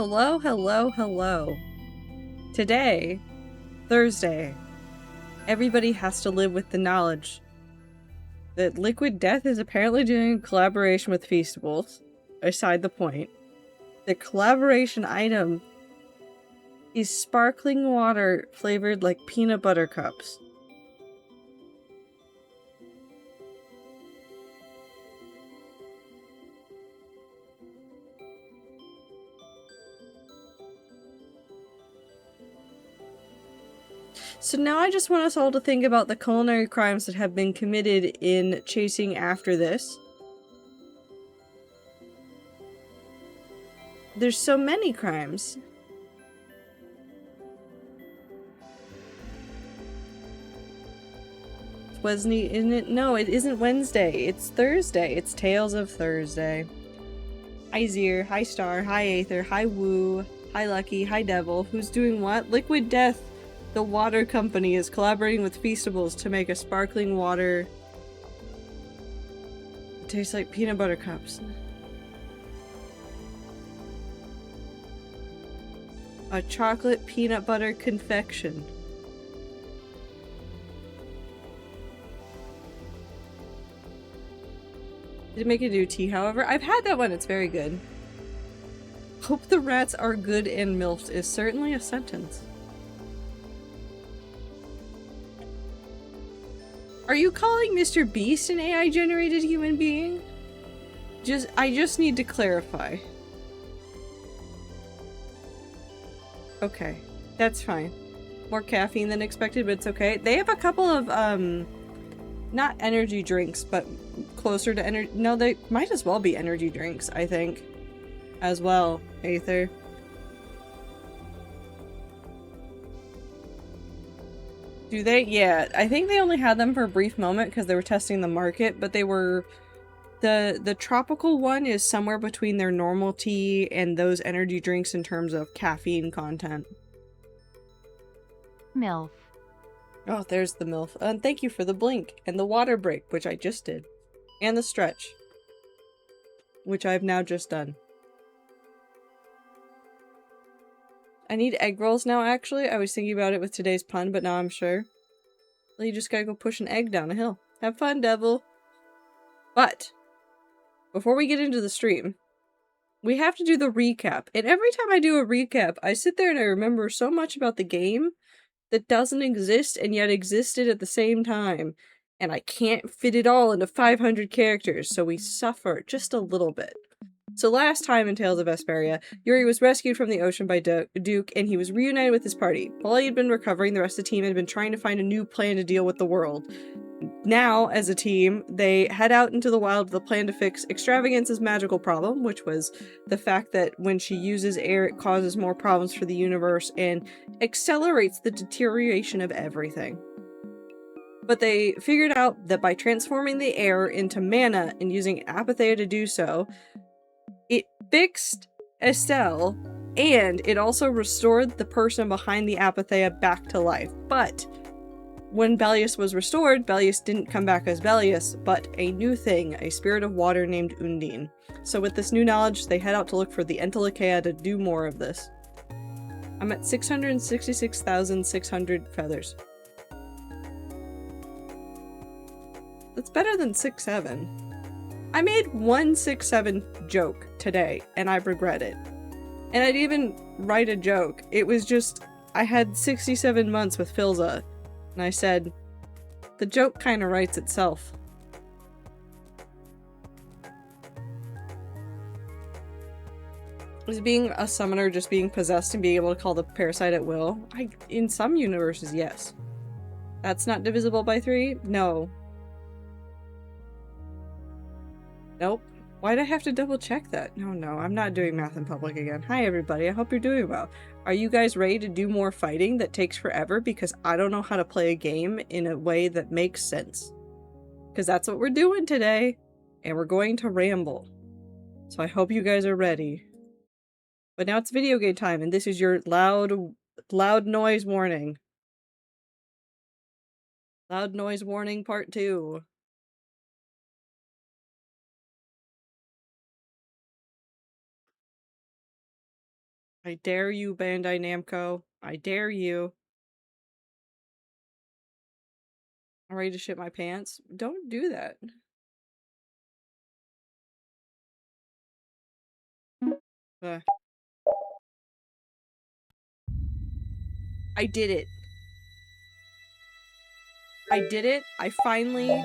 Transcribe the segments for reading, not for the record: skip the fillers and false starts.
Hello, hello, hello. Today, Thursday, everybody has to live with the knowledge that Liquid Death is apparently doing a collaboration with Feastables. Aside the point, the collaboration item is sparkling water flavored like peanut butter cups. So now I just want us all to think about the culinary crimes that have been committed in chasing after this. There's so many crimes. It's Wednesday, isn't it? No, it isn't Wednesday. It's Thursday. It's Tales of Thursday. Hi Zier, hi Star, hi Aether, hi Woo, hi Lucky, hi Devil. Who's doing what? Liquid Death, the water company, is collaborating with Feastables to make a sparkling water. It tastes like peanut butter cups. A chocolate peanut butter confection. Didn't make a new tea, however. I've had that one, it's very good. Hope the rats are good and milfed is certainly a sentence. Are you calling Mr. Beast an AI-generated human being? I just need to clarify. Okay, that's fine. More caffeine than expected, but it's okay. They have a couple of, not energy drinks, but closer to energy. No, they might as well be energy drinks, I think. As well, Aether. Do they? Yeah, I think they only had them for a brief moment because they were testing the market, but they were... The tropical one is somewhere between their normal tea and those energy drinks in terms of caffeine content. MILF. Oh, there's the MILF. And thank you for the blink and the water break, which I just did. And the stretch, which I've now just done. I need egg rolls now, actually. I was thinking about it with today's pun, but now I'm sure. Well, you just gotta go push an egg down a hill. Have fun, devil. But, before we get into the stream, we have to do the recap. And every time I do a recap, I sit there and I remember so much about the game that doesn't exist and yet existed at the same time. And I can't fit it all into 500 characters, so we suffer just a little bit. So last time in Tales of Vesperia, Yuri was rescued from the ocean by Duke, and he was reunited with his party. While he had been recovering, the rest of the team had been trying to find a new plan to deal with the world. Now, as a team, they head out into the wild with a plan to fix Extravagance's magical problem, which was the fact that when she uses air, it causes more problems for the universe and accelerates the deterioration of everything. But they figured out that by transforming the air into mana and using Apatheia to do so, it fixed Estelle, and it also restored the person behind the Apatheia back to life. But when Bellius was restored, Bellius didn't come back as Bellius, but a new thing, a spirit of water named Undine. So with this new knowledge, they head out to look for the Entelekea to do more of this. I'm at 666,600 feathers. That's better than 6-7. I made one 6-7 joke today, and I regret it. And I didn't even write a joke. It was just, I had 67 months with Filza, and I said, the joke kind of writes itself. Is being a summoner just being possessed and being able to call the parasite at will? In some universes, yes. That's not divisible by 3? No. Nope. Why'd I have to double check that? No, I'm not doing math in public again. Hi everybody, I hope you're doing well. Are you guys ready to do more fighting that takes forever? Because I don't know how to play a game in a way that makes sense. Because that's what we're doing today. And we're going to ramble. So I hope you guys are ready. But now it's video game time, and this is your loud noise warning. Loud noise warning part 2. I dare you, Bandai Namco. I dare you. I'm ready to shit my pants. Don't do that. I did it. I did it. I finally...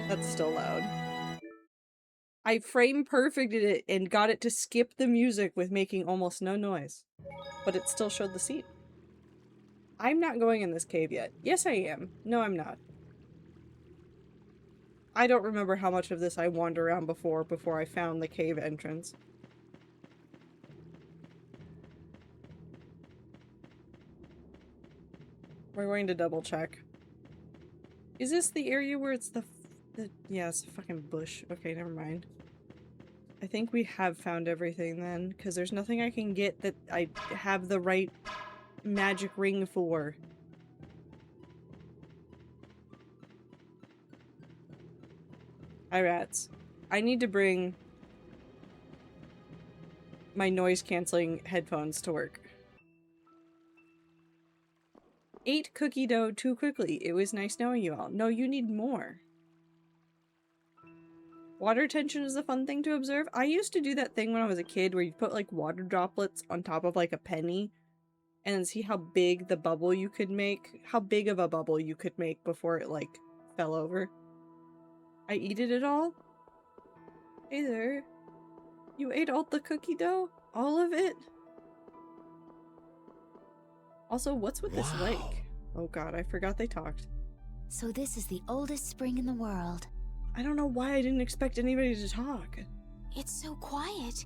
That's still loud. I frame perfected it and got it to skip the music with making almost no noise. But it still showed the scene. I'm not going in this cave yet. Yes, I am. No, I'm not. I don't remember how much of this I wandered around before I found the cave entrance. We're going to double check. Is this the area where it's yeah, it's a fucking bush. Okay, never mind. I think we have found everything then, because there's nothing I can get that I have the right magic ring for. Hi, rats. I need to bring my noise-canceling headphones to work. Ate cookie dough too quickly. It was nice knowing you all. No, you need more. Water tension is a fun thing to observe. I used to do that thing when I was a kid where you put like water droplets on top of like a penny and then see how big the bubble you could make, how big of a bubble you could make before it like fell over. I ate it all? Hey there. You ate all the cookie dough? All of it? Also, what's with this lake? Oh god, I forgot they talked. So this is the oldest spring in the world. I don't know why I didn't expect anybody to talk. It's so quiet.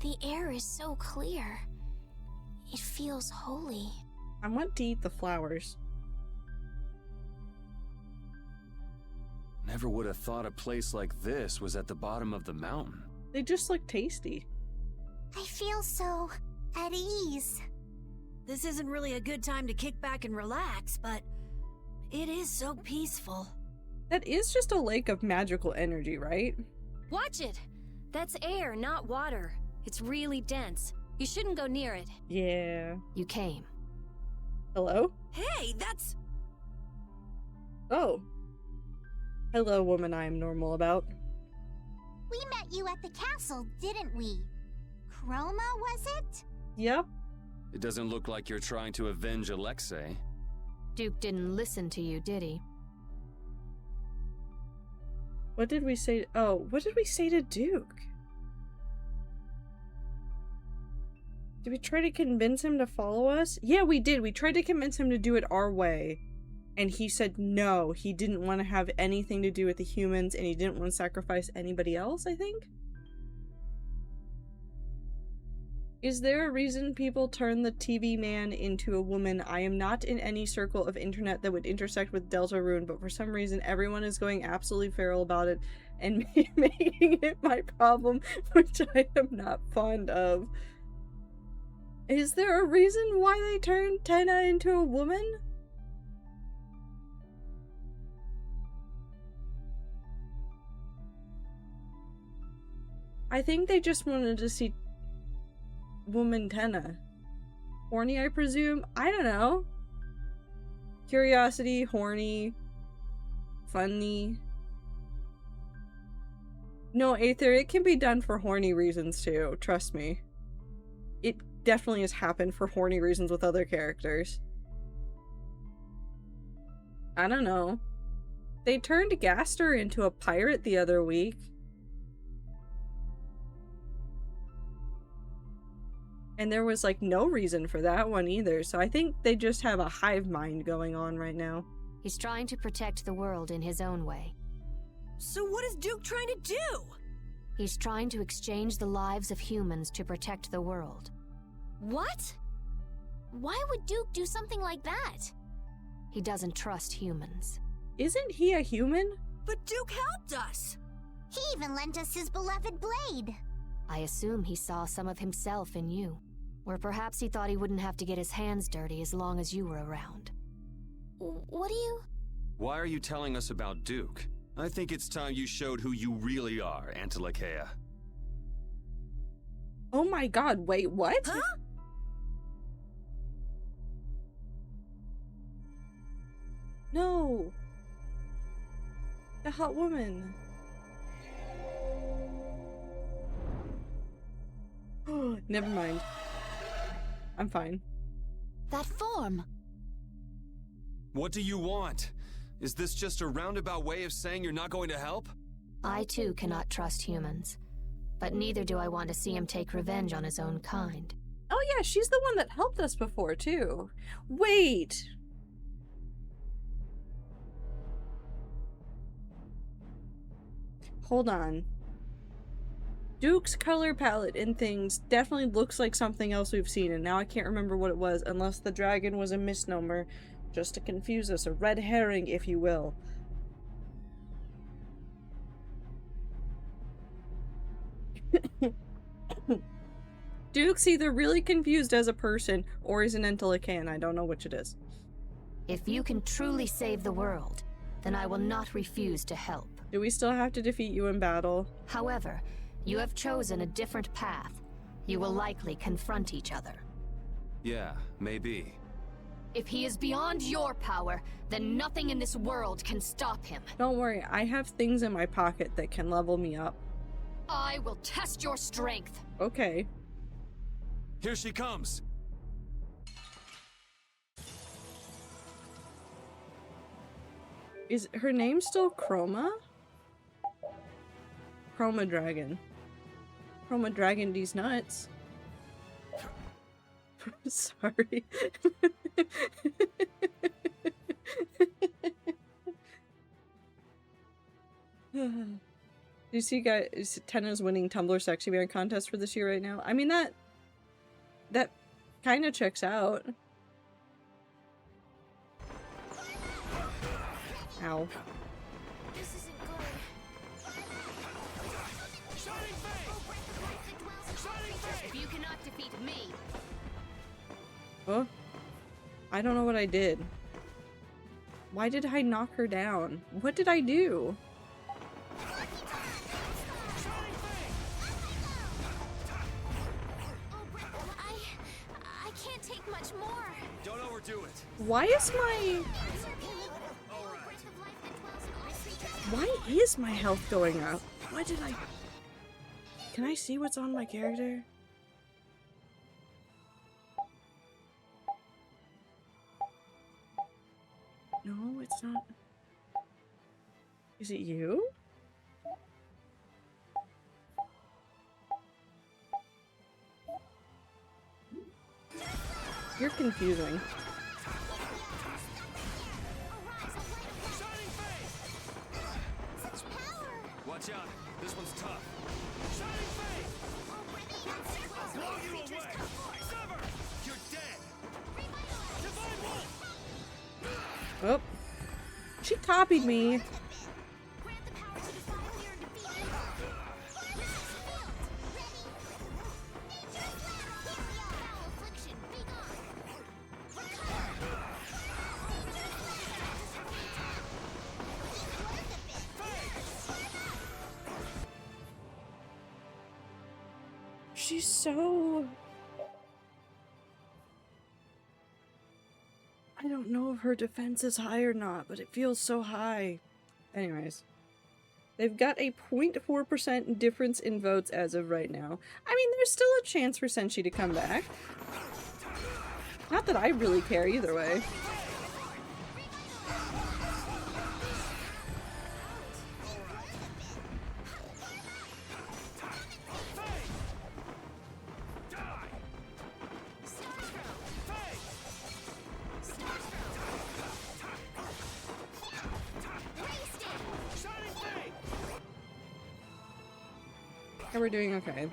The air is so clear. It feels holy. I want to eat the flowers. Never would have thought a place like this was at the bottom of the mountain. They just look tasty. I feel so at ease. This isn't really a good time to kick back and relax, but it is so peaceful. That is just a lake of magical energy, right? Watch it! That's air, not water. It's really dense. You shouldn't go near it. Yeah. You came. Hello? Hey, that's... Oh. Hello, woman I am normal about. We met you at the castle, didn't we? Chroma, was it? Yep. It doesn't look like you're trying to avenge Alexei. Duke didn't listen to you, did he? What did we say? Oh, what did we say to Duke? Did we try to convince him to follow us? Yeah, we did. We tried to convince him to do it our way. And he said no. He didn't want to have anything to do with the humans, and he didn't want to sacrifice anybody else, I think? Is there a reason people turn the TV man into a woman? I am not in any circle of internet that would intersect with Deltarune, but for some reason everyone is going absolutely feral about it and making it my problem, which I am not fond of. Is there a reason why they turned Tenna into a woman? I think they just wanted to see woman Tenna. Horny, I presume? I don't know. Curiosity, horny, funny. No, Aether, it can be done for horny reasons too, trust me. It definitely has happened for horny reasons with other characters. I don't know. They turned Gaster into a pirate the other week. And there was, like, no reason for that one either, so I think they just have a hive mind going on right now. He's trying to protect the world in his own way. So what is Duke trying to do? He's trying to exchange the lives of humans to protect the world. What? Why would Duke do something like that? He doesn't trust humans. Isn't he a human? But Duke helped us! He even lent us his beloved blade. I assume he saw some of himself in you. Or perhaps he thought he wouldn't have to get his hands dirty as long as you were around. What do you... Why are you telling us about Duke? I think it's time you showed who you really are, Antilakea. Oh my god, wait, what? Huh? No. The hot woman. Never mind. I'm fine. That form. What do you want? Is this just a roundabout way of saying you're not going to help? I too cannot trust humans. But neither do I want to see him take revenge on his own kind. Oh yeah, she's the one that helped us before too. Wait. Hold on. Duke's color palette in things definitely looks like something else we've seen, and now I can't remember what it was, unless the dragon was a misnomer, just to confuse us, a red herring, if you will. Duke's either really confused as a person, or he's an Entelecan. I don't know which it is. If you can truly save the world, then I will not refuse to help. Do we still have to defeat you in battle? However, you have chosen a different path. You will likely confront each other. Yeah, maybe. If he is beyond your power, then nothing in this world can stop him. Don't worry, I have things in my pocket that can level me up. I will test your strength. Okay. Here she comes. Is her name still Chroma? Chroma Dragon. Chroma Dragon these nuts. Sorry. Do you see guys, Tenna's winning Tumblr Sexy Bear contest for this year right now? I mean, that kind of checks out. Ow. This isn't good. If you cannot defeat me, Oh, I don't know what I did. Why did I knock her down? What did I do? I can't take much more. Don't overdo it. Why is my health going up? What did I... Can I see what's on my character? No, it's not. Is it you? You're confusing. Watch out. This one's tough. Blow you away. Sever. You're dead. Divine Wolf. Oh. She copied me. She's so... I don't know if her defense is high or not, but it feels so high. Anyways. They've got a 0.4% difference in votes as of right now. I mean, there's still a chance for Senshi to come back. Not that I really care either way. And we're doing okay.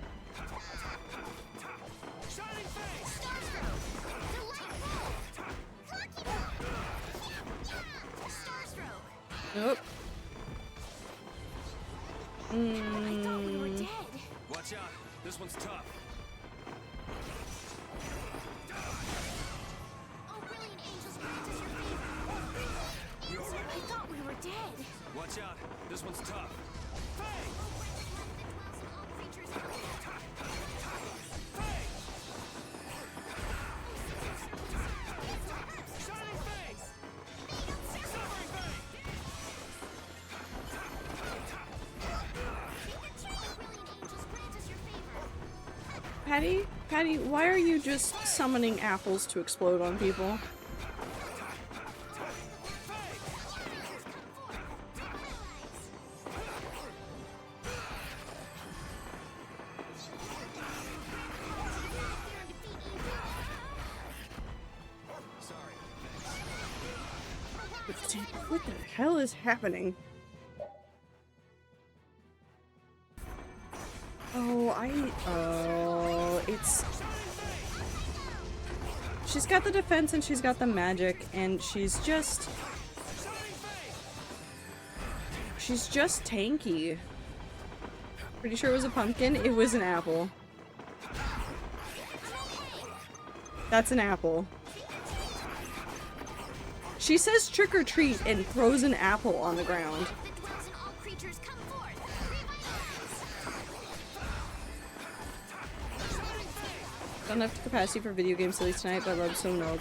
Nope. I thought we were dead. Watch out. This one's tough. Oh, brilliant angels, grant us your favor. I thought we were dead. Watch out. This one's tough. Patty, why are you just summoning apples to explode on people? What the hell is happening? It's... She's got the defense and she's got the magic, and she's just tanky. Pretty sure it was a pumpkin. It was an apple. That's an apple. She says trick or treat and throws an apple on the ground. Don't have the capacity for video game silly tonight, but love so no.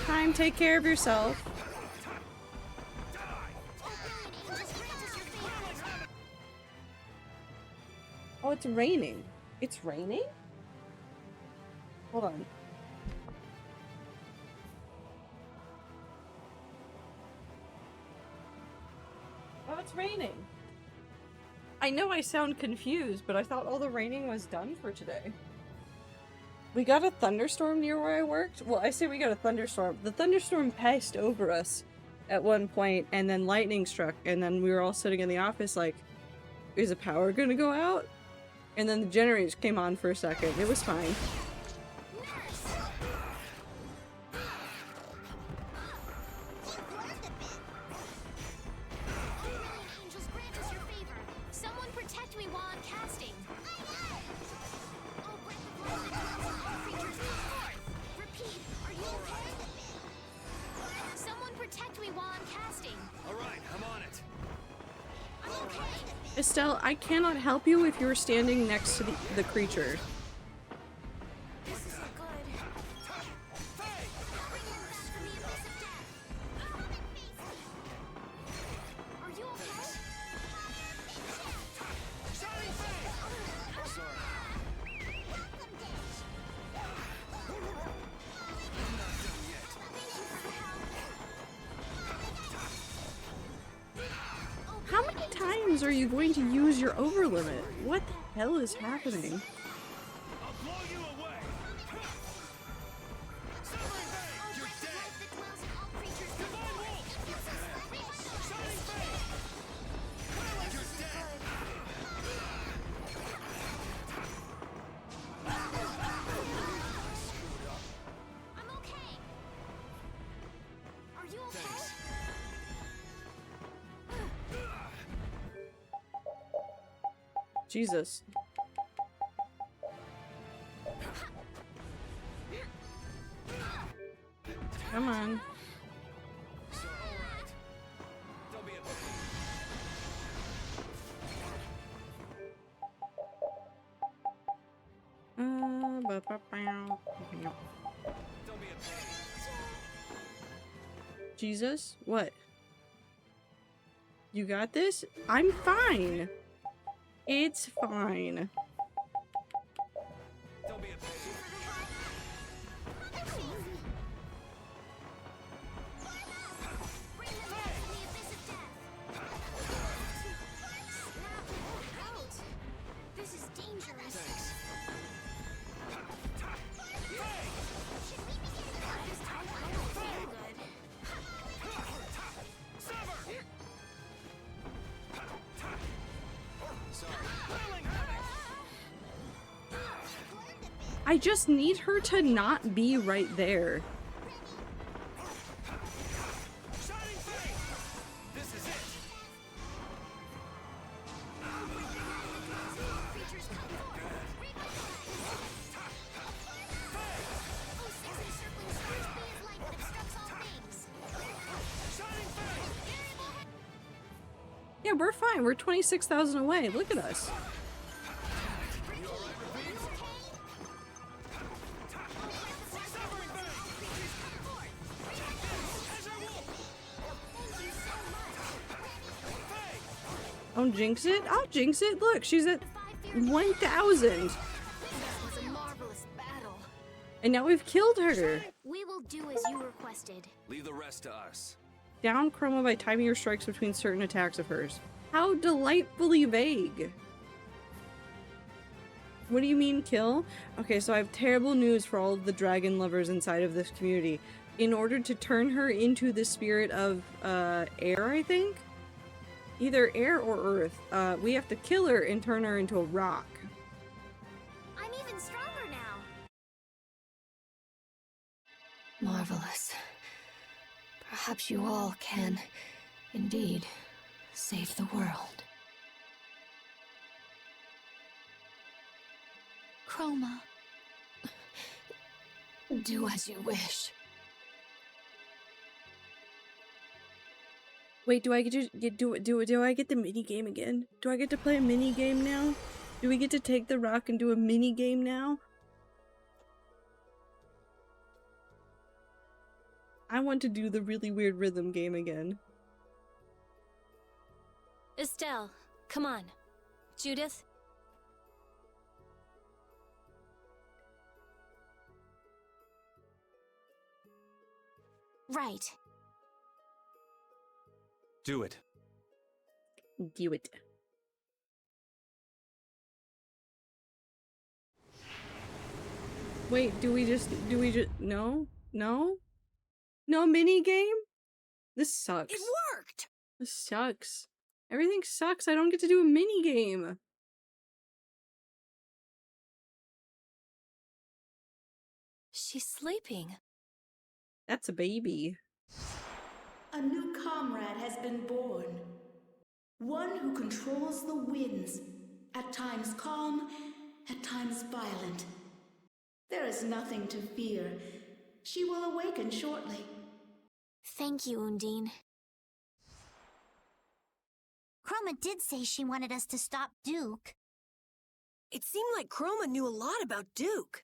Time, take care of yourself. Oh, it's raining. It's raining? Hold on. Oh, it's raining. I know I sound confused, but I thought all the raining was done for today. We got a thunderstorm near where I worked. Well, I say we got a thunderstorm. The thunderstorm passed over us at one point, and then lightning struck, and then we were all sitting in the office like, is the power gonna go out? And then the generators came on for a second. It was fine. Estelle, I cannot help you if you're standing next to the creature. Are you going to use your overlimit? What the hell is happening? Jesus. Come on. Jesus? What? You got this? I'm fine. It's fine. This is dangerous. I just need her to not be right there. Yeah, we're fine. We're 26,000 away. Look at us. Don't jinx it. I'll jinx it. Look, she's at 1,000. And now we've killed her. We will do as you requested. Leave the rest to us. Down Chroma by timing your strikes between certain attacks of hers. How delightfully vague. What do you mean kill? Okay, so I have terrible news for all of the dragon lovers inside of this community. in order to turn her into the spirit of air, I think? Either air or earth. We have to kill her and turn her into a rock. I'm even stronger now. Marvelous. Perhaps you all can, indeed, save the world. Chroma. Do as you wish. Wait, do I get to do I get the mini game again? Do I get to play a mini game now? Do we get to take the rock and do a mini game now? I want to do the really weird rhythm game again. Estelle, come on. Judith? Right. Do it. Do it. Wait, do we just no? No? No mini game? This sucks. It worked! This sucks. Everything sucks. I don't get to do a mini game. She's sleeping. That's a baby. A new comrade has been born. One who controls the winds, at times calm, at times violent. There is nothing to fear. She will awaken shortly. Thank you, Undine. Chroma did say she wanted us to stop Duke. It seemed like Chroma knew a lot about Duke.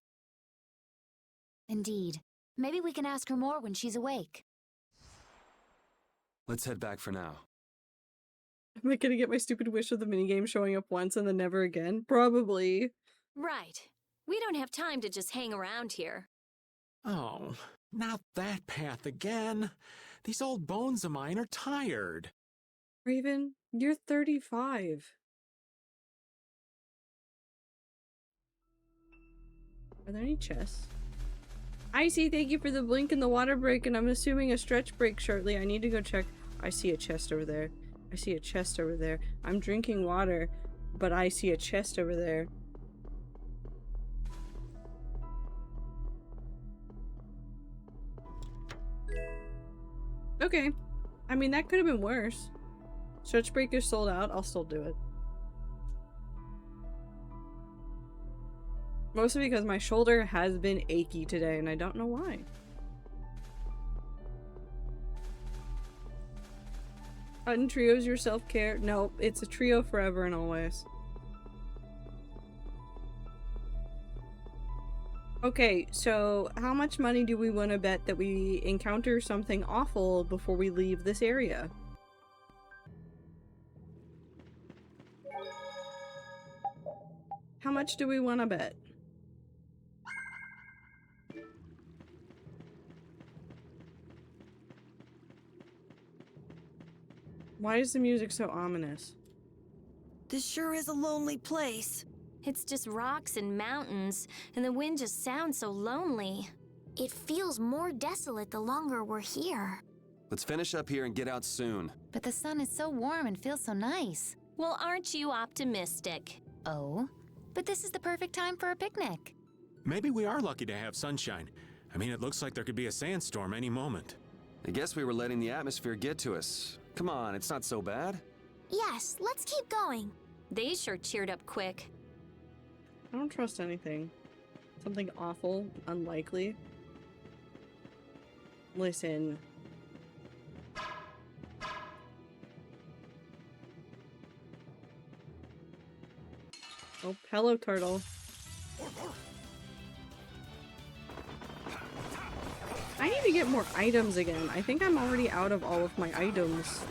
Indeed. Maybe we can ask her more when she's awake. Let's head back for now. Am I gonna get my stupid wish of the minigame showing up once and then never again? Probably. Right. We don't have time to just hang around here. Oh, not that path again. These old bones of mine are tired. Raven, you're 35. Are there any chests? Icy, thank you for the blink and the water break, and I'm assuming a stretch break shortly. I need to go check. I see a chest over there. I see a chest over there. I'm drinking water, but I see a chest over there. Okay. I mean, that could have been worse. Stretch break is sold out. I'll still do it. Mostly because my shoulder has been achy today and I don't know why. Untrios your self-care? No, it's a trio forever and always. Okay, so how much money do we want to bet that we encounter something awful before we leave this area? How much do we want to bet? Why is the music so ominous? This sure is a lonely place. It's just rocks and mountains, and the wind just sounds so lonely. It feels more desolate the longer we're here. Let's finish up here and get out soon. But the sun is so warm and feels so nice. Well, aren't you optimistic? Oh? But this is the perfect time for a picnic. Maybe we are lucky to have sunshine. I mean, it looks like there could be a sandstorm any moment. I guess we were letting the atmosphere get to us. Come on, it's not so bad. Yes, let's keep going. They sure cheered up quick. I don't trust anything. Something awful, unlikely. Listen. Oh, hello, turtle. I need to get more items again. I think I'm already out of all of my items.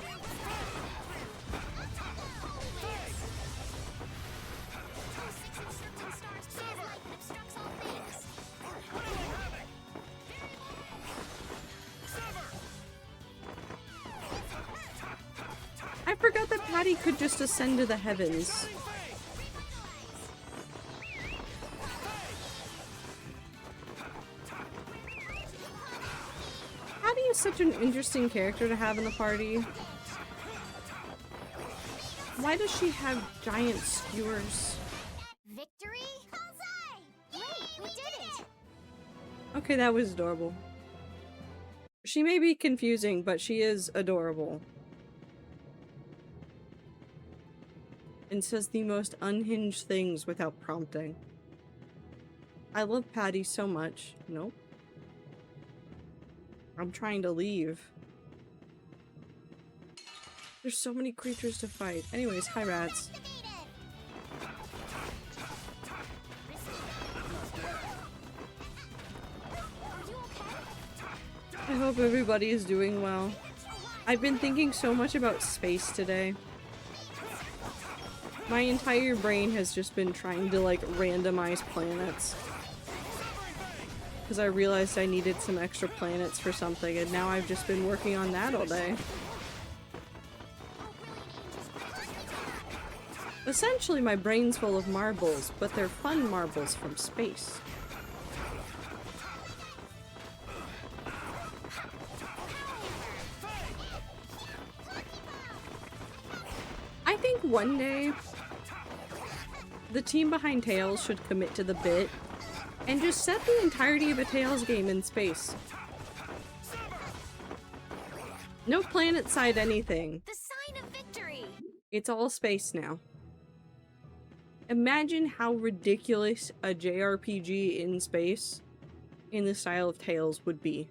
I forgot that Patty could just ascend to the heavens. such an interesting character to have in the party. Why does she have giant skewers? Victory? Great, we did it! Okay, that was adorable. She may be confusing, but she is adorable. And says the most unhinged things without prompting. I love Patty so much. Nope. I'm trying to leave. There's so many creatures to fight. Anyways, hi rats. I hope everybody is doing well. I've been thinking so much about space today. My entire brain has just been trying to like randomize planets. Because I realized I needed some extra planets for something, and now I've just been working on that all day. Essentially, my brain's full of marbles, but they're fun marbles from space. I think one day, the team behind Tales should commit to the bit and just set the entirety of a Tales game in space. No planet side anything. The sign of victory! It's all space now. Imagine how ridiculous a JRPG in space, in the style of Tales, would be.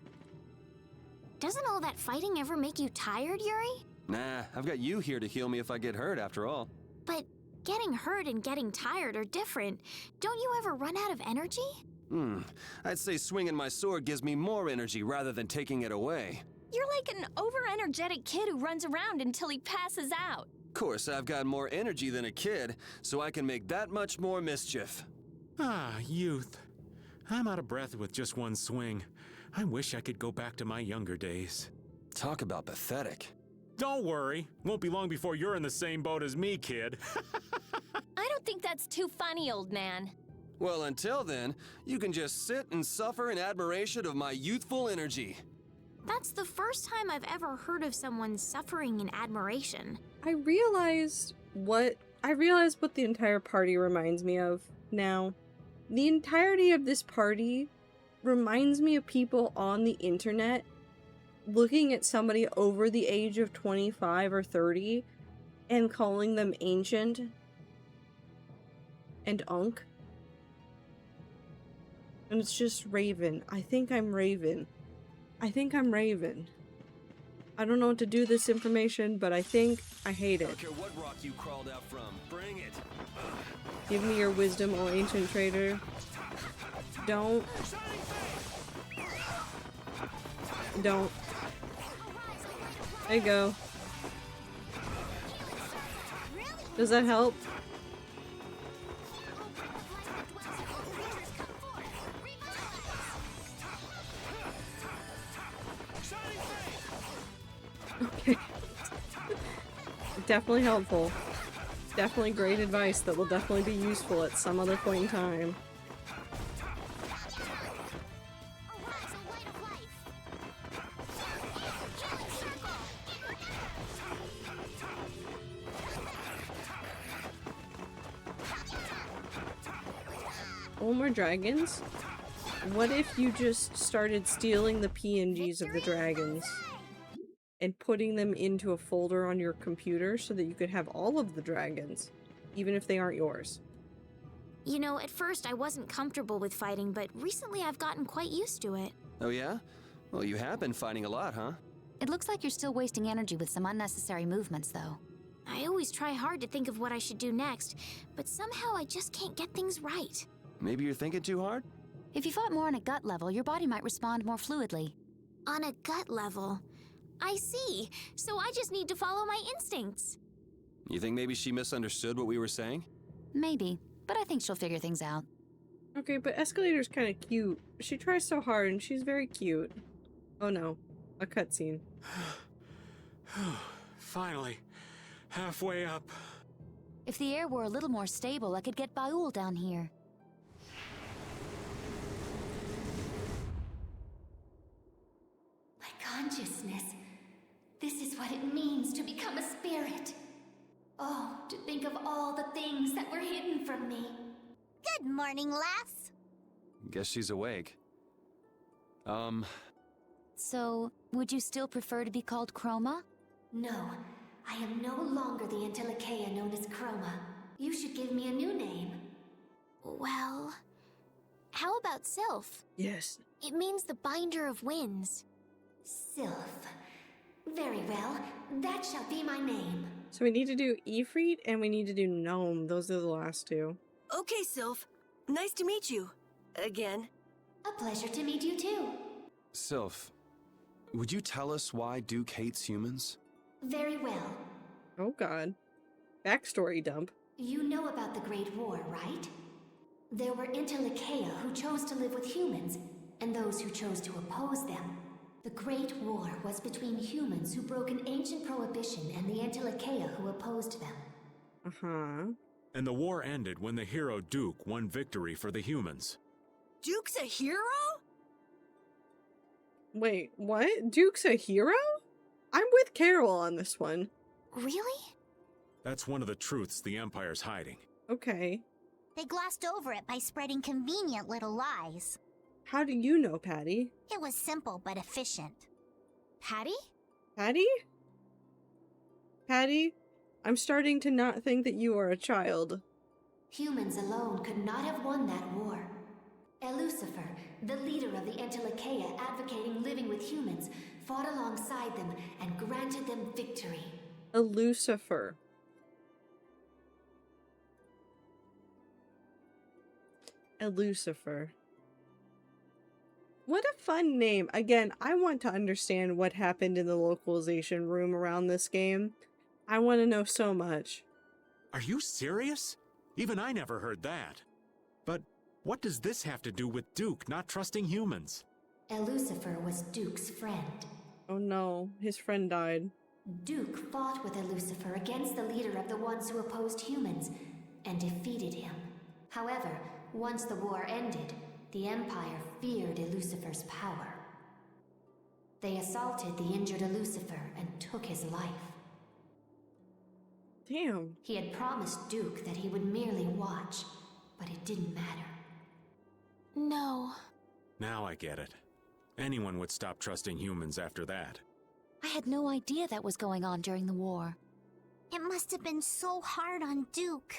Doesn't all that fighting ever make you tired, Yuri? Nah, I've got you here to heal me if I get hurt after all. But getting hurt and getting tired are different. Don't you ever run out of energy? I'd say swinging my sword gives me more energy rather than taking it away. You're like an over-energetic kid who runs around until he passes out. Of course, I've got more energy than a kid, so I can make that much more mischief. Ah, youth. I'm out of breath with just one swing. I wish I could go back to my younger days. Talk about pathetic. Don't worry. Won't be long before you're in the same boat as me, kid. I don't think that's too funny, old man. Well, until then, you can just sit and suffer in admiration of my youthful energy. That's the first time I've ever heard of someone suffering in admiration. I realized what the entire party reminds me of now. The entirety of this party reminds me of people on the internet looking at somebody over the age of 25 or 30 and calling them ancient and unk. And it's just Raven. I think I'm Raven. I think I'm Raven. I don't know what to do with this information, but I think I hate I it. don't care what rock you crawled out from. Bring it. Give me your wisdom, O ancient trader. Don't. Don't. There you go. Does that help? Okay. Definitely helpful. Definitely great advice that will definitely be useful at some other point in time. Oh, more dragons? What if you just started stealing the PNGs of the dragons and putting them into a folder on your computer so that you could have all of the dragons, even if they aren't yours? You know, at first I wasn't comfortable with fighting, but recently I've gotten quite used to it. Oh yeah? Well, you have been fighting a lot, huh? It looks like you're still wasting energy with some unnecessary movements, though. I always try hard to think of what I should do next, but somehow I just can't get things right. Maybe you're thinking too hard? If you fought more on a gut level, your body might respond more fluidly. On a gut level. I see. So I just need to follow my instincts. You think maybe she misunderstood what we were saying? Maybe, but I think she'll figure things out. Okay, but Escalator's kind of cute. She tries so hard and she's very cute. Oh no, a cutscene. Finally, halfway up. If the air were a little more stable, I could get Baul down here. My Consciousness. This is what it means to become a spirit. Oh, to think of all the things that were hidden from me. Good morning, lass. Guess she's awake. So, would you still prefer to be called Chroma? No, I am no longer the Antilocheia known as Chroma. You should give me a new name. Well, how about Sylph? Yes. It means the binder of winds. Sylph. Very well, that shall be my name. So we need to do Ifrit and we need to do Gnome. Those are the last two. Okay, Sylph. Nice to meet you. Again. A pleasure to meet you too. Sylph, would you tell us why Duke hates humans? Very well. Oh god. Backstory dump. You know about the Great War, right? There were Antilocheia who chose to live with humans, and those who chose to oppose them. The Great War was between humans who broke an ancient prohibition and the Antilocheia who opposed them. Uh-huh. And the war ended when the hero Duke won victory for the humans. Duke's a hero? Wait, what? Duke's a hero? I'm with Carol on this one. Really? That's one of the truths the Empire's hiding. Okay. They glossed over it by spreading convenient little lies. How do you know, Patty? It was simple but efficient. Patty? Patty? Patty? I'm starting to not think that you are a child. Humans alone could not have won that war. Lucifer, the leader of the Antilocheia advocating living with humans, fought alongside them and granted them victory. A Lucifer. A Lucifer. What a fun name. Again, I want to understand what happened in the localization room around this game. I want to know so much. Are you serious? Even I never heard that. But what does this have to do with Duke not trusting humans? Lucifer was Duke's friend. Oh no, his friend died. Duke fought with Lucifer against the leader of the ones who opposed humans, and defeated him. However, once the war ended, the Empire feared Lucifer's power. They assaulted the injured Lucifer and took his life. Damn. He had promised Duke that he would merely watch, but it didn't matter. No. Now I get it. Anyone would stop trusting humans after that. I had no idea that was going on during the war. It must have been so hard on Duke.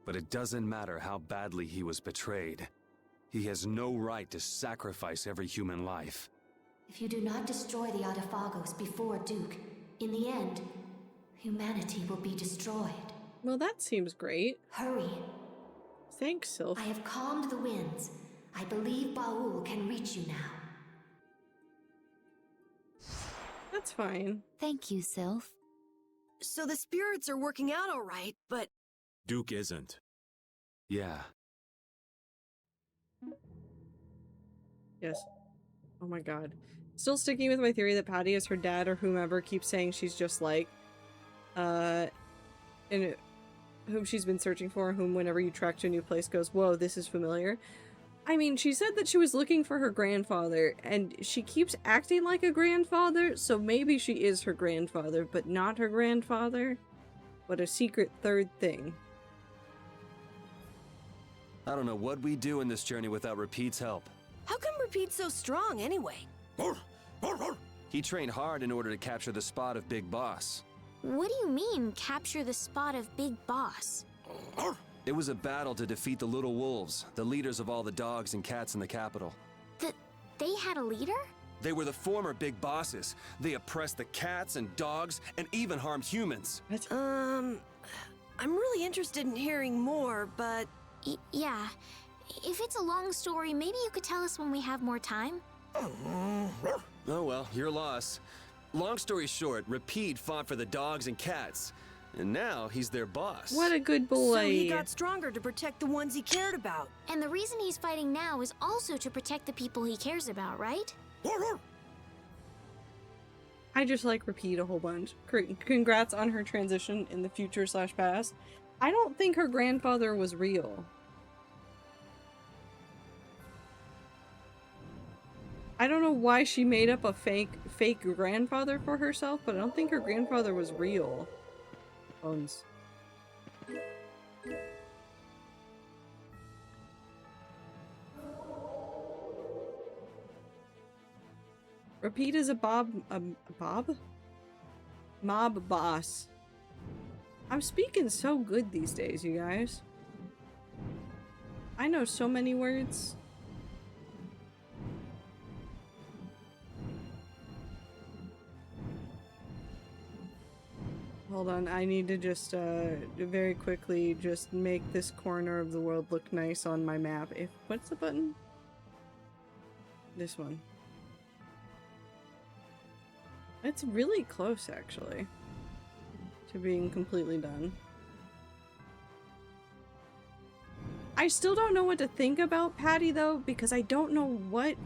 But it doesn't matter how badly he was betrayed. He has no right to sacrifice every human life. If you do not destroy the Autophagos before Duke, in the end, humanity will be destroyed. Well, that seems great. Hurry. Thanks, Sylph. I have calmed the winds. I believe Baul can reach you now. That's fine. Thank you, Sylph. So the spirits are working out all right, but Duke isn't. Yeah. Yes. Oh my god. Still sticking with my theory that Patty is her dad or whomever keeps saying she's just like. And whom she's been searching for, whom whenever you track to a new place goes, whoa, this is familiar. I mean, she said that she was looking for her grandfather, and she keeps acting like a grandfather, so maybe she is her grandfather, but not her grandfather. What a secret third thing. I don't know what we do in this journey without Repeat's help. how come Repeat's so strong anyway? He trained hard in order to capture the spot of Big Boss. What do you mean, capture the spot of Big Boss? It was a battle to defeat the Little Wolves, the leaders of all the dogs and cats in the capital. They had a leader? They were the former Big Bosses. They oppressed the cats and dogs and even harmed humans. I'm really interested in hearing more, but Yeah. If it's a long story, maybe you could tell us when we have more time? Oh well, your loss. Long story short, Repeat fought for the dogs and cats. And now he's their boss. What a good boy. so he got stronger to protect the ones he cared about. And the reason he's fighting now is also to protect the people he cares about, right? I just like Repeat a whole bunch. Congrats on her transition in the future/past. I don't think her grandfather was real. I don't know why she made up a fake grandfather for herself, but I don't think her grandfather was real. Bones. Repeat is a mob boss. I'm speaking so good these days, you guys. I know so many words. Hold on, I need to just very quickly just make this corner of the world look nice on my map. What's the button? This one. It's really close, actually, to being completely done. I still don't know what to think about Patty, though, because I don't know what...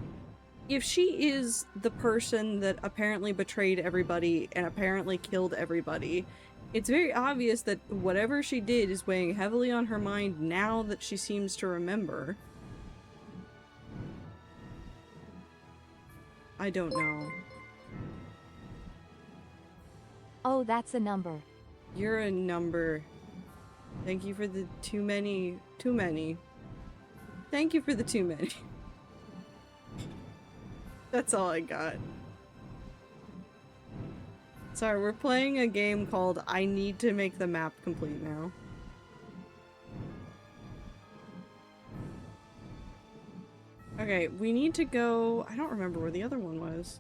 If she is the person that apparently betrayed everybody and apparently killed everybody, it's very obvious that whatever she did is weighing heavily on her mind now that she seems to remember. I don't know. Oh, that's a number. You're a number. Thank you for the too many. Thank you for the too many. That's all I got. Sorry, we're playing a game called I Need to Make the Map Complete now. Okay, we need to go... I don't remember where the other one was.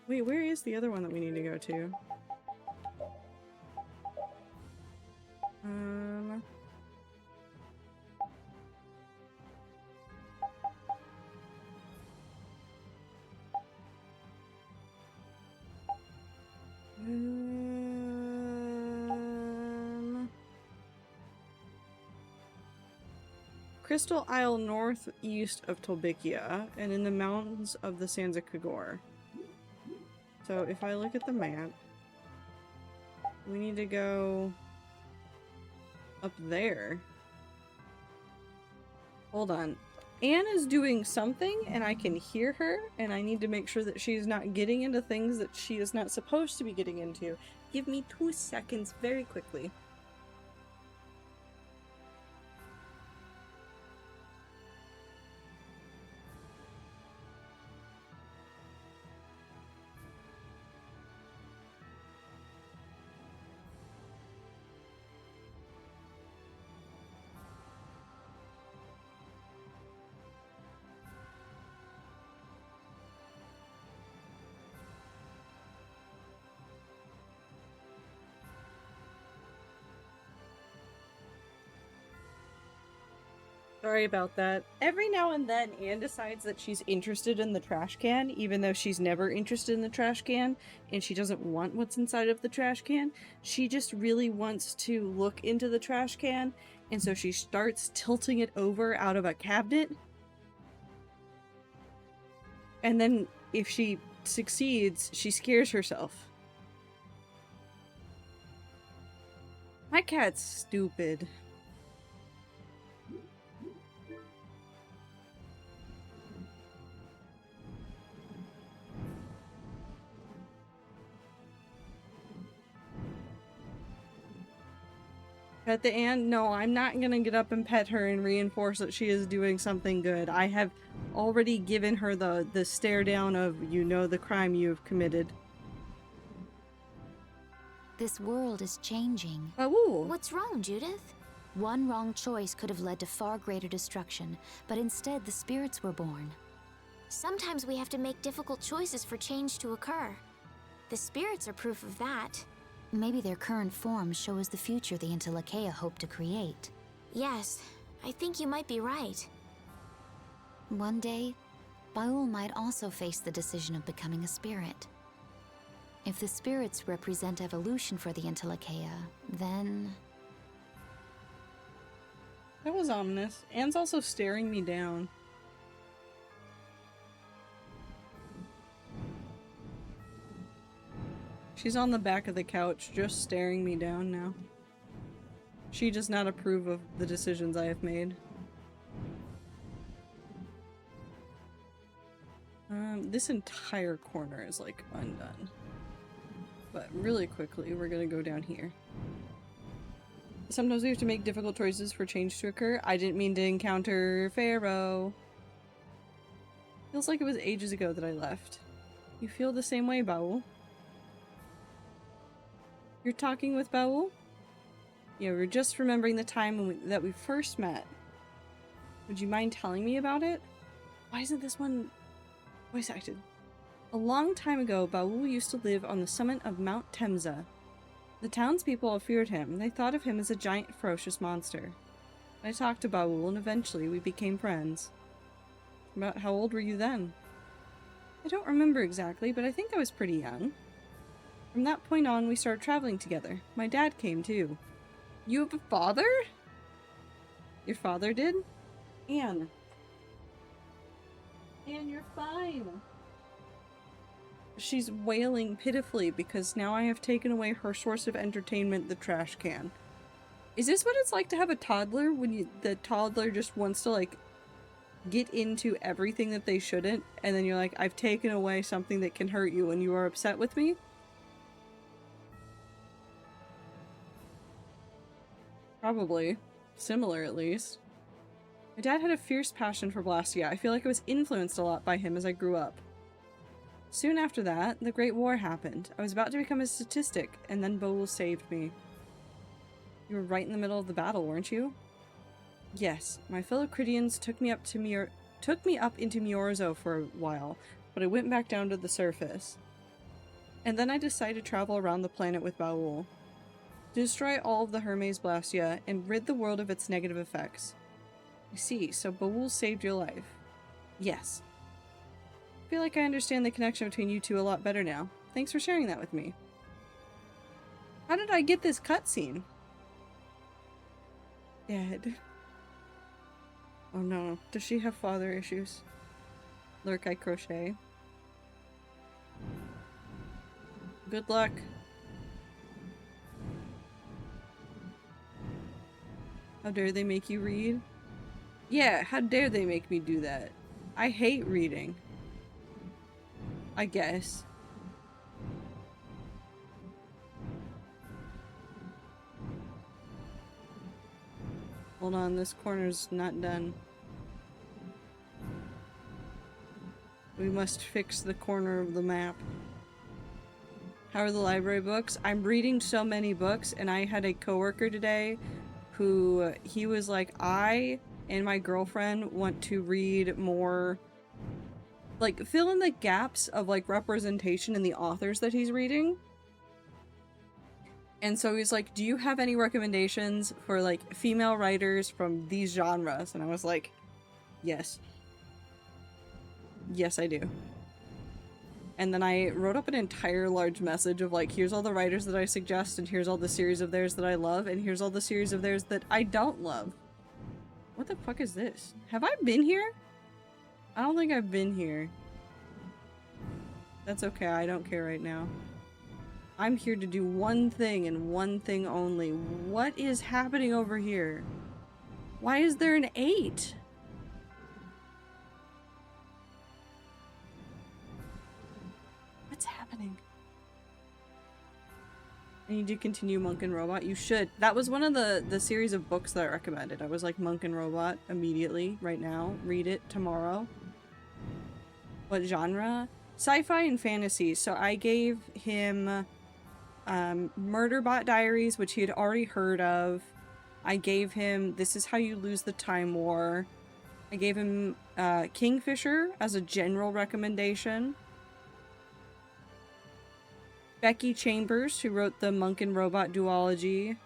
Wait, where is the other one that we need to go to? Crystal Isle northeast of Tolbikia, and in the mountains of the Sanzakagor. So if I look at the map, we need to go up there. Hold on. Anne is doing something, and I can hear her, and I need to make sure that she's not getting into things that she is not supposed to be getting into. Give me 2 seconds very quickly. Sorry about that. Every now and then, Anne decides that she's interested in the trash can, even though she's never interested in the trash can, and she doesn't want what's inside of the trash can. She just really wants to look into the trash can, and so she starts tilting it over out of a cabinet. And then, if she succeeds, she scares herself. My cat's stupid. Pet the Anne? No, I'm not gonna get up and pet her and reinforce that she is doing something good. I have already given her the stare down of, you know the crime you have committed. This world is changing. Oh. What's wrong, Judith? One wrong choice could have led to far greater destruction, but instead the spirits were born. Sometimes we have to make difficult choices for change to occur. The spirits are proof of that. Maybe their current forms show us the future the Intelakea hope to create. Yes, I think you might be right. One day, Baul might also face the decision of becoming a spirit. If the spirits represent evolution for the Intelakea, then... That was ominous. Anne's also staring me down. She's on the back of the couch, just staring me down now. She does not approve of the decisions I have made. This entire corner is like undone. But really quickly, we're gonna go down here. Sometimes we have to make difficult choices for change to occur. I didn't mean to encounter Pharaoh. Feels like it was ages ago that I left. You feel the same way, Baul? You're talking with Baul? Yeah, we're just remembering the time that we first met. Would you mind telling me about it? Why isn't this one voice acted? A long time ago, Baul used to live on the summit of Mount Temza. The townspeople all feared him. They thought of him as a giant, ferocious monster. I talked to Baul, and eventually we became friends. About how old were you then? I don't remember exactly, but I think I was pretty young. From that point on, we started traveling together. My dad came too. You have a father? Your father did? Anne, you're fine. She's wailing pitifully because now I have taken away her source of entertainment, the trash can. Is this what it's like to have a toddler when the toddler just wants to like get into everything that they shouldn't, and then you're like, I've taken away something that can hurt you and you are upset with me? Probably. Similar, at least. My dad had a fierce passion for Blastia. I feel like I was influenced a lot by him as I grew up. Soon after that, the Great War happened. I was about to become a statistic, and then Baul saved me. You were right in the middle of the battle, weren't you? Yes, my fellow Cridians took me up into Miorzo for a while, but I went back down to the surface. And then I decided to travel around the planet with Baul. To destroy all of the Hermes Blastia and rid the world of its negative effects. I see, so Baul saved your life. Yes. I feel like I understand the connection between you two a lot better now. Thanks for sharing that with me. How did I get this cutscene? Dead. Oh no, does she have father issues? Lurk, I crochet. Good luck. How dare they make you read? Yeah, how dare they make me do that? I hate reading. I guess. Hold on, this corner's not done. We must fix the corner of the map. How are the library books? I'm reading so many books, and I had a coworker today who, he was like, I and my girlfriend want to read more, like, fill in the gaps of, like, representation in the authors that he's reading. And so he's like, do you have any recommendations for, like, female writers from these genres? And I was like, yes. Yes, I do. And then I wrote up an entire large message of, like, here's all the writers that I suggest, and here's all the series of theirs that I love, and here's all the series of theirs that I don't love. What the fuck is this? Have I been here? I don't think I've been here. That's okay, I don't care right now. I'm here to do one thing and one thing only. What is happening over here? Why is there an 8? What's happening? I need to continue Monk and Robot. You should. That was one of the series of books that I recommended. I was like, Monk and Robot immediately, right now. Read it tomorrow. What genre? Sci-fi and fantasy. So I gave him Murderbot Diaries, which he had already heard of. I gave him This Is How You Lose the Time War. I gave him Kingfisher as a general recommendation. Becky Chambers, who wrote the Monk and Robot duology.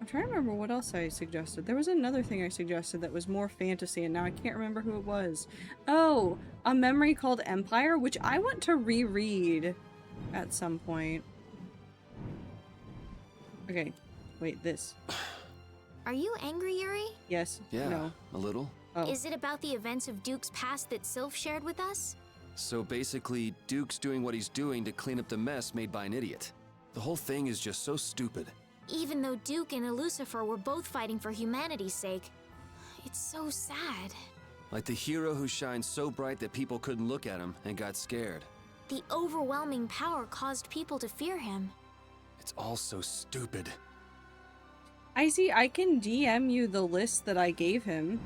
I'm trying to remember what else I suggested. There was another thing I suggested that was more fantasy, and now I can't remember who it was. Oh, A Memory Called Empire, which I want to reread at some point. Okay, wait, this. Are you angry, Yuri? Yes. Yeah, No. a little. Oh. Is it about the events of Duke's past that Sylph shared with us? So basically, Duke's doing what he's doing to clean up the mess made by an idiot. The whole thing is just so stupid. Even though Duke and Lucifer were both fighting for humanity's sake. It's so sad. Like the hero who shined so bright that people couldn't look at him and got scared. The overwhelming power caused people to fear him. It's all so stupid. I can DM you the list that I gave him.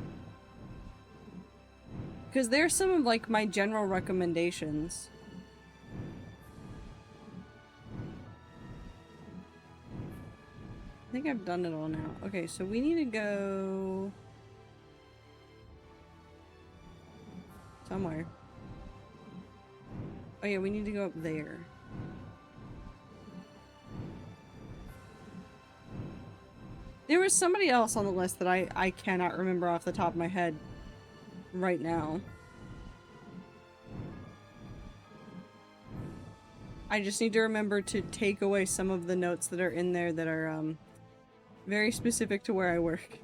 Because there's some of, like, my general recommendations. I think I've done it all now. Okay, so we need to go... somewhere. Oh yeah, we need to go up there. There was somebody else on the list that I cannot remember off the top of my head right now. I just need to remember to take away some of the notes that are in there that are very specific to where I work.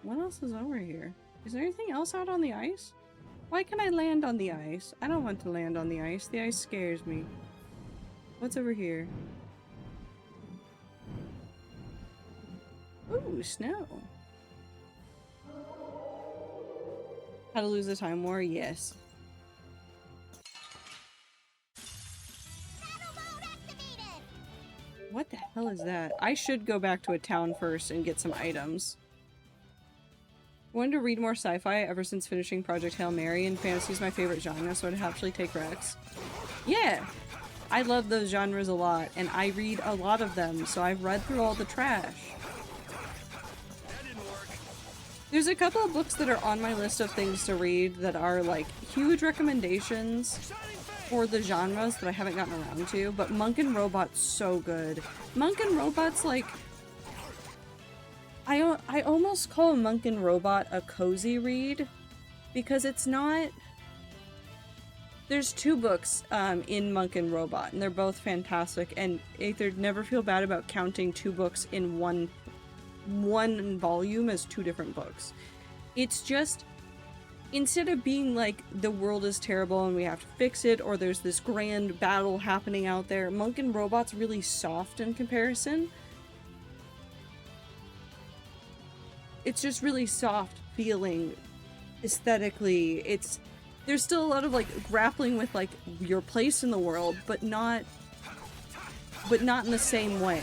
What else is over here? Is there anything else out on the ice? Why can I land on the ice? I don't want to land on the ice. The ice scares me. What's over here? Ooh, snow. How to lose the time war? Yes. What the hell is that? I should go back to a town first and get some items. I wanted to read more sci-fi ever since finishing Project Hail Mary, and fantasy is my favorite genre, so I'd actually take Rex. Yeah! I love those genres a lot, and I read a lot of them, so I've read through all the trash. There's a couple of books that are on my list of things to read that are, like, huge recommendations for the genres that I haven't gotten around to, but Monk and Robot's so good. Monk and Robot's, like... I almost call Monk and Robot a cozy read, because it's not... There's two books in Monk and Robot, and they're both fantastic, and Aether, never feel bad about counting two books in one volume as two different books. It's just, instead of being like, the world is terrible and we have to fix it, or there's this grand battle happening out there, Monk and Robot's really soft in comparison. It's just really soft feeling aesthetically. There's still a lot of, like, grappling with, like, your place in the world, but not in the same way.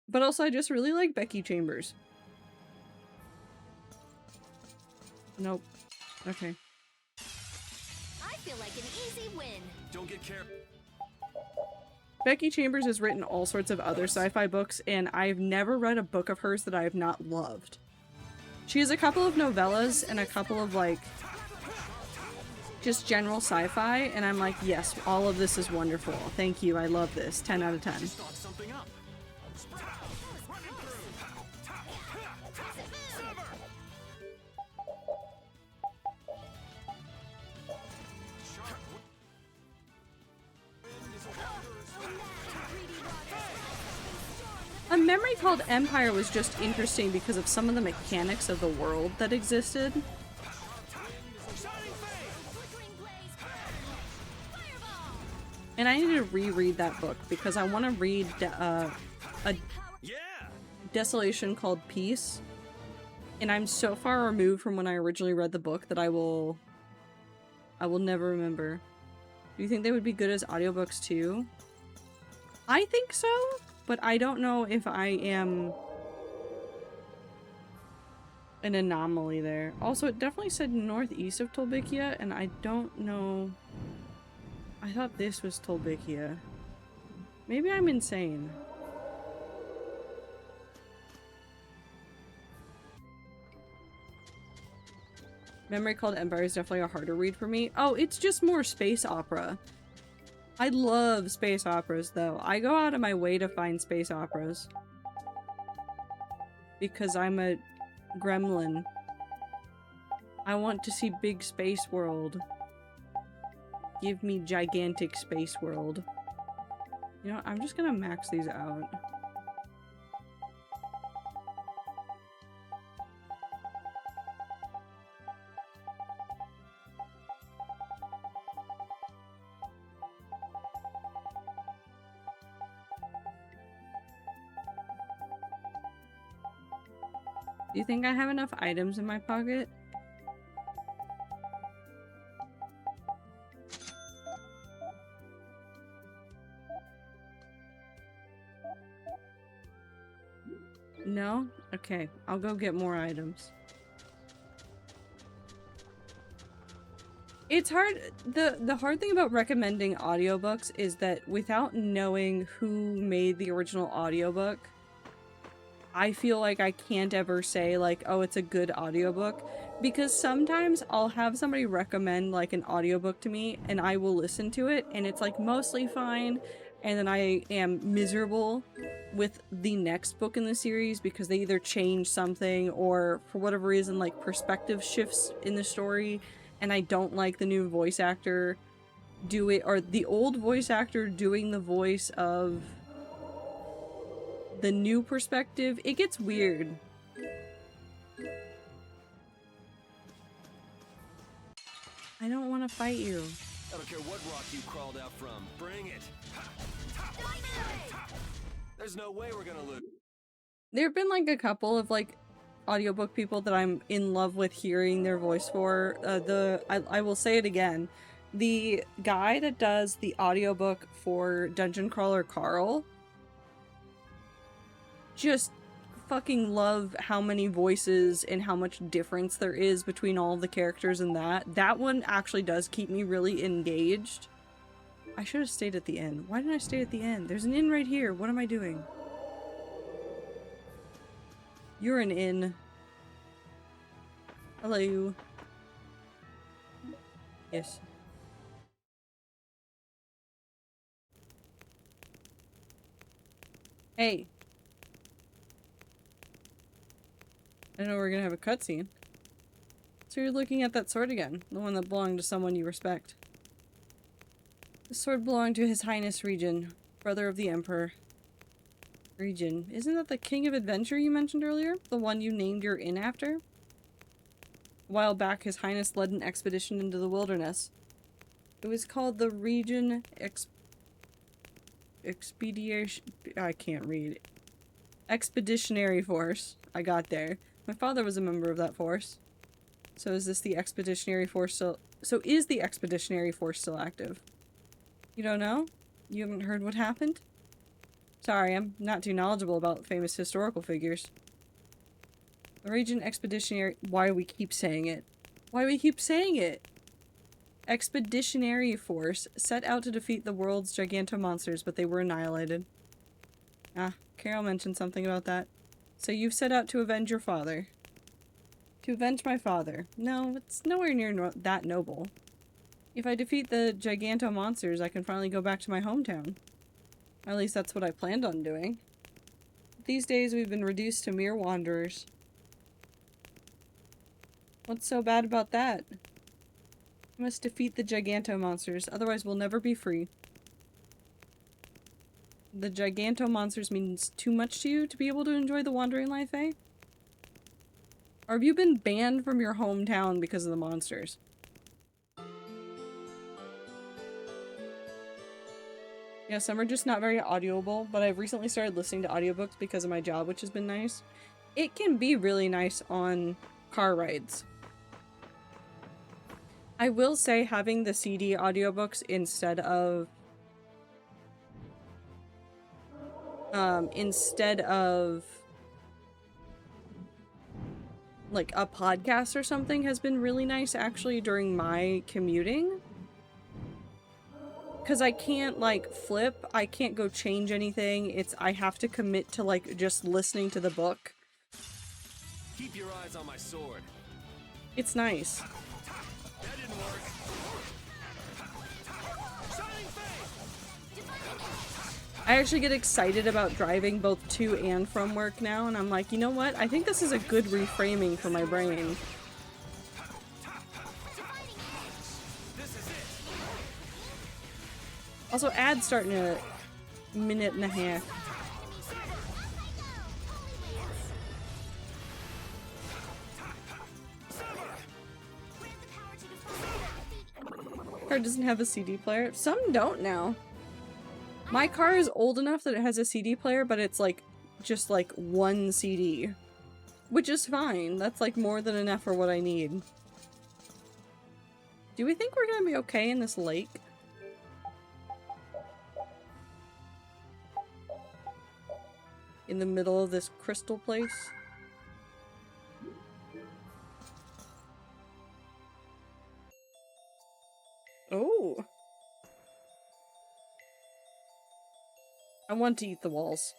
But also, I just really like Becky Chambers. Nope. Okay. I feel like an easy win. Don't get careful. Becky Chambers has written all sorts of other sci-fi books, and I've never read a book of hers that I have not loved. She has a couple of novellas and a couple of, like, just general sci-fi, and I'm like, yes, all of this is wonderful. Thank you, I love this. 10 out of 10. A Memory Called Empire was just interesting because of some of the mechanics of the world that existed. And I need to reread that book because I want to read a Desolation Called Peace. And I'm so far removed from when I originally read the book that I will never remember. Do you think they would be good as audiobooks too? I think so. But I don't know if I am an anomaly there. Also, it definitely said northeast of Tolbikia, and I don't know... I thought this was Tolbikia. Maybe I'm insane. Memory Called Empire is definitely a harder read for me. Oh, it's just more space opera. I love space operas, though. I go out of my way to find space operas. Because I'm a gremlin. I want to see big space world. Give me gigantic space world. You know, I'm just gonna max these out. Do you think I have enough items in my pocket? No? Okay, I'll go get more items. It's hard. The hard thing about recommending audiobooks is that without knowing who made the original audiobook, I feel like I can't ever say like, oh, it's a good audiobook, because sometimes I'll have somebody recommend like an audiobook to me and I will listen to it and it's like mostly fine, and then I am miserable with the next book in the series because they either change something or for whatever reason like perspective shifts in the story and I don't like the new voice actor do it, or the old voice actor doing the voice of the new perspective. It gets weird. I don't want to fight you. I don't care what rock you crawled out from. Bring it. There's no way we're gonna lose. There have been like a couple of like audiobook people that I'm in love with hearing their voice for. I will say it again. The guy that does the audiobook for Dungeon Crawler Carl, just fucking love how many voices and how much difference there is between all of the characters in that. That one actually does keep me really engaged. I should have stayed at the inn. Why didn't I stay at the inn? There's an inn right here. What am I doing? You're an inn. Hello. Yes. Hey. I know we're gonna have a cutscene. So you're looking at that sword again. The one that belonged to someone you respect. The sword belonged to His Highness Regin, brother of the Emperor. Regin. Isn't that the King of Adventure you mentioned earlier? The one you named your inn after? A while back, His Highness led an expedition into the wilderness. It was called the Regin Expedition... I can't read. Expeditionary Force. I got there. My father was a member of that force. So is this the Expeditionary Force still... So is the Expeditionary Force still active? You don't know? You haven't heard what happened? Sorry, I'm not too knowledgeable about famous historical figures. The Regent Expeditionary... Why do we keep saying it? Why do we keep saying it? Expeditionary Force set out to defeat the world's gigantomonsters, but they were annihilated. Ah, Carol mentioned something about that. So you've set out to avenge your father. To avenge my father. No, it's nowhere near that noble. If I defeat the gigantomonsters, I can finally go back to my hometown. At least that's what I planned on doing. These days we've been reduced to mere wanderers. What's so bad about that? I must defeat the gigantomonsters, otherwise we'll never be free. The gigantomonsters means too much to you to be able to enjoy the wandering life, eh? Or have you been banned from your hometown because of the monsters? Yeah, some are just not very audioable, but I've recently started listening to audiobooks because of my job, which has been nice. It can be really nice on car rides. I will say having the CD audiobooks instead of like a podcast or something has been really nice actually during my commuting. Because I can't like flip, I can't go change anything. I have to commit to like just listening to the book. Keep your eyes on my sword. It's nice. That didn't work. Shining Face! I actually get excited about driving both to and from work now, and I'm like, you know what? I think this is a good reframing for my brain. Also, ads start in a minute and a half. Car doesn't have a CD player. Some don't now. My car is old enough that it has a CD player, but it's like just like one CD. Which is fine. That's like more than enough for what I need. Do we think we're gonna be okay in this lake? In the middle of this crystal place? Oh. I want to eat the walls.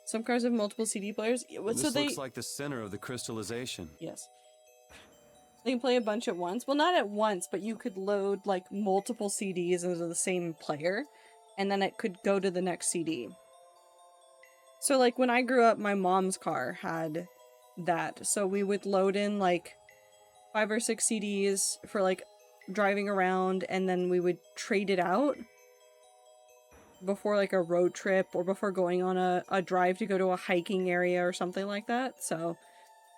Some cars have multiple CD players. This looks like the center of the crystallization. Yes. They can play a bunch at once. Well, not at once, but you could load like multiple CDs into the same player, and then it could go to the next CD. So like when I grew up, my mom's car had that. So we would load in like 5 or 6 CDs for like driving around, and then we would trade it out before like a road trip or before going on a drive to go to a hiking area or something like that. So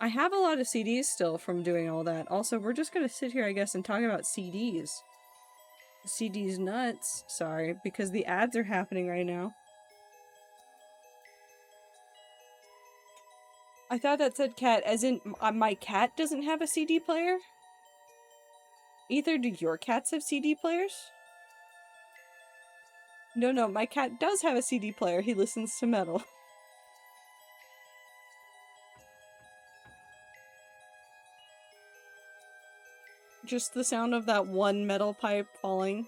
I have a lot of CDs still from doing all that. Also, we're just gonna sit here, I guess, and talk about CDs. CDs nuts. Sorry, because the ads are happening right now. I thought that said cat, as in my cat doesn't have a CD player? Either do your cats have CD players? No, my cat does have a CD player. He listens to metal. Just the sound of that one metal pipe falling.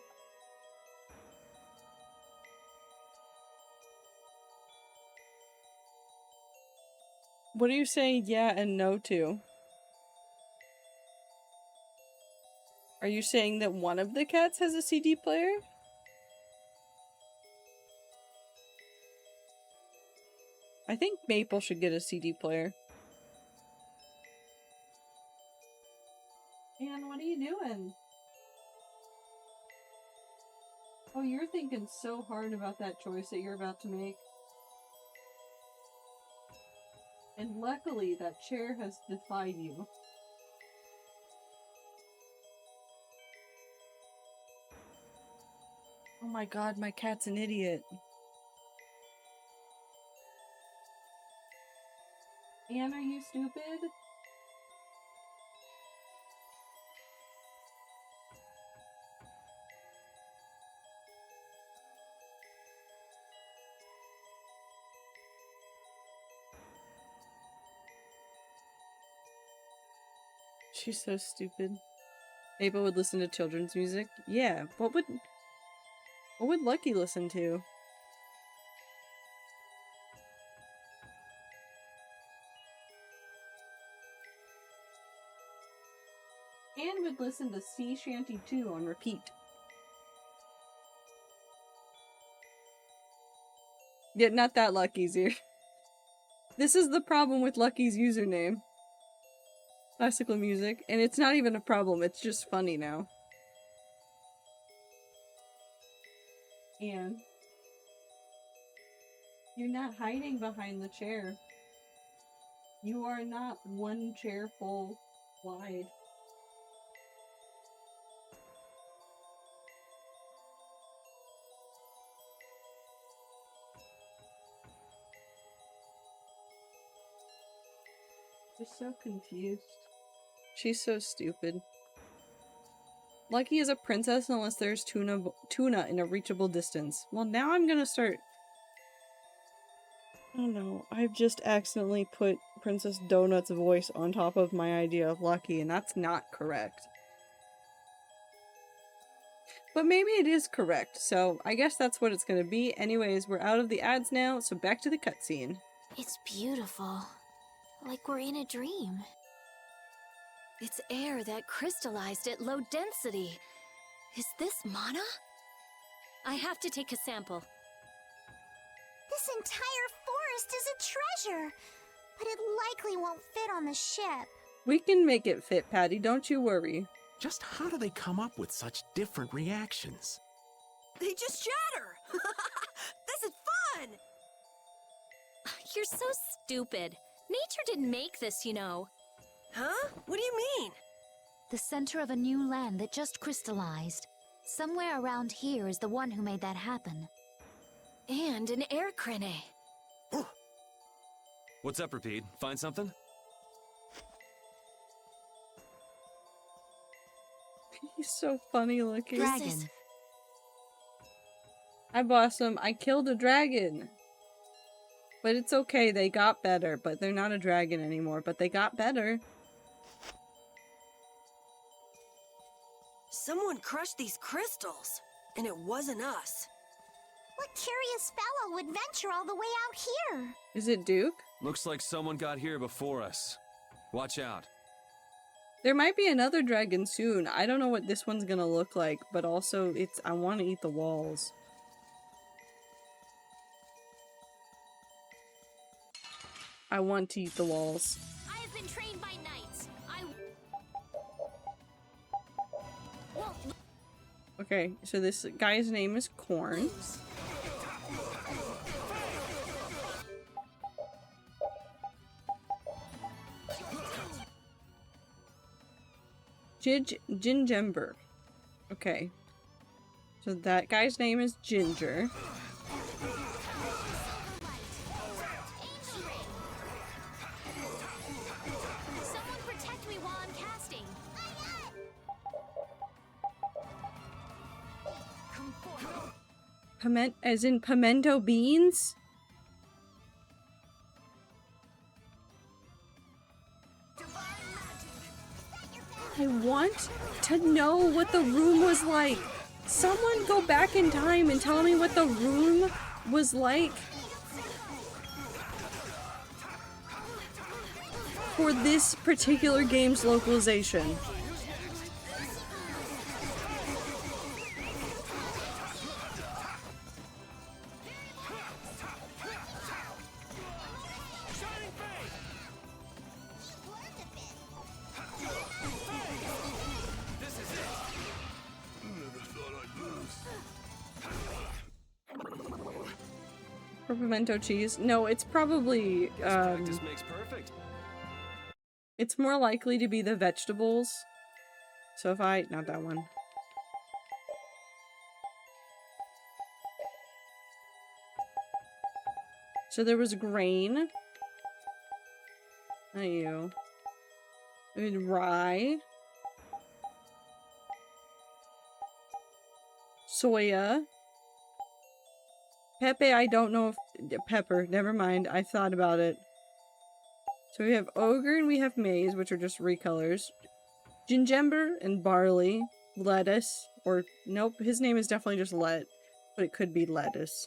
What are you saying yeah and no to? Are you saying that one of the cats has a CD player? I think Maple should get a CD player. Anne, what are you doing? Oh, you're thinking so hard about that choice that you're about to make. And luckily, that chair has defied you. Oh my god, my cat's an idiot. Anne, are you stupid? She's so stupid. Maple would listen to children's music? Yeah, what would Lucky listen to? Anne would listen to Sea Shanty 2 on repeat. Yeah, not that Lucky's here. This is the problem with Lucky's username. Classical music. And it's not even a problem, it's just funny now. Anne. You're not hiding behind the chair. You are not one chair full wide. Just so confused. She's so stupid. Lucky is a princess unless there's tuna in a reachable distance. Well, now I'm gonna start... I don't know. I've just accidentally put Princess Donut's voice on top of my idea of Lucky, and that's not correct. But maybe it is correct, so I guess that's what it's gonna be. Anyways, we're out of the ads now, so back to the cutscene. It's beautiful. Like we're in a dream. It's air that crystallized at low density. Is this mana? I have to take a sample. This entire forest is a treasure, but it likely won't fit on the ship. We can make it fit, Patty, don't you worry. Just how do they come up with such different reactions? They just shatter! This is fun! You're so stupid. Nature didn't make this, you know. Huh? What do you mean? The center of a new land that just crystallized. Somewhere around here is the one who made that happen. And an air crane. What's up, Repeat? Find something? He's so funny looking. Dragon. Hi, Blossom. I killed a dragon. But it's okay. They got better. But they're not a dragon anymore. But they got better. Someone crushed these crystals, and it wasn't us. What curious fellow would venture all the way out here? Is it Duke? Looks like someone got here before us. Watch out. There might be another dragon soon. I don't know what this one's gonna look like. But also, I want to eat the walls. I want to eat the walls. I have been trained by knights. Okay, so this guy's name is Corn. Gingember. Okay. So that guy's name is Ginger. Someone protect me while I'm casting. As in pimento beans? I want to know what the room was like. Someone go back in time and tell me what the room was like for this particular game's localization. For pimento cheese? No, it's probably, Practice makes perfect. it's more likely to be the vegetables. So if not that one. So there was grain. Not you. And rye. Soya. Pepe, I don't know if... Pepper, never mind. I thought about it. So we have ogre and we have maize, which are just recolors. Gingember and barley. Lettuce. Or, nope, his name is definitely just Let. But it could be lettuce.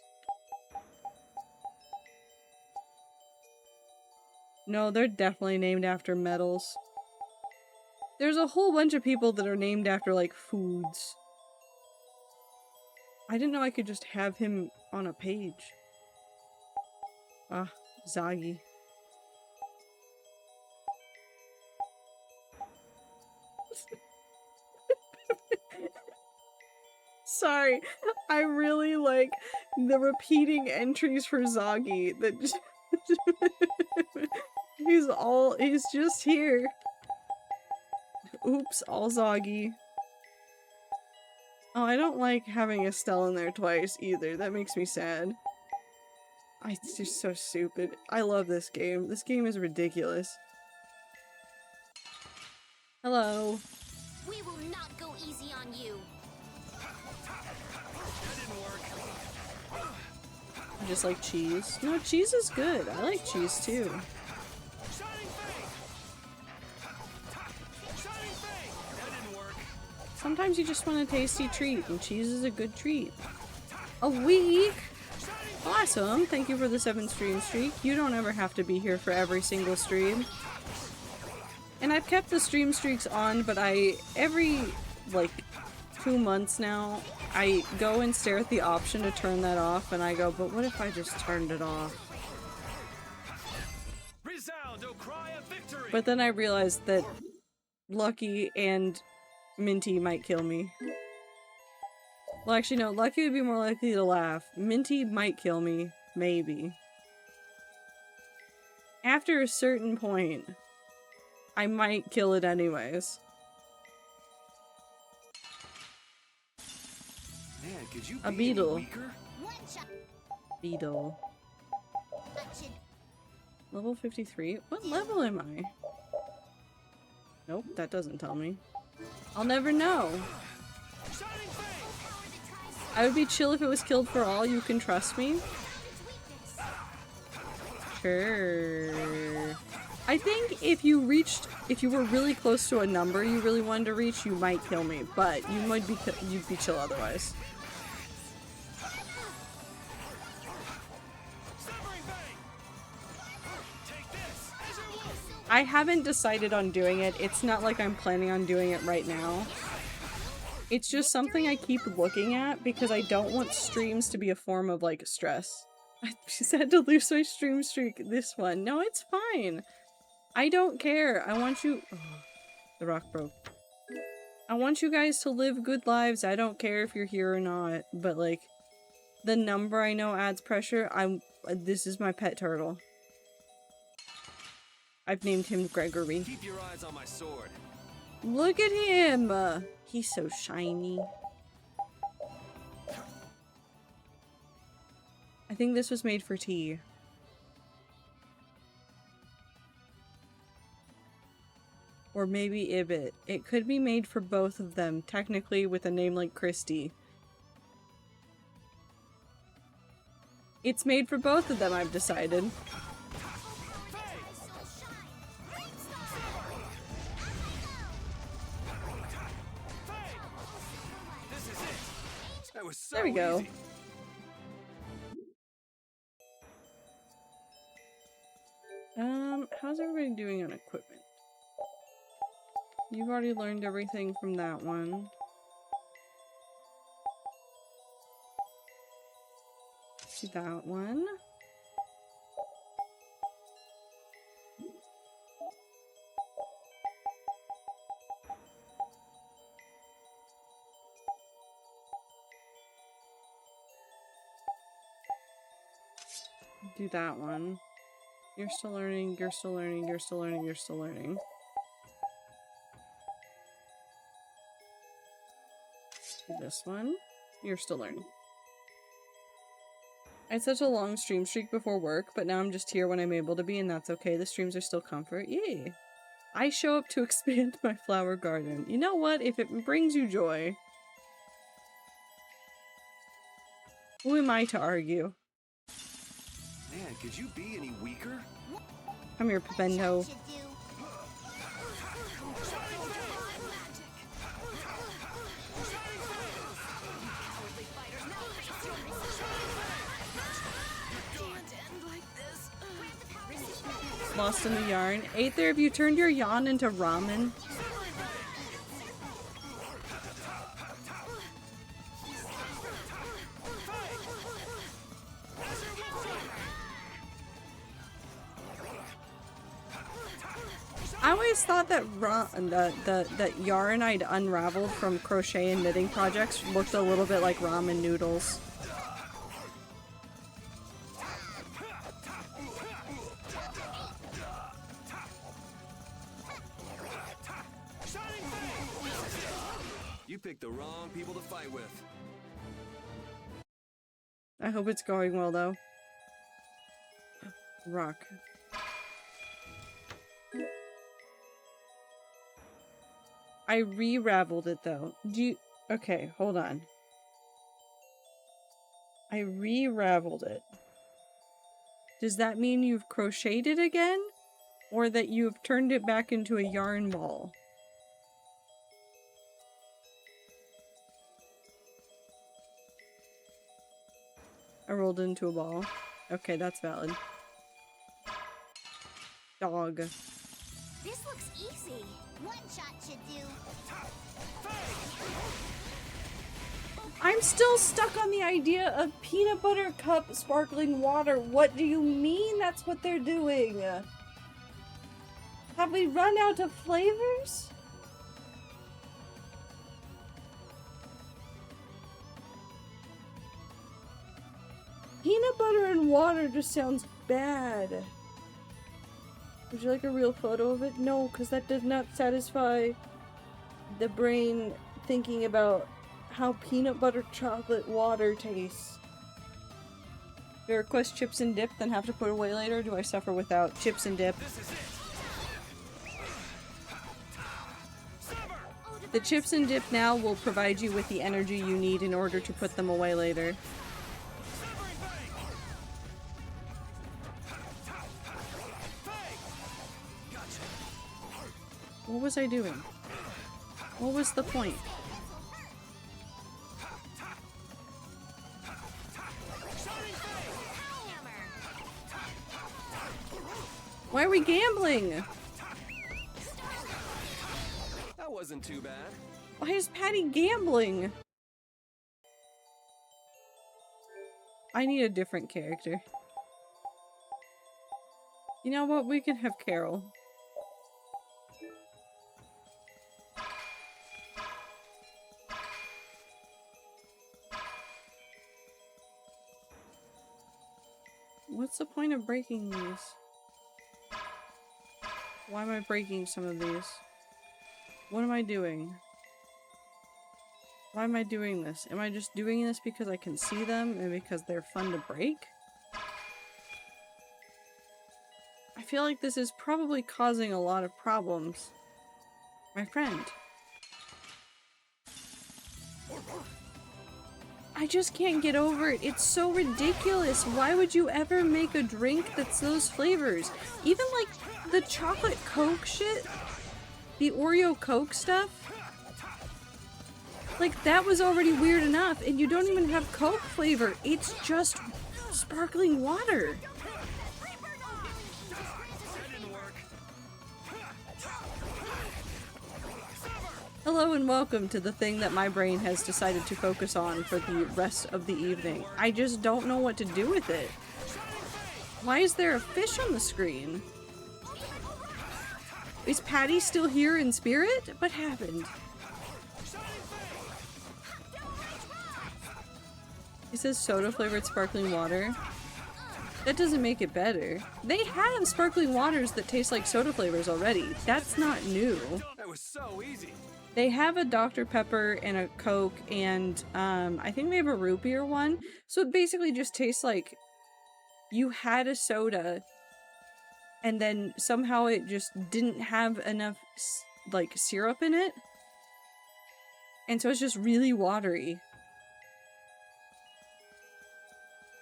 No, they're definitely named after metals. There's a whole bunch of people that are named after, like, foods. I didn't know I could just have him on a page. Ah, Zagi. Sorry, I really like the repeating entries for Zagi that just he's just here. Oops, all Zagi. Oh, I don't like having Estelle in there twice either. That makes me sad. It's just so stupid. I love this game. This game is ridiculous. Hello. We will not go easy on you. I just like cheese. No, cheese is good. I like cheese too. Sometimes you just want a tasty treat, and cheese is a good treat. A week? Awesome! Thank you for the 7 stream streak. You don't ever have to be here for every single stream. And I've kept the stream streaks on, but every, like, 2 months now, I go and stare at the option to turn that off, and I go, but what if I just turned it off? Resound, O cry of victory! But then I realized that Lucky and Minty might kill me. Well, actually, no. Lucky would be more likely to laugh. Minty might kill me. Maybe. After a certain point, I might kill it anyways. Man, could you A be any beetle. weaker? Beetle. Level 53? What level am I? Nope, that doesn't tell me. I'll never know. I would be chill if it was killed for all, you can trust me. Sure. I think if you were really close to a number you really wanted to reach, you might kill me, but you'd be chill otherwise. I haven't decided on doing it. It's not like I'm planning on doing it right now. It's just something I keep looking at because I don't want streams to be a form of, like, stress. I just had to lose my stream streak this one. No, it's fine. I don't care. I want you— oh, the rock broke. I want you guys to live good lives. I don't care if you're here or not. But, like, the number I know adds pressure. This is my pet turtle. I've named him Gregory. Keep your eyes on my sword. Look at him! He's so shiny. I think this was made for tea. Or maybe Ibit. It could be made for both of them, technically with a name like Christy. It's made for both of them, I've decided. So there we go. Easy. How's everybody doing on equipment? You've already learned everything from that one. See that one. Do that one. You're still learning, you're still learning, you're still learning, you're still learning. Do this one. You're still learning. I had such a long stream streak before work, but now I'm just here when I'm able to be, and that's okay. The streams are still comfort. Yay! I show up to expand my flower garden. You know what? If it brings you joy, who am I to argue? Man, could you be any weaker? Come here, Pependo. Lost in the yarn. Aether, have you turned your yawn into ramen? I always thought that that yarn I'd unraveled from crochet and knitting projects looked a little bit like ramen noodles. You picked the wrong people to fight with. I hope it's going well though. Rock. I re-raveled it though. Okay, hold on. I re-raveled it. Does that mean you've crocheted it again? Or that you've turned it back into a yarn ball? I rolled into a ball. Okay, that's valid. Dog. This looks easy. One shot should do. I'm still stuck on the idea of peanut butter cup sparkling water. What do you mean that's what they're doing? Have we run out of flavors? Peanut butter and water just sounds bad. Would you like a real photo of it? No, because that does not satisfy the brain thinking about how peanut butter chocolate water tastes. Do I request chips and dip, then have to put away later? Do I suffer without chips and dip? The chips and dip now will provide you with the energy you need in order to put them away later. What was I doing? What was the point? Why are we gambling? That wasn't too bad. Why is Patty gambling? I need a different character. You know what? We can have Carol. What's the point of breaking these? Why am I breaking some of these? What am I doing? Why am I doing this? Am I just doing this because I can see them and because they're fun to break? I feel like this is probably causing a lot of problems. My friend. I just can't get over it. It's so ridiculous. Why would you ever make a drink that's those flavors? Even like the chocolate Coke shit, the Oreo Coke stuff, like that was already weird enough, and you don't even have Coke flavor. It's just sparkling water. Hello and welcome to the thing that my brain has decided to focus on for the rest of the evening. I just don't know what to do with it. Why is there a fish on the screen? Is Patty still here in spirit? What happened? It says soda flavored sparkling water. That doesn't make it better. They have sparkling waters that taste like soda flavors already. That's not new. That was so easy. They have a Dr. Pepper and a Coke and I think they have a root beer one. So it basically just tastes like you had a soda and then somehow it just didn't have enough like syrup in it. And so it's just really watery.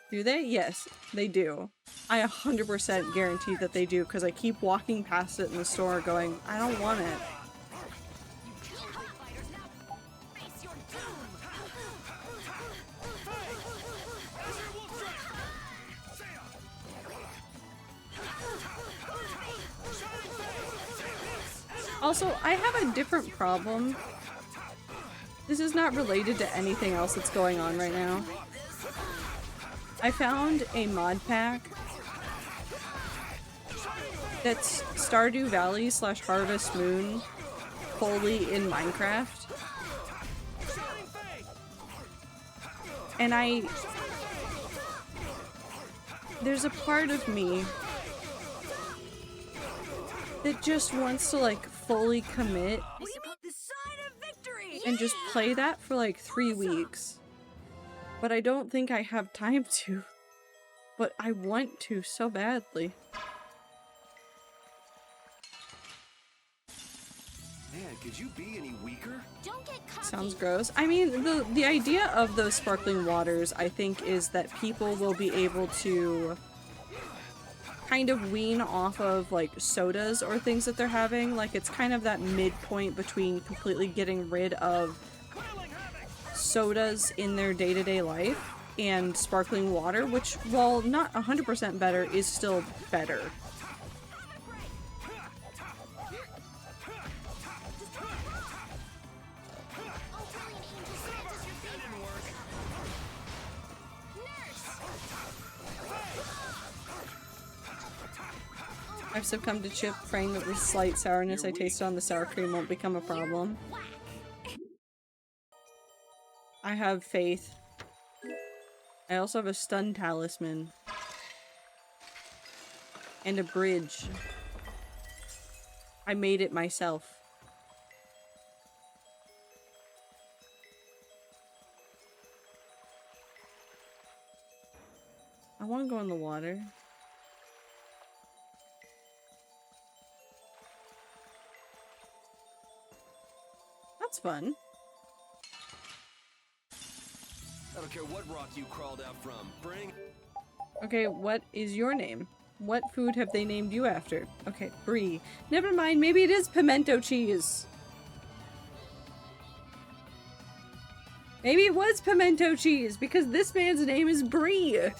Do they? Yes, they do. I 100% guarantee that they do because I keep walking past it in the store going, I don't want it. Also, I have a different problem. This is not related to anything else that's going on right now. I found a mod pack that's Stardew Valley / Harvest Moon fully in Minecraft. And there's a part of me that just wants to like fully commit and just play that for like 3 weeks. But I don't think I have time to. But I want to so badly. Man, could you be any weaker? Don't get cocky. Sounds gross. I mean, the idea of those sparkling waters, I think, is that people will be able to kind of wean off of like sodas or things that they're having. Like it's kind of that midpoint between completely getting rid of sodas in their day-to-day life and sparkling water, which, while not 100% better, is still better. I've succumbed to chip, praying that the slight sourness I tasted on the sour cream won't become a problem. I have faith. I also have a stun talisman. And a bridge. I made it myself. I want to go in the water. That's fun. I don't care what rock you crawled out from. Bring. Okay, what is your name? What food have they named you after? Okay, Brie. Never mind, maybe it is pimento cheese. Maybe it was pimento cheese because this man's name is Brie.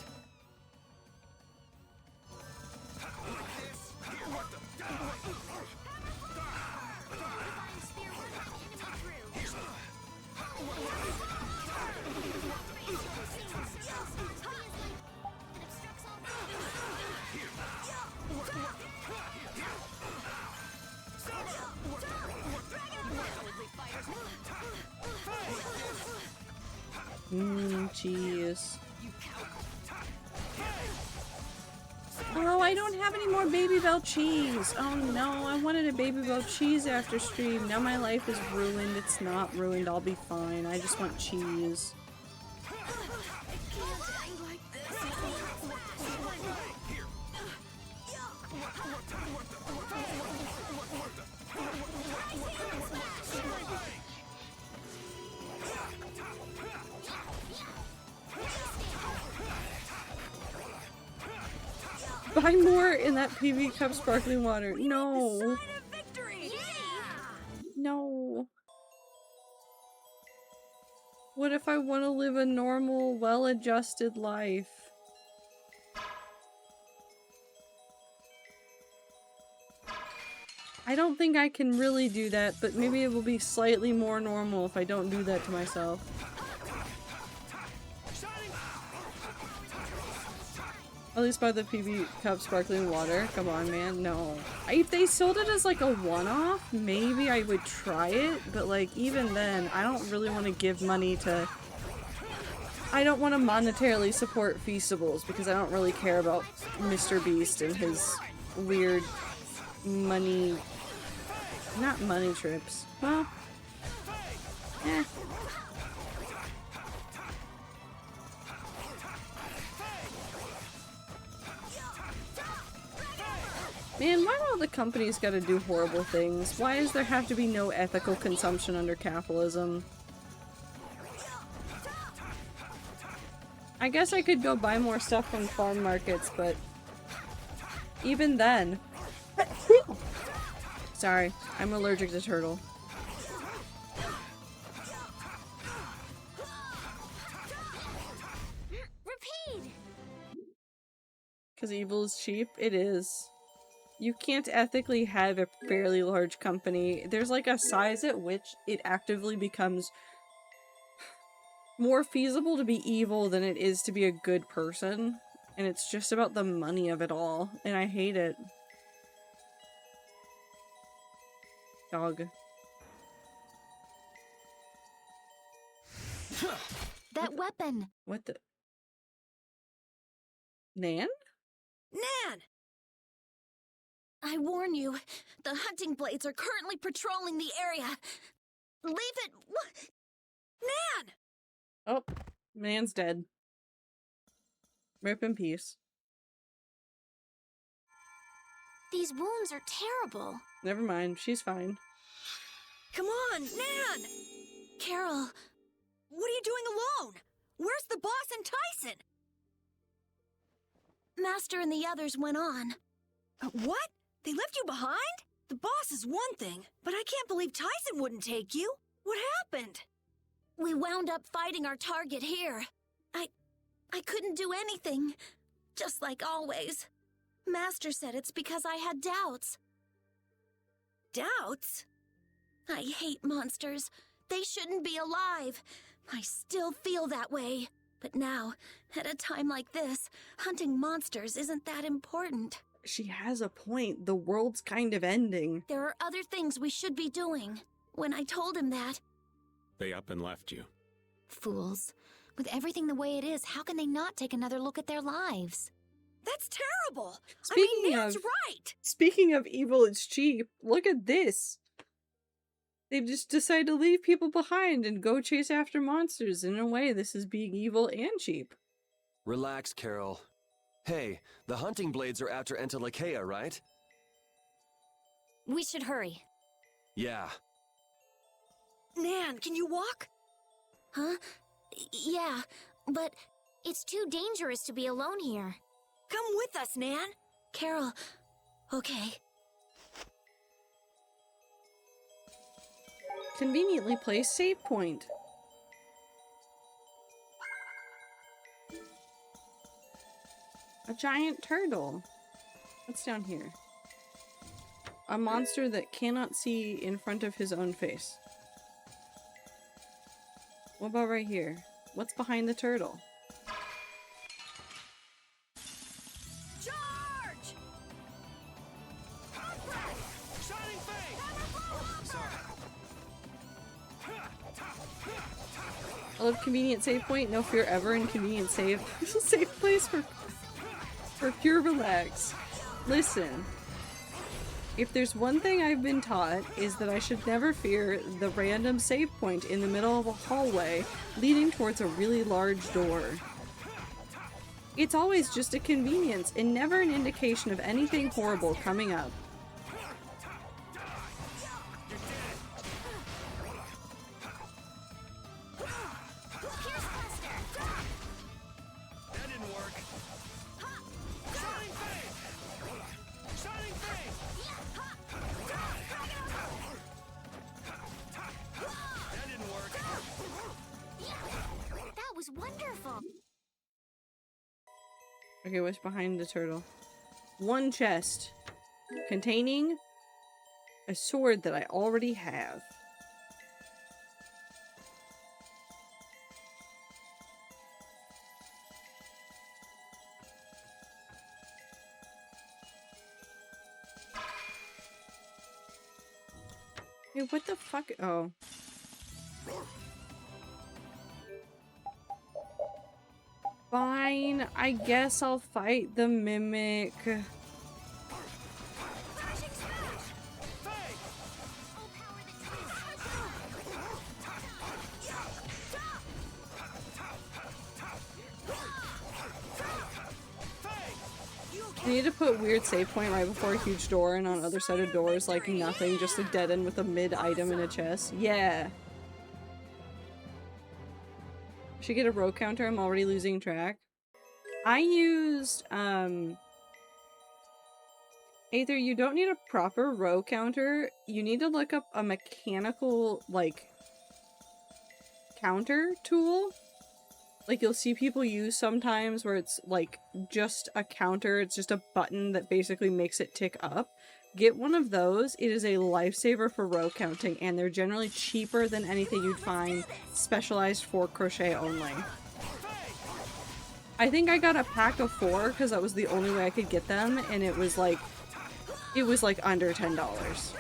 Cheese. Oh, I don't have any more Baby Bell cheese. Oh no, I wanted a Baby Bell cheese after stream. Now my life is ruined. It's not ruined. I'll be fine. I just want cheese. Buy more in that PV cup sparkling water. No. No. What if I want to live a normal, well-adjusted life? I don't think I can really do that, but maybe it will be slightly more normal if I don't do that to myself. At least buy the PV cup sparkling water. Come on, man. No. If they sold it as like a one-off, maybe I would try it. But like, even then, I don't really want to give money to... I don't want to monetarily support Feastables because I don't really care about Mr. Beast and his weird money... Not money trips. Well... Eh. Man, why do all the companies gotta do horrible things? Why does there have to be no ethical consumption under capitalism? I guess I could go buy more stuff from farm markets, but even then... Sorry, I'm allergic to turtle. Repeat! Because evil is cheap? It is. You can't ethically have a fairly large company. There's like a size at which it actively becomes more feasible to be evil than it is to be a good person. And it's just about the money of it all. And I hate it. Dog. That weapon! What the? Nan? Nan! I warn you, the hunting blades are currently patrolling the area. Leave it. Nan! Oh, Nan's dead. Rip in peace. These wounds are terrible. Never mind, she's fine. Come on, Nan! Carol, what are you doing alone? Where's the boss and Tyson? Master and the others went on. What? They left you behind? The boss is one thing, but I can't believe Tyson wouldn't take you. What happened? We wound up fighting our target here. I couldn't do anything. Just like always. Master said it's because I had doubts. Doubts? I hate monsters. They shouldn't be alive. I still feel that way. But now, at a time like this, hunting monsters isn't that important. She has a point. The world's kind of ending. There are other things we should be doing. When I told him that... They up and left you. Fools. With everything the way it is, how can they not take another look at their lives? That's terrible! Speaking Nan's of- right! Speaking of evil, it's cheap. Look at this. They just decide to leave people behind and go chase after monsters. In a way, this is being evil and cheap. Relax, Carol. Hey, the hunting blades are after Entelekea, right? We should hurry. Yeah. Nan, can you walk? Huh? Yeah, but it's too dangerous to be alone here. Come with us, Nan. Carol, okay. Conveniently placed save point. A giant turtle. What's down here? A monster that cannot see in front of his own face. What about right here? What's behind the turtle? Charge! Shining Fang! I love convenient save point. No fear ever in convenient save. Safe place for pure relax. Listen. If there's one thing I've been taught, is that I should never fear the random save point in the middle of a hallway leading towards a really large door. It's always just a convenience and never an indication of anything horrible coming up. That didn't work. Shining Fang! Shining Fang! That didn't work. That was wonderful. Okay, what's behind the turtle? One chest containing a sword that I already have. Hey, what the fuck? Oh. Fine, I guess I'll fight the mimic. I need to put weird save point right before a huge door, and on other side of doors, like nothing, just a dead end with a mid item in a chest. Yeah. Should get a row counter. I'm already losing track. I used, Aether, you don't need a proper row counter. You need to look up a mechanical, like, counter tool. Like, you'll see people use sometimes where it's, like, just a counter. It's just a button that basically makes it tick up. Get one of those. It is a lifesaver for row counting, and they're generally cheaper than anything you'd find specialized for crochet only. I think I got a pack of 4 because that was the only way I could get them, and it was like under $10.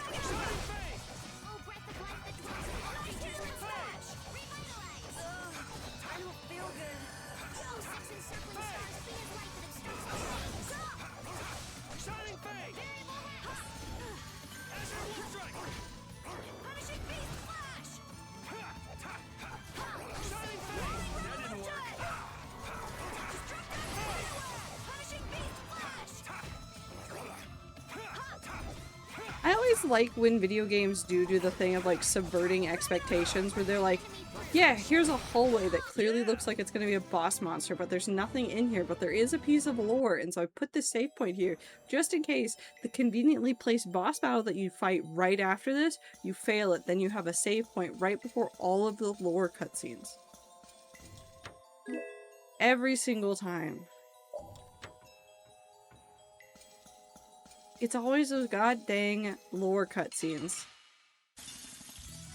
I always like when video games do the thing of like subverting expectations, where they're like, yeah, here's a hallway that clearly looks like it's going to be a boss monster, but there's nothing in here, but there is a piece of lore, and so I put this save point here just in case the conveniently placed boss battle that you fight right after this, you fail it, then you have a save point right before all of the lore cutscenes. Every single time. It's always those god dang lore cutscenes.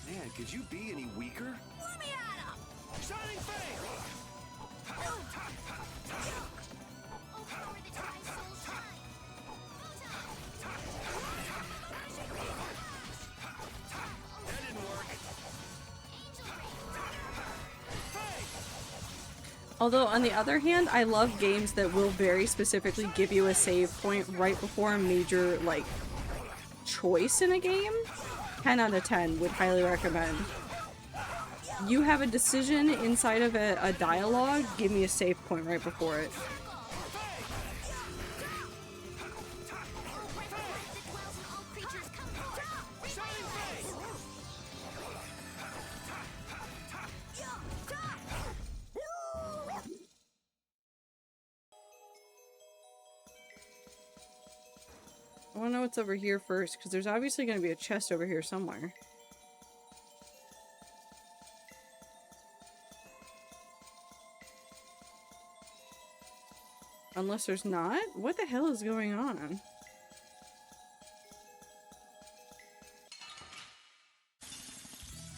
Man, could you be any weaker? Let me at him! Shining Fang! That didn't work. Although, on the other hand, I love games that will very specifically give you a save point right before a major, like, choice in a game. 10 out of 10 would highly recommend. You have a decision inside of a dialogue, give me a save point right before it. I want to know what's over here first, because there's obviously going to be a chest over here somewhere. Unless there's not? What the hell is going on?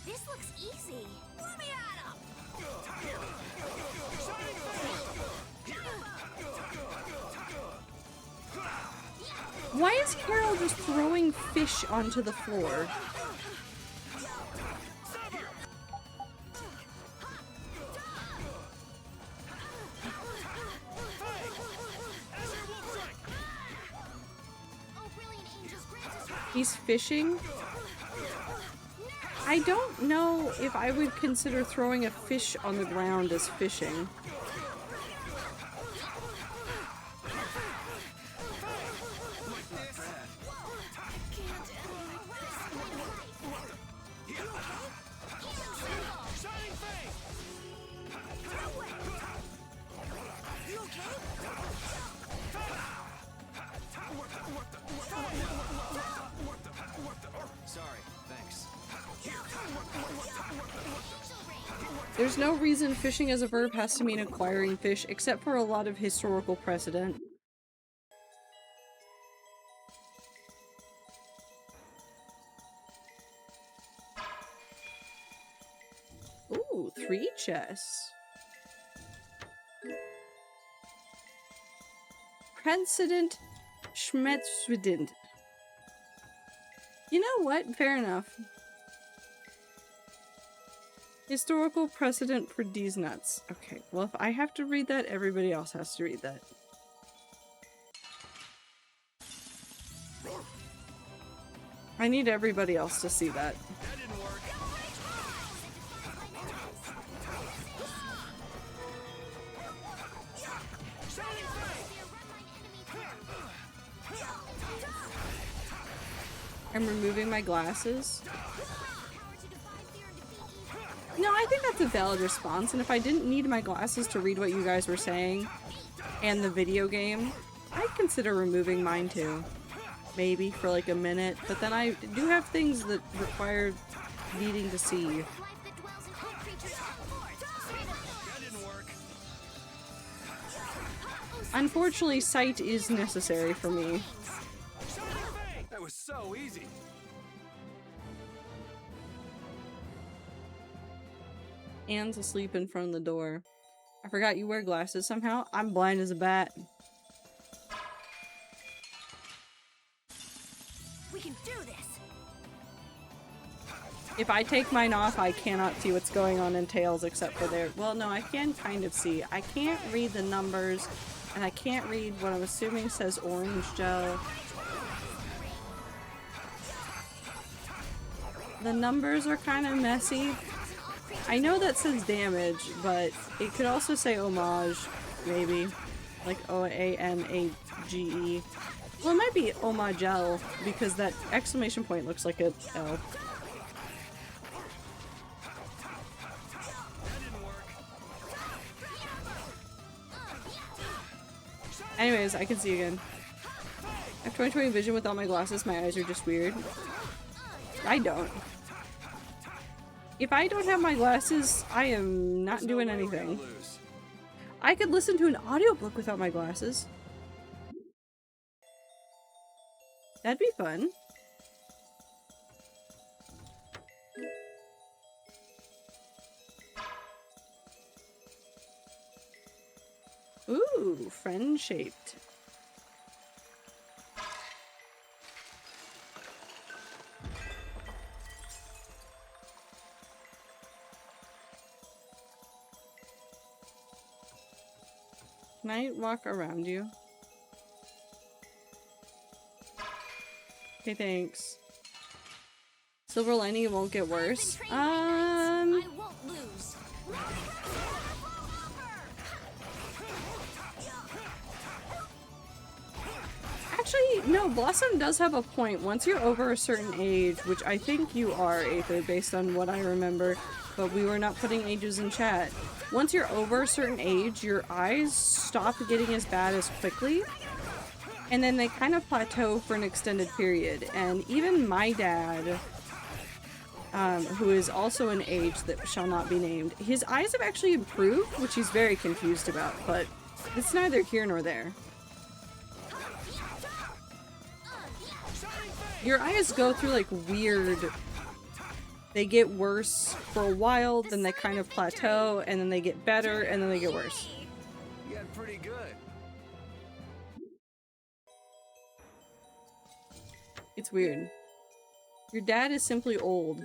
This looks easy. Let me at him! Why is Carol just throwing fish onto the floor? He's fishing? I don't know if I would consider throwing a fish on the ground as fishing. There's no reason fishing as a verb has to mean acquiring fish, except for a lot of historical precedent. Ooh, 3 chests. Precedent Schmetzwidend. You know what? Fair enough. Historical precedent for these nuts. Okay, well if I have to read that, everybody else has to read that. I need everybody else to see that. That didn't work. I'm removing my glasses. No, I think that's a valid response, and if I didn't need my glasses to read what you guys were saying, and the video game, I'd consider removing mine too. Maybe, for like a minute, but then I do have things that require needing to see. Unfortunately, sight is necessary for me. That was so easy. Anne's asleep in front of the door. I forgot you wear glasses somehow. I'm blind as a bat. We can do this. If I take mine off, I cannot see what's going on in Tails except for there. Well, no, I can kind of see. I can't read the numbers, and I can't read what I'm assuming says orange gel. The numbers are kind of messy. I know that says damage, but it could also say homage, maybe. Like O-A-M-A-G-E. Well, it might be homagel, because that exclamation point looks like a L. Anyways, I can see again. I have 20/20 vision without my glasses, my eyes are just weird. I don't. If I don't have my glasses, I am not doing anything. I could listen to an audiobook without my glasses. That'd be fun. Ooh, friend-shaped. Can I walk around you? Okay, thanks. Silver lining, it won't get worse. I won't lose. Actually, no, Blossom does have a point. Once you're over a certain age, which I think you are, Aether, based on what I remember, but we were not putting ages in chat. Once you're over a certain age, your eyes stop getting as bad as quickly, and then they kind of plateau for an extended period. And even my dad, who is also an age that shall not be named, his eyes have actually improved, which he's very confused about, but it's neither here nor there. Your eyes go through like weird... They get worse for a while, then they kind of plateau, and then they get better, and then they get worse. You got pretty good. It's weird. Your dad is simply old.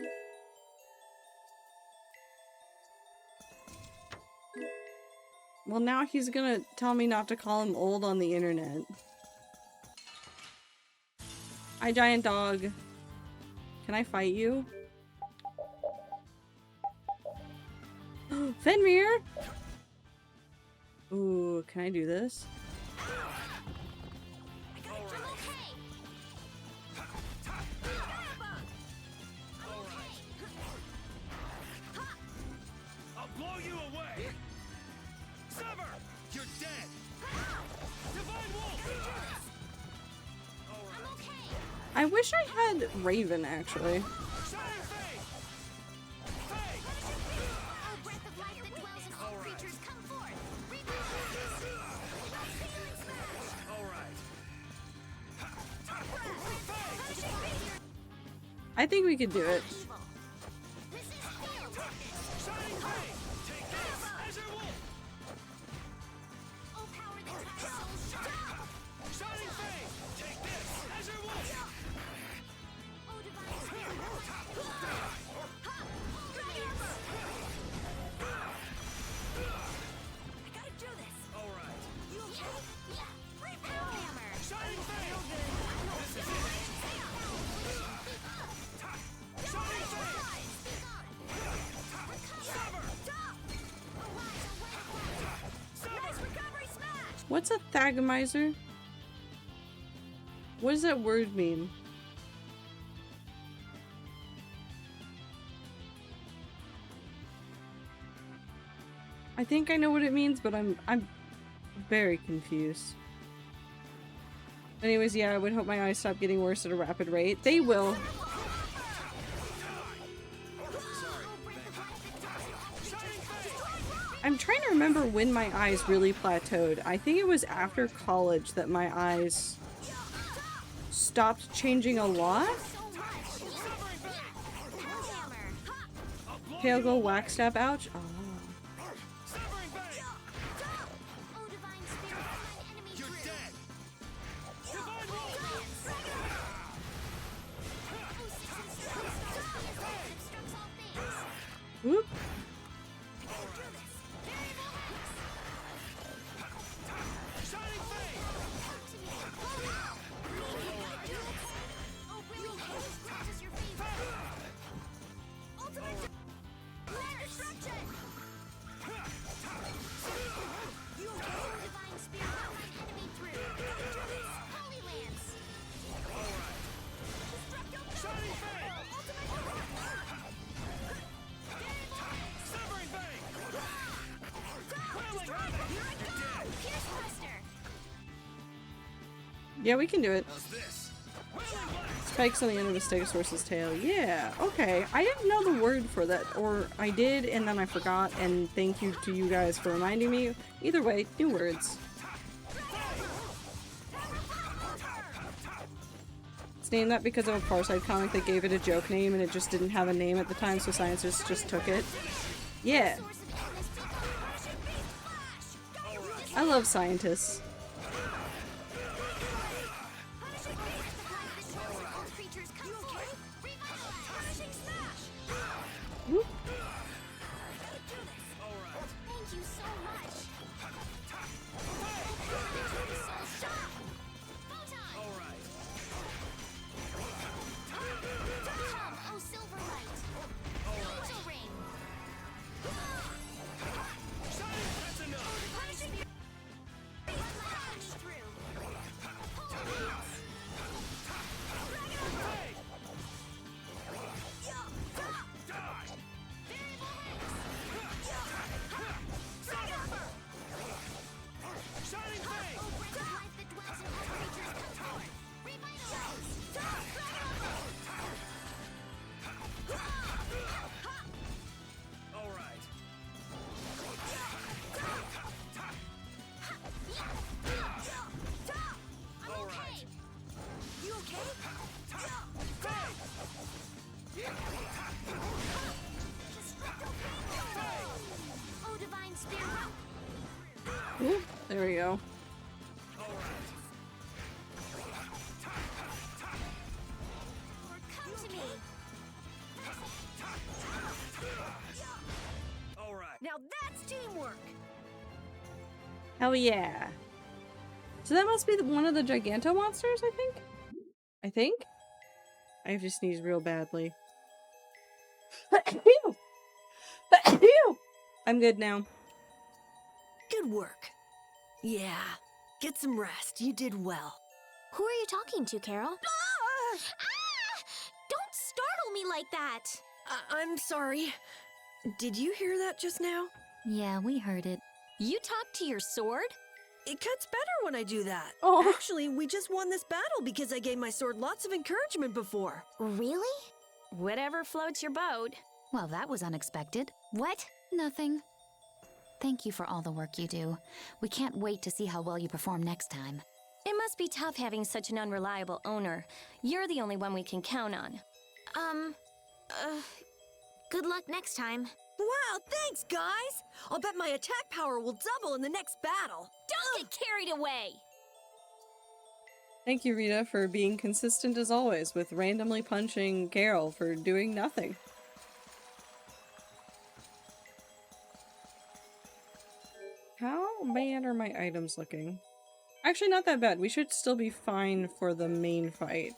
Well, now he's gonna tell me not to call him old on the internet. Hi, giant dog. Can I fight you? Fenrir! Ooh, can I do this? I'll blow you away. Sever! You're dead. Divine Wolf! I wish I had Raven, actually. I think we could do it. What's a thagomizer? What does that word mean? I think I know what it means, but I'm very confused. Anyways, yeah, I would hope my eyes stop getting worse at a rapid rate. They will. I'm trying to remember when my eyes really plateaued. I think it was after college that my eyes stopped changing a lot. Pale Gold Wax Stab, ouch. Oh. Whoop. Yeah, we can do it. Spikes on the end of a Stegosaurus's tail. Yeah, okay. I didn't know the word for that, or I did and then I forgot, and thank you to you guys for reminding me. Either way, new words. It's named that because of a Farside comic that gave it a joke name and it just didn't have a name at the time, so scientists just took it. Yeah. I love scientists. Whoop. There we go. Come to me. All right. Now that's teamwork. Hell yeah. So that must be one of the Giganto monsters, I think? I have to sneeze real badly. I'm good now. Good work. Yeah. Get some rest. You did well. Who are you talking to, Carol? Ah! Ah! Don't startle me like that! I'm sorry. Did you hear that just now? Yeah, we heard it. You talk to your sword? It cuts better when I do that. Oh. Actually, we just won this battle because I gave my sword lots of encouragement before. Really? Whatever floats your boat. Well, that was unexpected. What? Nothing. Thank you for all the work you do. We can't wait to see how well you perform next time. It must be tough having such an unreliable owner. You're the only one we can count on. Good luck next time. Wow, thanks, guys! I'll bet my attack power will double in the next battle. Don't get carried away! Thank you, Rita, for being consistent as always with randomly punching Carol for doing nothing. How bad are my items looking? Actually, not that bad. We should still be fine for the main fight.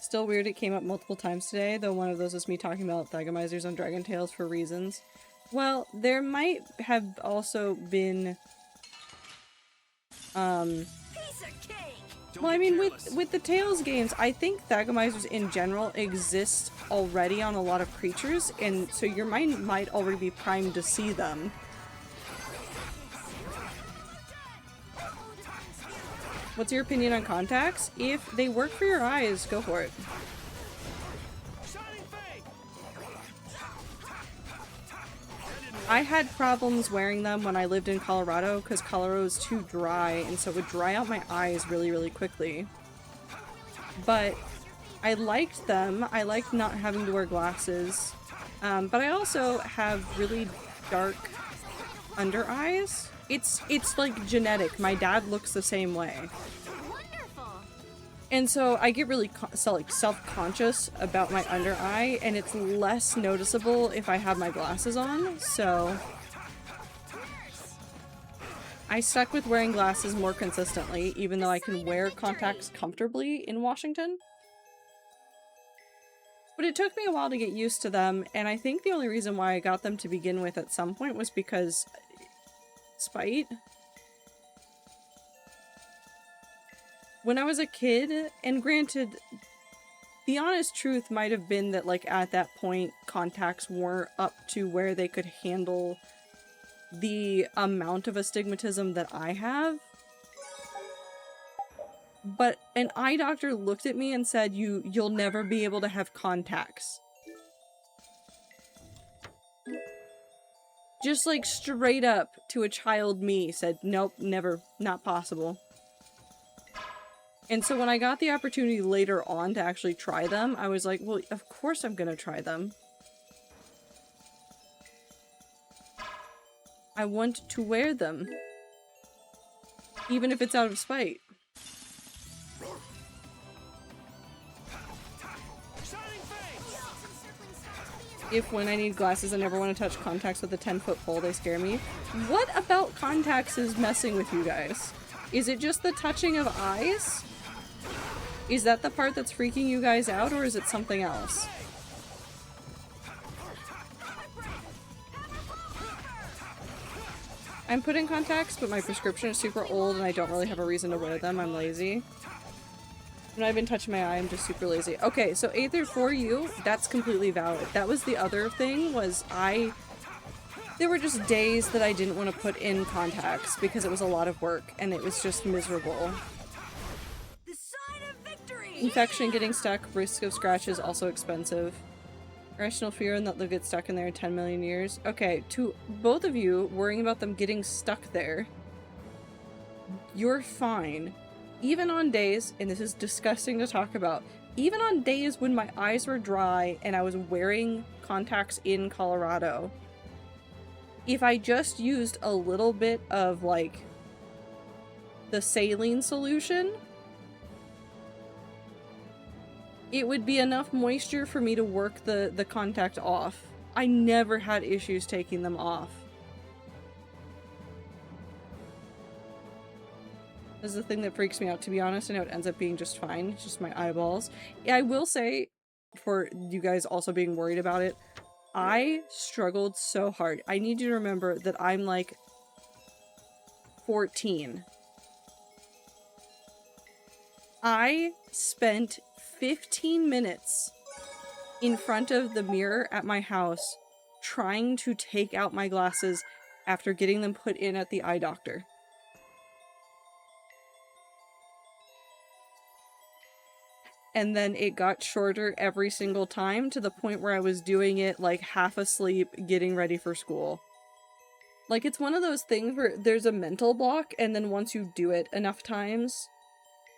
Still weird it came up multiple times today, though one of those was me talking about Thagomizers on Dragon Tales for reasons. Well, there might have also been Piece of cake! well, I mean, with the Tales games, I think Thagomizers in general exist already on a lot of creatures, and so your mind might already be primed to see them. What's your opinion on contacts? If they work for your eyes, go for it. I had problems wearing them when I lived in Colorado because Colorado is too dry, and so it would dry out my eyes really, really quickly. But I liked them. I liked not having to wear glasses. But I also have really dark under eyes. It's like genetic. My dad looks the same way. Wonderful! And so I get really self-conscious about my under eye, and it's less noticeable if I have my glasses on, so I stuck with wearing glasses more consistently, even though I can wear contacts comfortably in Washington. But it took me a while to get used to them, and I think the only reason why I got them to begin with at some point was because spite. When I was a kid, and granted, the honest truth might have been that, like, at that point, contacts weren't up to where they could handle the amount of astigmatism that I have. But an eye doctor looked at me and said, you'll never be able to have contacts. Just like straight up to a child me said, nope, never, not possible. And so when I got the opportunity later on to actually try them, I was like, well, of course I'm gonna try them. I want to wear them. Even if it's out of spite. If when I need glasses I never want to touch contacts with a 10-foot pole, they scare me. What about contacts is messing with you guys? Is it just the touching of eyes? Is that the part that's freaking you guys out, or is it something else? I'm putting contacts, but my prescription is super old and I don't really have a reason to wear them. I'm lazy. I'm not even touching my eye, I'm just super lazy. Okay, so Aether, for you, that's completely valid. That was the other thing, was there were just days that I didn't want to put in contacts because it was a lot of work and it was just miserable. The sign of victory! Infection, getting stuck, risk of scratches, also expensive. Irrational fear and that they'll get stuck in there in 10 million years. Okay, to both of you, worrying about them getting stuck there, you're fine. Even on days, and this is disgusting to talk about, even on days when my eyes were dry and I was wearing contacts in Colorado, if I just used a little bit of, like, the saline solution, it would be enough moisture for me to work the contact off. I never had issues taking them off. This is the thing that freaks me out, to be honest. I know it ends up being just fine. It's just my eyeballs. Yeah, I will say, for you guys also being worried about it, I struggled so hard. I need you to remember that I'm like 14. I spent 15 minutes in front of the mirror at my house trying to take out my glasses after getting them put in at the eye doctor. And then it got shorter every single time to the point where I was doing it like half asleep, getting ready for school. Like, it's one of those things where there's a mental block, and then once you do it enough times,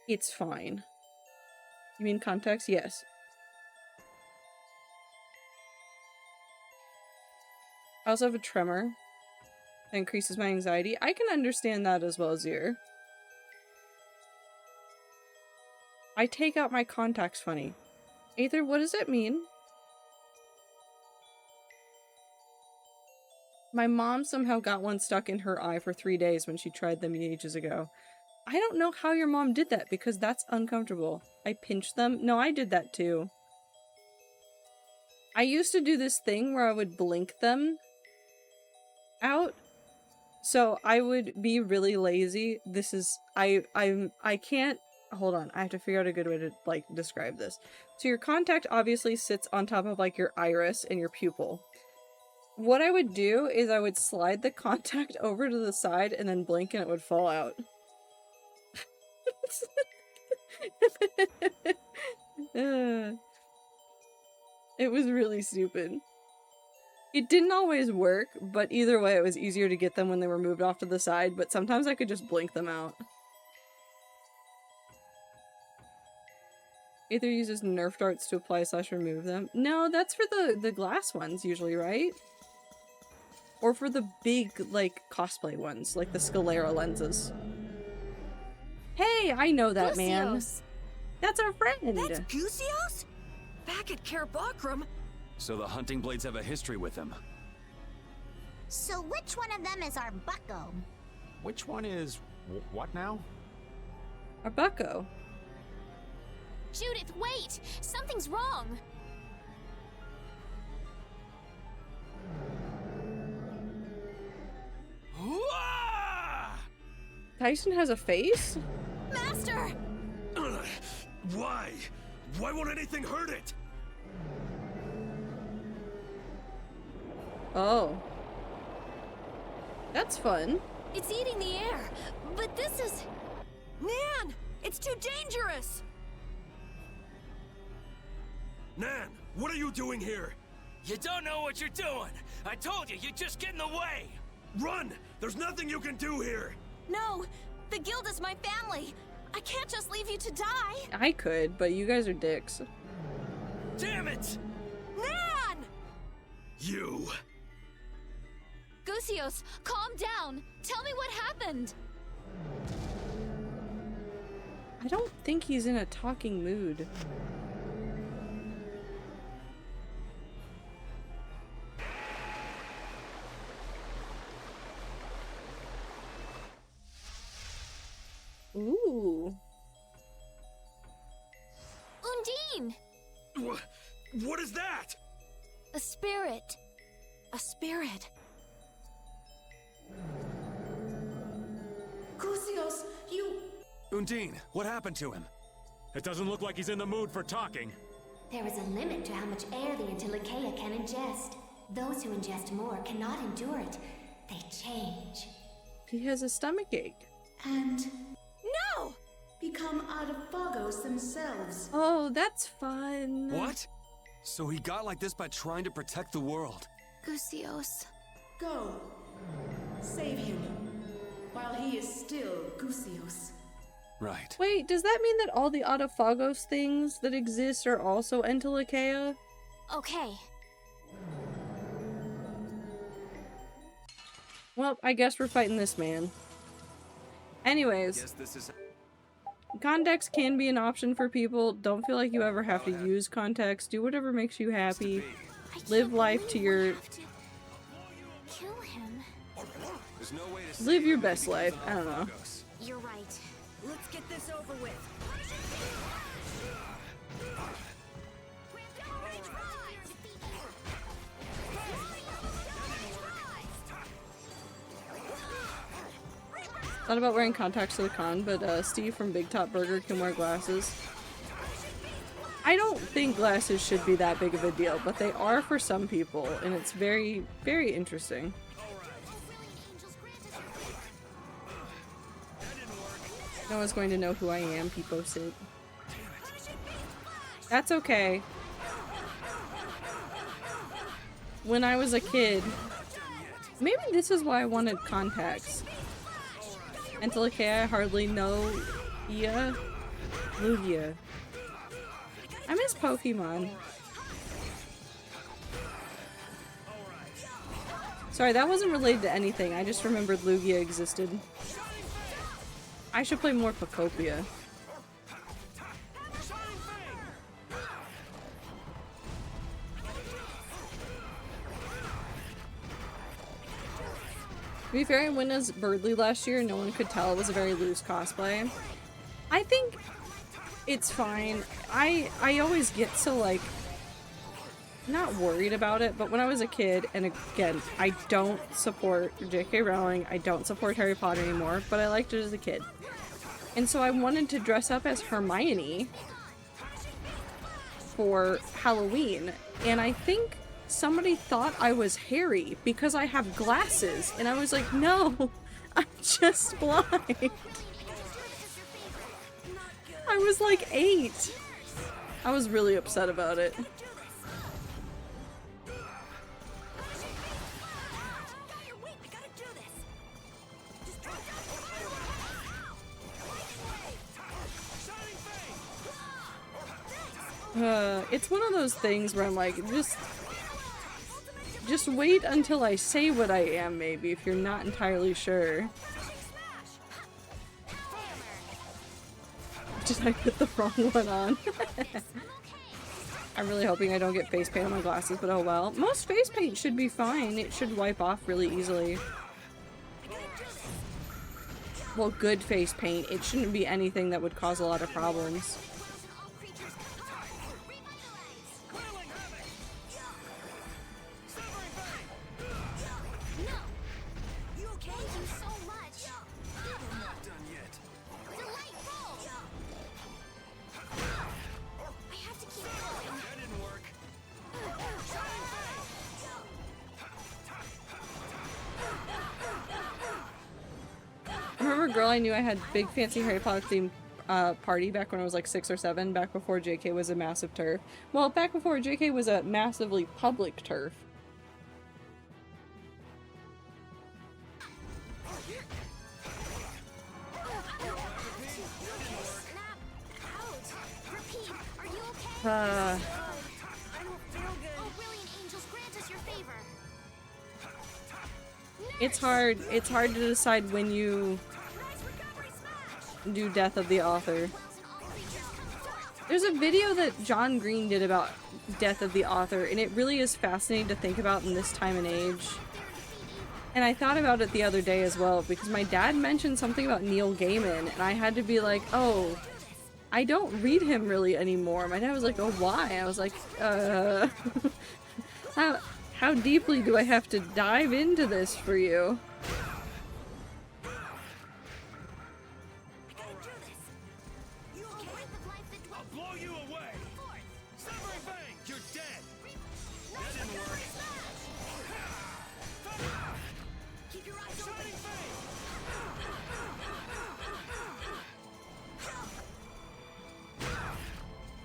it's fine. You mean contacts? Yes. I also have a tremor that increases my anxiety. I can understand that as well, Zir. I take out my contacts funny. Aether, what does it mean? My mom somehow got one stuck in her eye for 3 days when she tried them ages ago. I don't know how your mom did that because that's uncomfortable. I pinched them? No, I did that too. I used to do this thing where I would blink them out. So I would be really lazy. This is, I can't, hold on, I have to figure out a good way to, like, describe this. So your contact obviously sits on top of, like, your iris and your pupil. What I would do is I would slide the contact over to the side and then blink and it would fall out. It was really stupid. It didn't always work, but either way it was easier to get them when they were moved off to the side, but sometimes I could just blink them out. Aether uses Nerf darts to apply / remove them. No, that's for the glass ones usually, right? Or for the big, like, cosplay ones, like the sclera lenses. Hey, I know that man. Gusios. That's our friend. That's Gusios? Back at Care Bakram. So the hunting blades have a history with him. So which one of them is our bucko? Which one is what now? Our bucko. Judith, wait! Something's wrong! Tyson has a face? Master! Why? Why won't anything hurt it? Oh. That's fun. It's eating the air, but this is... Nan! It's too dangerous! Nan, what are you doing here? You don't know what you're doing! I told you, you'd just get in the way! Run! There's nothing you can do here! No! The guild is my family! I can't just leave you to die! I could, but you guys are dicks. Damn it! Nan! You! Gusios, calm down! Tell me what happened! I don't think he's in a talking mood. Ooh. Undine! What is that? A spirit. A spirit. Gusios, you... Undine, what happened to him? It doesn't look like he's in the mood for talking. There is a limit to how much air the Antilocheia can ingest. Those who ingest more cannot endure it. They change. He has a stomach ache. And No! become autophagos themselves. Oh, that's fun. What? So he got like this by trying to protect the world. Gusios. Go. Save him. While he is still Gusios. Right. Wait, does that mean that all the autophagos things that exist are also Antilocheia? Okay. Well, I guess we're fighting this man. Anyways, Guess this is context can be an option for people. Don't feel like you ever have to use context. Do whatever makes you happy. Live life to your... Kill him. There's no way to Live your best life. I don't know. You're right. Let's get this over with. Thought about wearing contacts to the con, but Steve from Big Top Burger can wear glasses. I don't think glasses should be that big of a deal, but they are for some people, and it's very, very interesting. No one's going to know who I am, he posted. That's okay. When I was a kid, maybe this is why I wanted contacts. Until okay, I hardly know Lugia. I miss Pokemon. Sorry, that wasn't related to anything. I just remembered Lugia existed. I should play more Pokopia. To be fair, I went as Birdly last year. No one could tell it was a very loose cosplay. I think it's fine. I always get so, like, not worried about it, but when I was a kid, and again, I don't support J.K. Rowling, I don't support Harry Potter anymore, but I liked it as a kid. And so I wanted to dress up as Hermione for Halloween, and I think somebody thought I was Harry because I have glasses, and I was like, no, I'm just blind. I was like 8. I was really upset about it. It's one of those things where I'm like, just wait until I say what I am, maybe, if you're not entirely sure. Did I put the wrong one on? I'm really hoping I don't get face paint on my glasses, but oh well. Most face paint should be fine. It should wipe off really easily. Well, good face paint. It shouldn't be anything that would cause a lot of problems. Girl, I knew I had big fancy Harry Potter themed party back when I was like 6 or 7, back before JK was a massive turf. Well, back before JK was a massively public turf. It's hard to decide when you do Death of the Author. There's a video that John Green did about Death of the Author, and it really is fascinating to think about in this time and age. And I thought about it the other day as well, because my dad mentioned something about Neil Gaiman, and I had to be like, oh, I don't read him really anymore. My dad was like, oh, why? I was like, how deeply do I have to dive into this for you?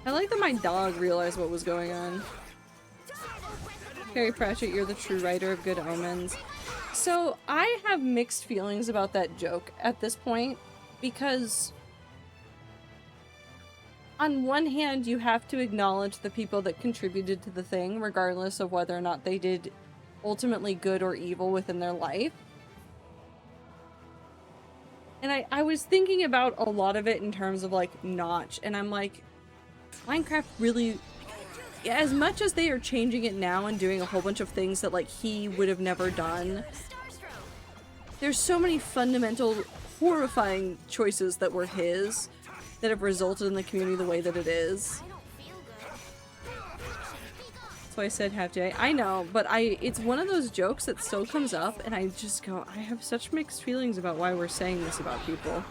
I like that my dog realized what was going on. Carrie Pratchett, you're the true writer of Good Omens. So, I have mixed feelings about that joke at this point, because on one hand, you have to acknowledge the people that contributed to the thing, regardless of whether or not they did ultimately good or evil within their life. And I was thinking about a lot of it in terms of like Notch, and I'm like, Minecraft really, as much as they are changing it now and doing a whole bunch of things that like he would have never done, there's so many fundamental, horrifying choices that were his that have resulted in the community the way that it is. That's why I said half day. I know, but it's one of those jokes that still comes up, and I just go, I have such mixed feelings about why we're saying this about people.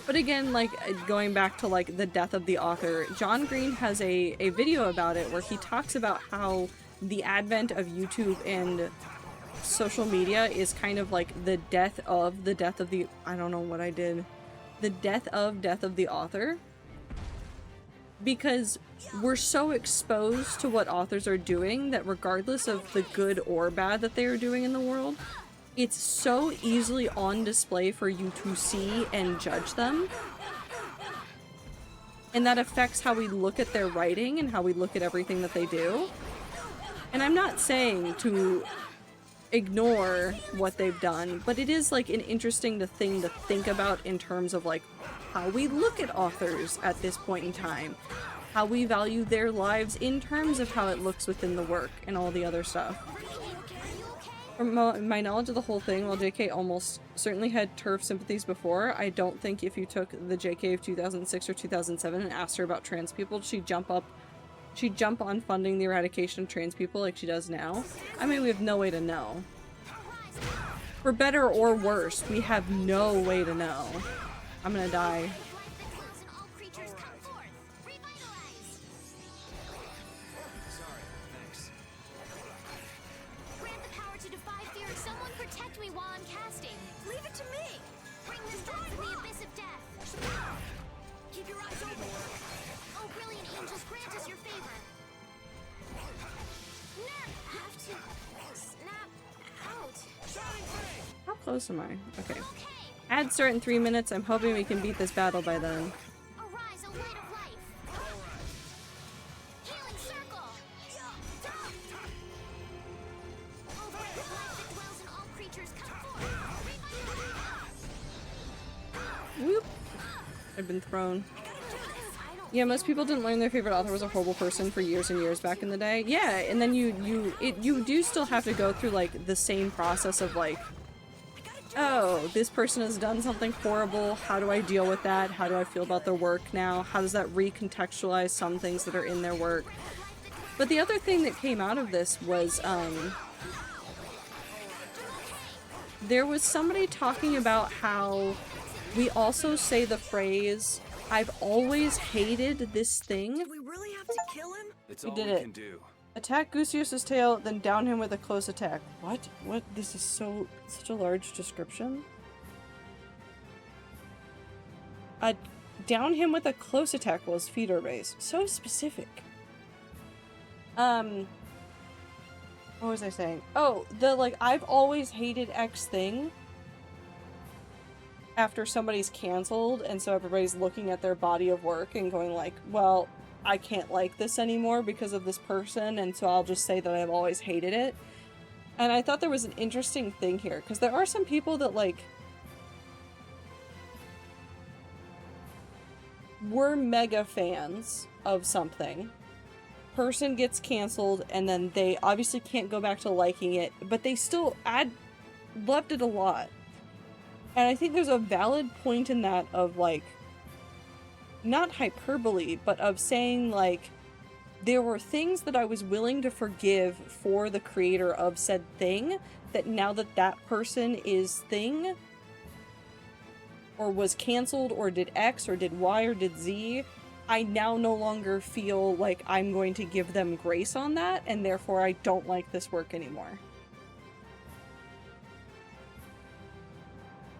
But again, like, going back to, like, the death of the author, John Green has a video about it where he talks about how the advent of YouTube and social media is kind of like the death of the, I don't know what I did. The death of the author. Because we're so exposed to what authors are doing that regardless of the good or bad that they are doing in the world, it's so easily on display for you to see and judge them. And that affects how we look at their writing and how we look at everything that they do. And I'm not saying to ignore what they've done, but it is like an interesting thing to think about in terms of like how we look at authors at this point in time, how we value their lives in terms of how it looks within the work and all the other stuff. From my knowledge of the whole thing, while JK almost certainly had TERF sympathies before, I don't think if you took the JK of 2006 or 2007 and asked her about trans people, she'd jump on funding the eradication of trans people like she does now. I mean, we have no way to know. For better or worse, we have no way to know. I'm gonna die. How close am I? Okay. Ad start in 3 minutes. I'm hoping we can beat this battle by then. Whoop. I've been thrown. Yeah, most people didn't learn their favorite author was a horrible person for years and years back in the day. Yeah, and then you do still have to go through like the same process of like, oh, this person has done something horrible. How do I deal with that? How do I feel about their work now? How does that recontextualize some things that are in their work? But the other thing that came out of this was, there was somebody talking about how we also say the phrase, I've always hated this thing. Did we really have to kill him? It's We all did we it. can do. Attack Gusius's tail, then down him with a close attack. What? What? This is such a large description. Down him with a close attack while his feet are raised. So specific. What was I saying? Oh, the like, I've always hated X thing. After somebody's canceled, and so everybody's looking at their body of work and going like, well, I can't like this anymore because of this person, and so I'll just say that I've always hated it. And I thought there was an interesting thing here, because there are some people that, like, were mega fans of something. Person gets canceled, and then they obviously can't go back to liking it, but they still loved it a lot. And I think there's a valid point in that of, like, not hyperbole, but of saying, like, there were things that I was willing to forgive for the creator of said thing, that now that that person is thing, or was canceled, or did X, or did Y, or did Z, I now no longer feel like I'm going to give them grace on that, and therefore I don't like this work anymore.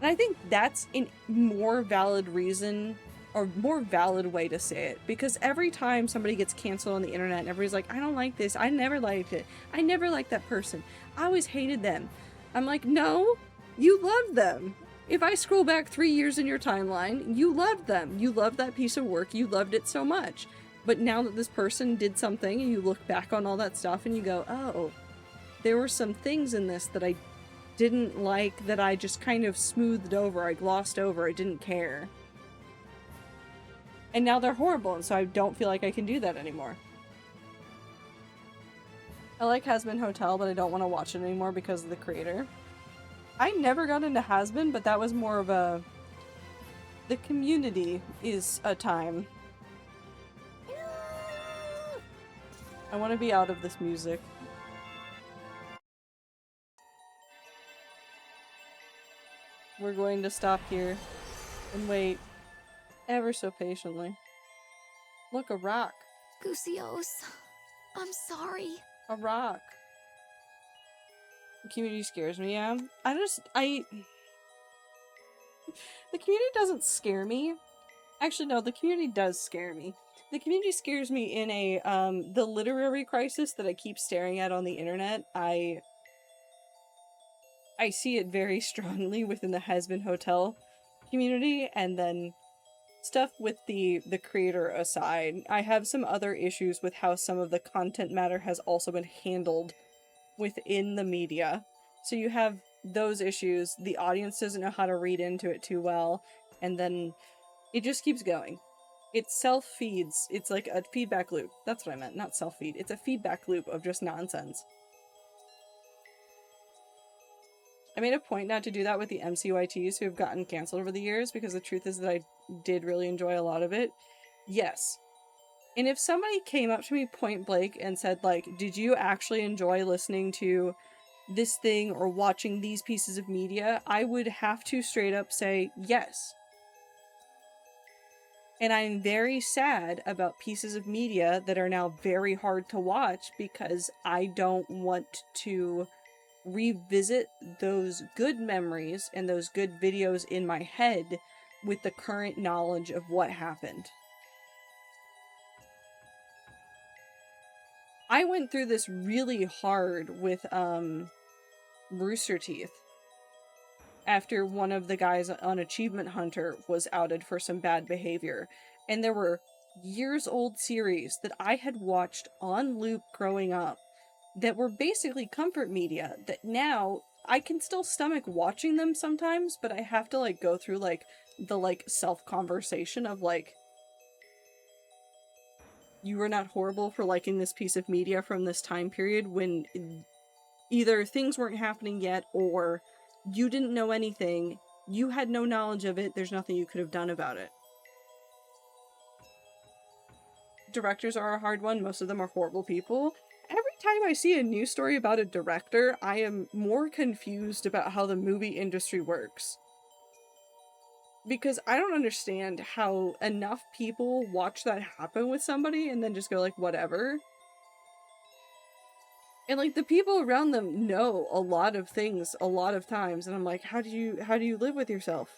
And I think that's a more valid reason, or more valid way to say it, because every time somebody gets canceled on the internet and everybody's like, I don't like this, I never liked it, I never liked that person, I always hated them. I'm like, no, you loved them. If I scroll back 3 years in your timeline, you loved them. You loved that piece of work, you loved it so much. But now that this person did something and you look back on all that stuff and you go, oh, there were some things in this that I didn't like, that I just kind of smoothed over, I glossed over, I didn't care. And now they're horrible, and so I don't feel like I can do that anymore. I like Has-Been Hotel, but I don't want to watch it anymore because of the creator. I never got into Has-Been, but that was more of a... The Community is a time. I want to be out of this music. We're going to stop here and wait ever so patiently. Look, a rock. Gusios, I'm sorry. A rock. The community scares me, yeah. The community doesn't scare me. Actually, no, the community does scare me. The community scares me in a, the literary crisis that I keep staring at on the internet. I see it very strongly within the Has-Been Hotel community, and then stuff with the creator aside. I have some other issues with how some of the content matter has also been handled within the media. So you have those issues, the audience doesn't know how to read into it too well, and then it just keeps going. It self-feeds. It's like a feedback loop. That's what I meant, not self-feed. It's a feedback loop of just nonsense. I made a point not to do that with the MCYTs who have gotten canceled over the years, because the truth is that I did really enjoy a lot of it. Yes. And if somebody came up to me point blank and said, like, did you actually enjoy listening to this thing or watching these pieces of media, I would have to straight up say yes. And I'm very sad about pieces of media that are now very hard to watch because I don't want to revisit those good memories and those good videos in my head with the current knowledge of what happened. I went through this really hard with Rooster Teeth after one of the guys on Achievement Hunter was outed for some bad behavior, and there were years old series that I had watched on loop growing up that were basically comfort media that now I can still stomach watching them sometimes, but I have to like go through like the like self-conversation of like, you were not horrible for liking this piece of media from this time period when either things weren't happening yet or you didn't know anything, you had no knowledge of it, there's nothing you could have done about it. Directors are a hard one, most of them are horrible people. Every time I see a news story about a director, I am more confused about how the movie industry works. Because I don't understand how enough people watch that happen with somebody and then just go like, whatever. And like the people around them know a lot of things a lot of times, and I'm like, how do you live with yourself?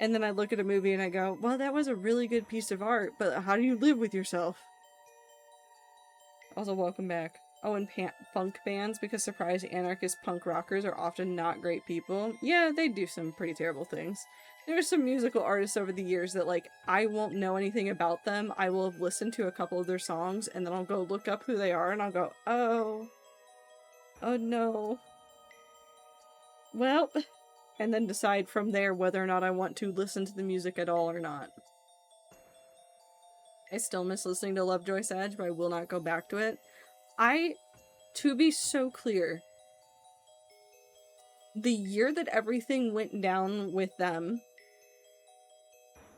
And then I look at a movie and I go, well, that was a really good piece of art, but how do you live with yourself? Also, welcome back. Oh, and funk bands, because surprise anarchist punk rockers are often not great people. Yeah, they do some pretty terrible things. There's some musical artists over the years that, like, I won't know anything about them. I will have listened to a couple of their songs, and then I'll go look up who they are, and I'll go, oh no. Well, and then decide from there whether or not I want to listen to the music at all or not. I still miss listening to Lovejoy Sag, but I will not go back to it. To be so clear, the year that everything went down with them,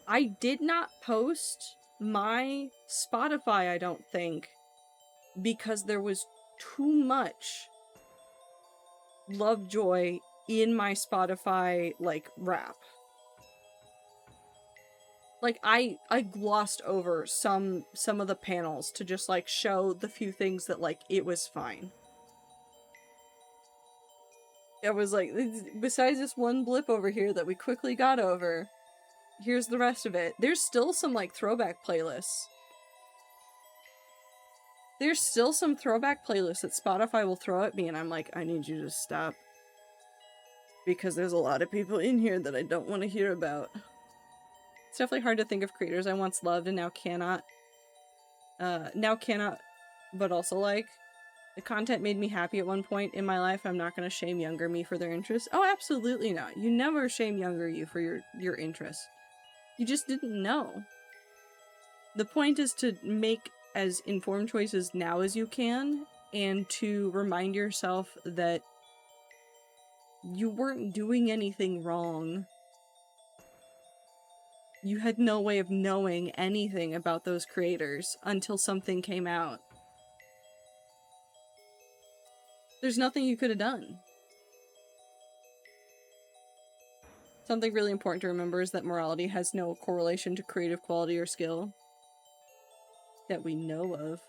I did not post my Spotify, I don't think, because there was too much Lovejoy in my Spotify, like, rap. Like, I glossed over some of the panels to just, like, show the few things that, like, it was fine. It was like, besides this one blip over here that we quickly got over, here's the rest of it. There's still some, like, throwback playlists. There's still some throwback playlists that Spotify will throw at me, and I'm like, I need you to stop. Because there's a lot of people in here that I don't want to hear about. It's definitely hard to think of creators I once loved and now cannot now cannot, but also like. The content made me happy at one point in my life. I'm not going to shame younger me for their interests. Oh, absolutely not. You never shame younger you for your interests. You just didn't know. The point is to make as informed choices now as you can, and to remind yourself that you weren't doing anything wrong. You had no way of knowing anything about those creators until something came out. There's nothing you could have done. Something really important to remember is that morality has no correlation to creative quality or skill. That we know of.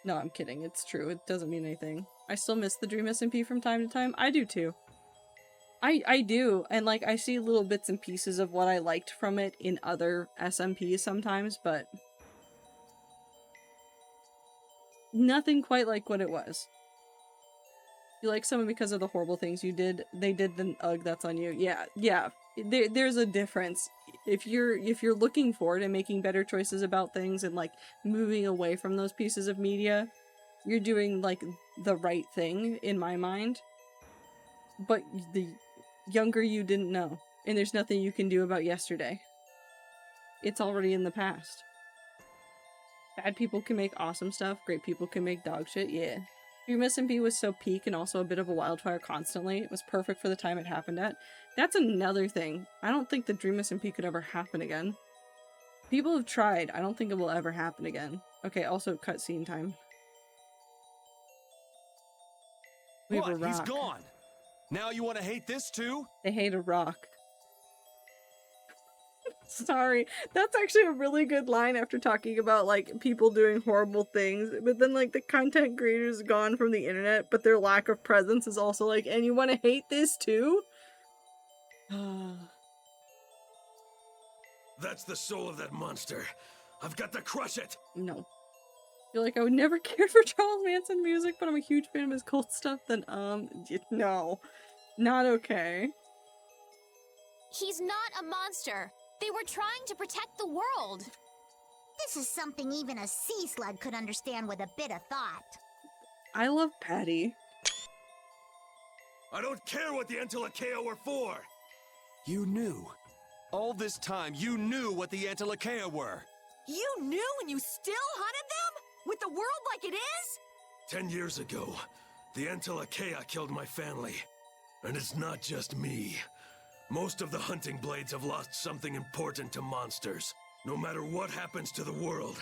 No, I'm kidding. It's true. It doesn't mean anything. I still miss the Dream SMP from time to time. I do too. I do. And like, I see little bits and pieces of what I liked from it in other SMPs sometimes, but nothing quite like what it was. You like someone because of the horrible things you did. They did, then ugh, that's on you. Yeah. There's a difference. If you're looking forward and making better choices about things and like moving away from those pieces of media, you're doing like the right thing in my mind. But the younger you didn't know, and there's nothing you can do about yesterday. It's already in the past. Bad people can make awesome stuff. Great people can make dog shit. Yeah. Dream SMP was so peak and also a bit of a wildfire constantly. It was perfect for the time it happened at. That's another thing. I don't think the Dream SMP could ever happen again. People have tried. I don't think it will ever happen again. Okay, also cutscene time. We have a rock. He's gone! Now you want to hate this too? They hate a rock. Sorry, that's actually a really good line after talking about like people doing horrible things, but then like the content creators gone from the internet, but their lack of presence is also like, and you want to hate this too? That's the soul of that monster. I've got to crush it. No. I feel like I would never care for Charles Manson music, but I'm a huge fan of his cult stuff, then no. Not okay. He's not a monster. They were trying to protect the world. This is something even a sea slug could understand with a bit of thought. I love Patty. I don't care what the Antilochea were for. You knew. All this time, you knew what the Antilochea were. You knew and you still hunted them? With the world like it is? 10 years ago, the Antilochea killed my family. And it's not just me. Most of the hunting blades have lost something important to monsters. No matter what happens to the world,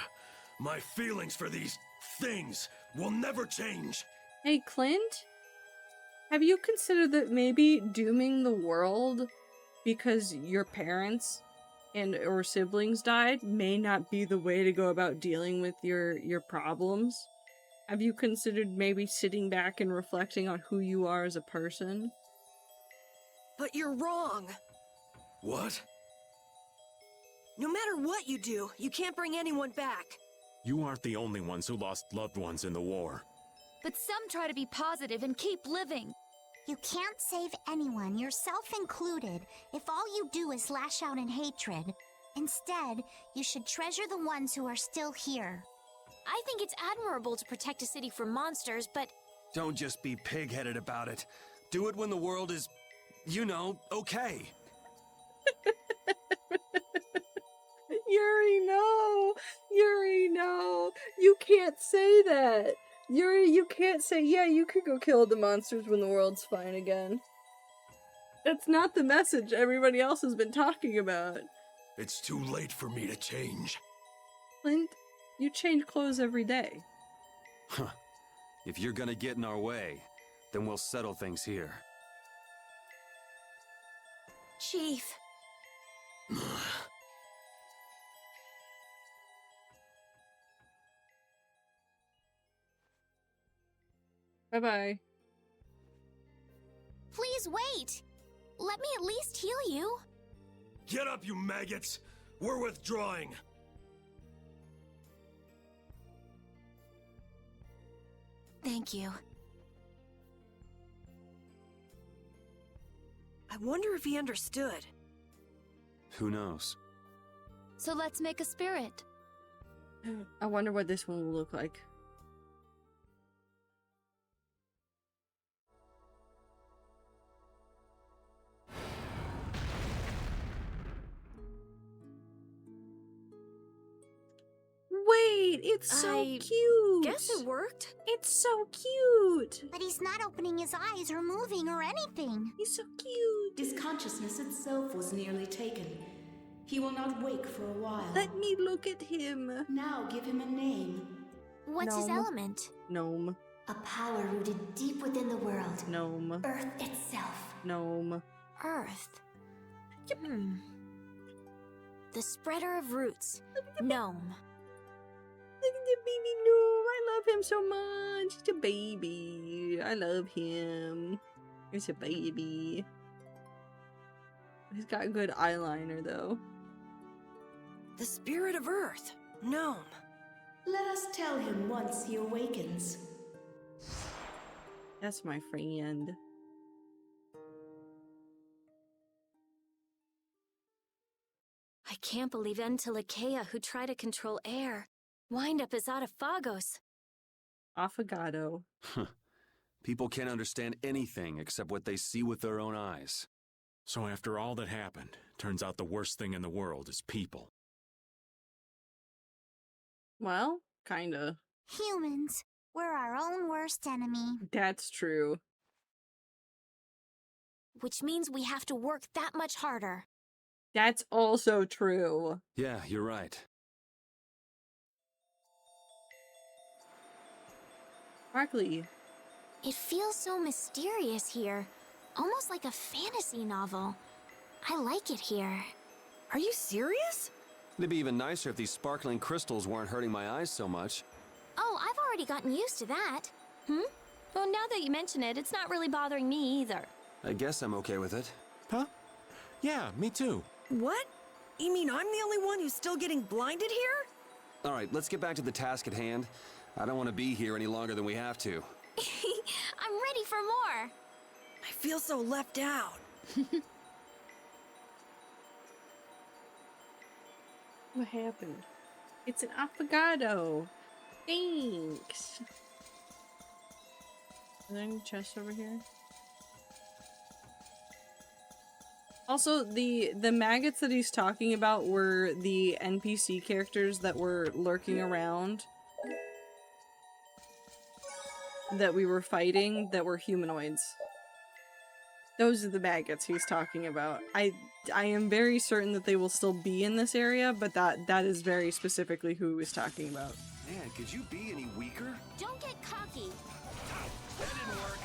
my feelings for these things will never change. Hey, Clint? Have you considered that maybe dooming the world because your parents and or siblings died may not be the way to go about dealing with your problems? Have you considered maybe sitting back and reflecting on who you are as a person? But you're wrong. What? No matter what you do, you can't bring anyone back. You aren't the only ones who lost loved ones in the war. But some try to be positive and keep living. You can't save anyone, yourself included, if all you do is lash out in hatred. Instead, you should treasure the ones who are still here. I think it's admirable to protect a city from monsters, but Don't just be pig-headed about it. Do it when the world is, you know, okay. Yuri, no! Yuri, no! You can't say that! Yuri, you can't say, yeah, you could go kill the monsters when the world's fine again. That's not the message everybody else has been talking about. It's too late for me to change. Clint, you change clothes every day. Huh. If you're gonna get in our way, then we'll settle things here. Chief. Bye-bye. please wait. Let me at least heal you. Get up, you maggots! We're withdrawing! Thank you. I wonder if he understood. Who knows? So let's make a spirit. I wonder what this one will look like. Wait, it's so cute! Guess it worked. It's so cute! But he's not opening his eyes or moving or anything. He's so cute! His consciousness itself was nearly taken. He will not wake for a while. Let me look at him! Now give him a name. What's his Gnome. element? Gnome. A power rooted deep within the world. Gnome. Earth itself. Gnome. Earth. The spreader of roots. Gnome. Look at the baby gnome! I love him so much! He's a baby. I love him. He's a baby. He's got good eyeliner, though. The spirit of Earth. Gnome. Let us tell him once he awakens. That's my friend. I can't believe Entelekea, who tried to control air, wind up as Adaphagos. Affogato. People can't understand anything except what they see with their own eyes. So after all that happened, turns out the worst thing in the world is people. Well, kinda. Humans. We're our own worst enemy. That's true. Which means we have to work that much harder. That's also true. Yeah, you're right. Sparkly. It feels so mysterious here. Almost like a fantasy novel. I like it here. Are you serious? It'd be even nicer if these sparkling crystals weren't hurting my eyes so much. Oh, I've already gotten used to that. Well, now that you mention it, it's not really bothering me either. I guess I'm okay with it. Huh? Yeah, me too. What? You mean I'm the only one who's still getting blinded here? All right, let's get back to the task at hand. I don't want to be here any longer than we have to. I'm ready for more. I feel so left out. What happened? It's an affogato. Thanks. Is there any chest over here? Also, the maggots that he's talking about were the NPC characters that were lurking around that we were fighting that were humanoids. Those are the maggots he's talking about. I am very certain that they will still be in this area, but that is very specifically who he was talking about. Man, could you be any weaker? Don't get cocky. That didn't work.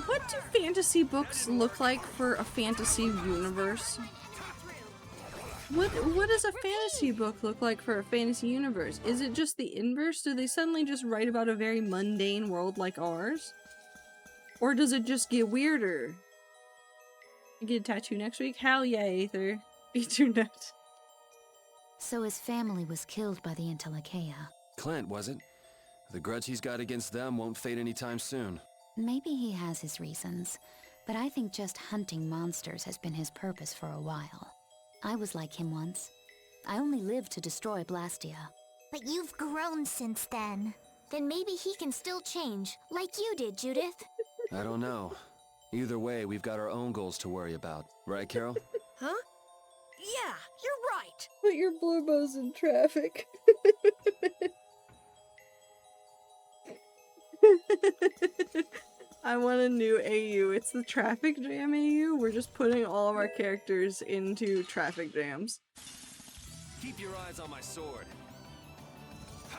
What do fantasy books look like for a fantasy universe? What does a fantasy book look like for a fantasy universe? Is it just the inverse? Do they suddenly just write about a very mundane world like ours? Or does it just get weirder? You get a tattoo next week? Hell yeah, Aether. Eat your nuts. So his family was killed by the Entelekea. Clint, was it? The grudge he's got against them won't fade anytime soon. Maybe he has his reasons, but I think just hunting monsters has been his purpose for a while. I was like him once. I only lived to destroy Blastia. But you've grown since then. Then maybe he can still change, like you did, Judith. I don't know. Either way, we've got our own goals to worry about. Right, Carol? Huh? Yeah, you're right. Put your blurbos in traffic. I want a new AU. It's the traffic jam AU. We're just putting all of our characters into traffic jams. Keep your eyes on my sword.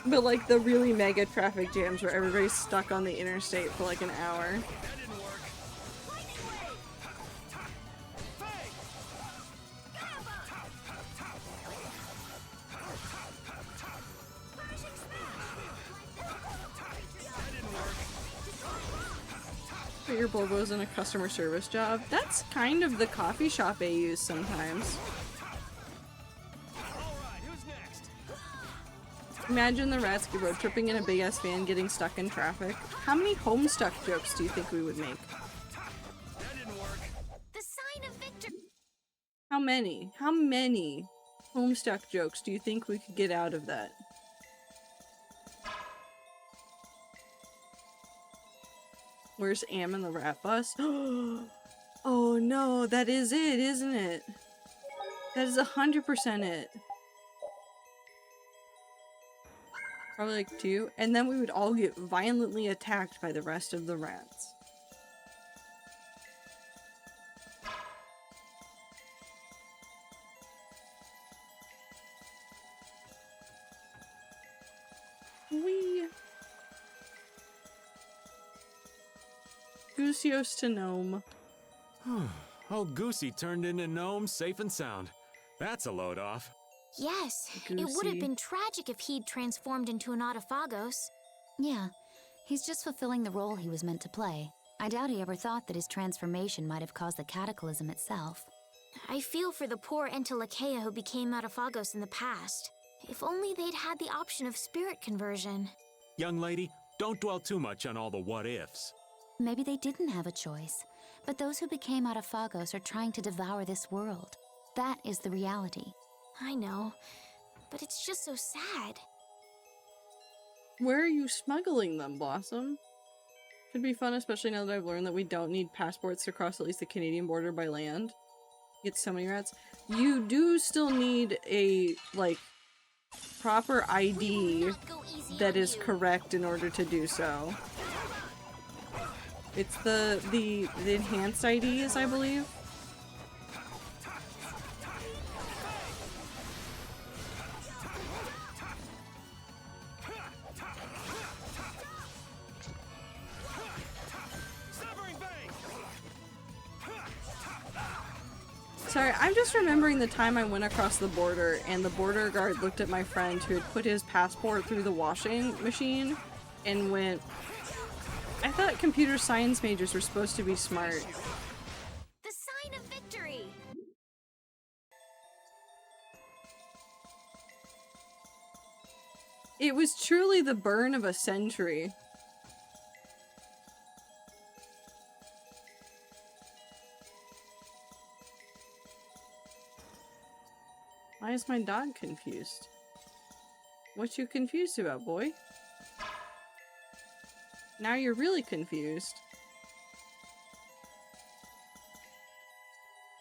But like the really mega traffic jams where everybody's stuck on the interstate for like an hour. That didn't work. at your Borbos in a customer service job? That's kind of the coffee shop I use sometimes. Imagine the Ratsky road tripping in a big ass van getting stuck in traffic. How many Homestuck jokes do you think we would make? That didn't work. The sign of victory. How many? How many Homestuck jokes do you think we could get out of that? Where's Am and the rat bus? Oh no, that is it, isn't it? That is 100% it. Probably like 2, and then we would all get violently attacked by the rest of the rats. Wee. Goosios to Gnome. Oh, Goosey turned into Gnome safe and sound. That's a load off. Yes, it would have been tragic if he'd transformed into an Autophagos. Yeah, he's just fulfilling the role he was meant to play. I doubt he ever thought that his transformation might have caused the cataclysm itself. I feel for the poor Entelekea who became Autophagos in the past. If only they'd had the option of spirit conversion. Young lady, don't dwell too much on all the what-ifs. Maybe they didn't have a choice, but those who became Autophagos are trying to devour this world. That is the reality. I know, but it's just so sad. Where are you smuggling them, Blossom? Could be fun, especially now that I've learned that we don't need passports to cross at least the Canadian border by land. Get so many rats. You do still need a, like, proper ID that is correct in order to do so. It's the enhanced IDs, I believe. Sorry, I'm just remembering the time I went across the border and the border guard looked at my friend who had put his passport through the washing machine and went, I thought computer science majors were supposed to be smart. The sign of victory! It was truly the burn of a century. Why is my dog confused? What you confused about, boy? Now you're really confused.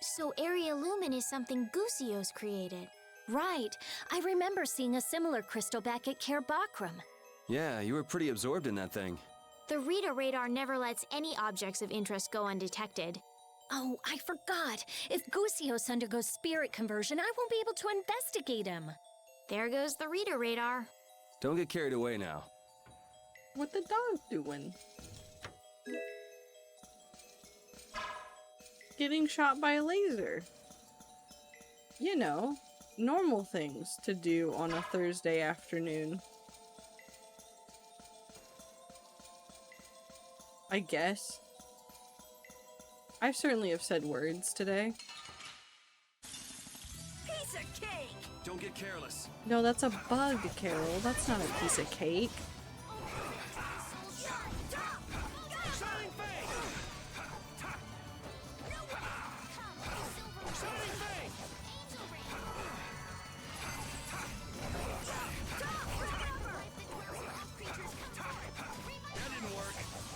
So Area Lumen is something Goosios created. Right. I remember seeing a similar crystal back at Care Bakram. Yeah, you were pretty absorbed in that thing. The Rita radar never lets any objects of interest go undetected. Oh, I forgot. If Goosios undergoes spirit conversion, I won't be able to investigate him. There goes the Rita radar. Don't get carried away now. What the dog doing? Getting shot by a laser. You know, normal things to do on a Thursday afternoon. I guess. I certainly have said words today. Piece of cake! Don't get careless. No, that's a bug, Carol. That's not a piece of cake.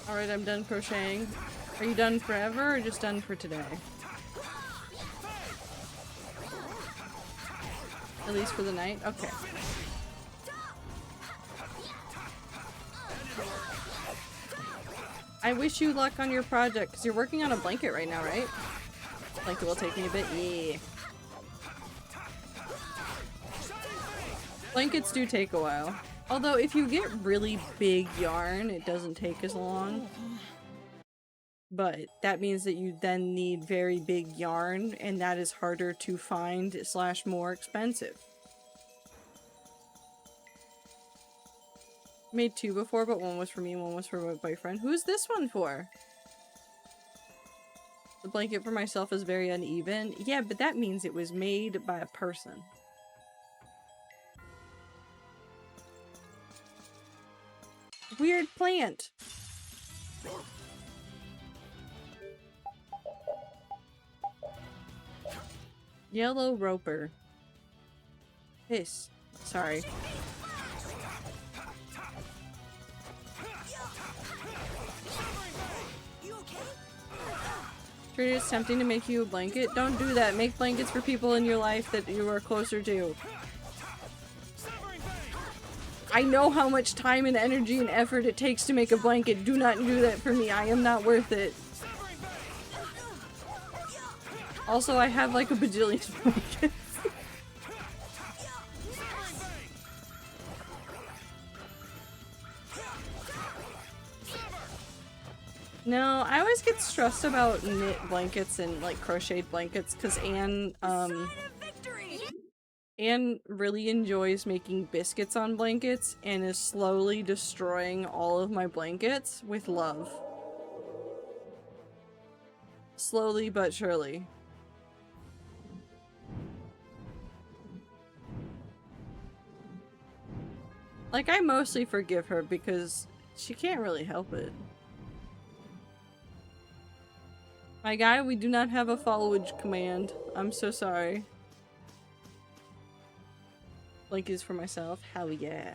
Alright, I'm done crocheting. Are you done forever or just done for today? At least for the night? Okay. I wish you luck on your project, because you're working on a blanket right now, right? Blanket will take me a bit. Yeah. Blankets do take a while. Although, if you get really big yarn, it doesn't take as long. But that means that you then need very big yarn, and that is harder to find / more expensive. Made 2 before, but one was for me and one was for my boyfriend. Who's this one for? The blanket for myself is very uneven. Yeah, but that means it was made by a person. Weird plant. Yellow roper. Piss. Sorry. Sure, it's tempting to make you a blanket. Don't do that. Make blankets for people in your life that you are closer to. I know how much time and energy and effort it takes to make a blanket. Do not do that for me. I am not worth it. Also, I have like a bajillion blankets. No, I always get stressed about knit blankets and like crocheted blankets because Anne really enjoys making biscuits on blankets and is slowly destroying all of my blankets with love. Slowly but surely. Like, I mostly forgive her because she can't really help it. My guy, we do not have a followage command. I'm so sorry. Blankets for myself. Hell yeah.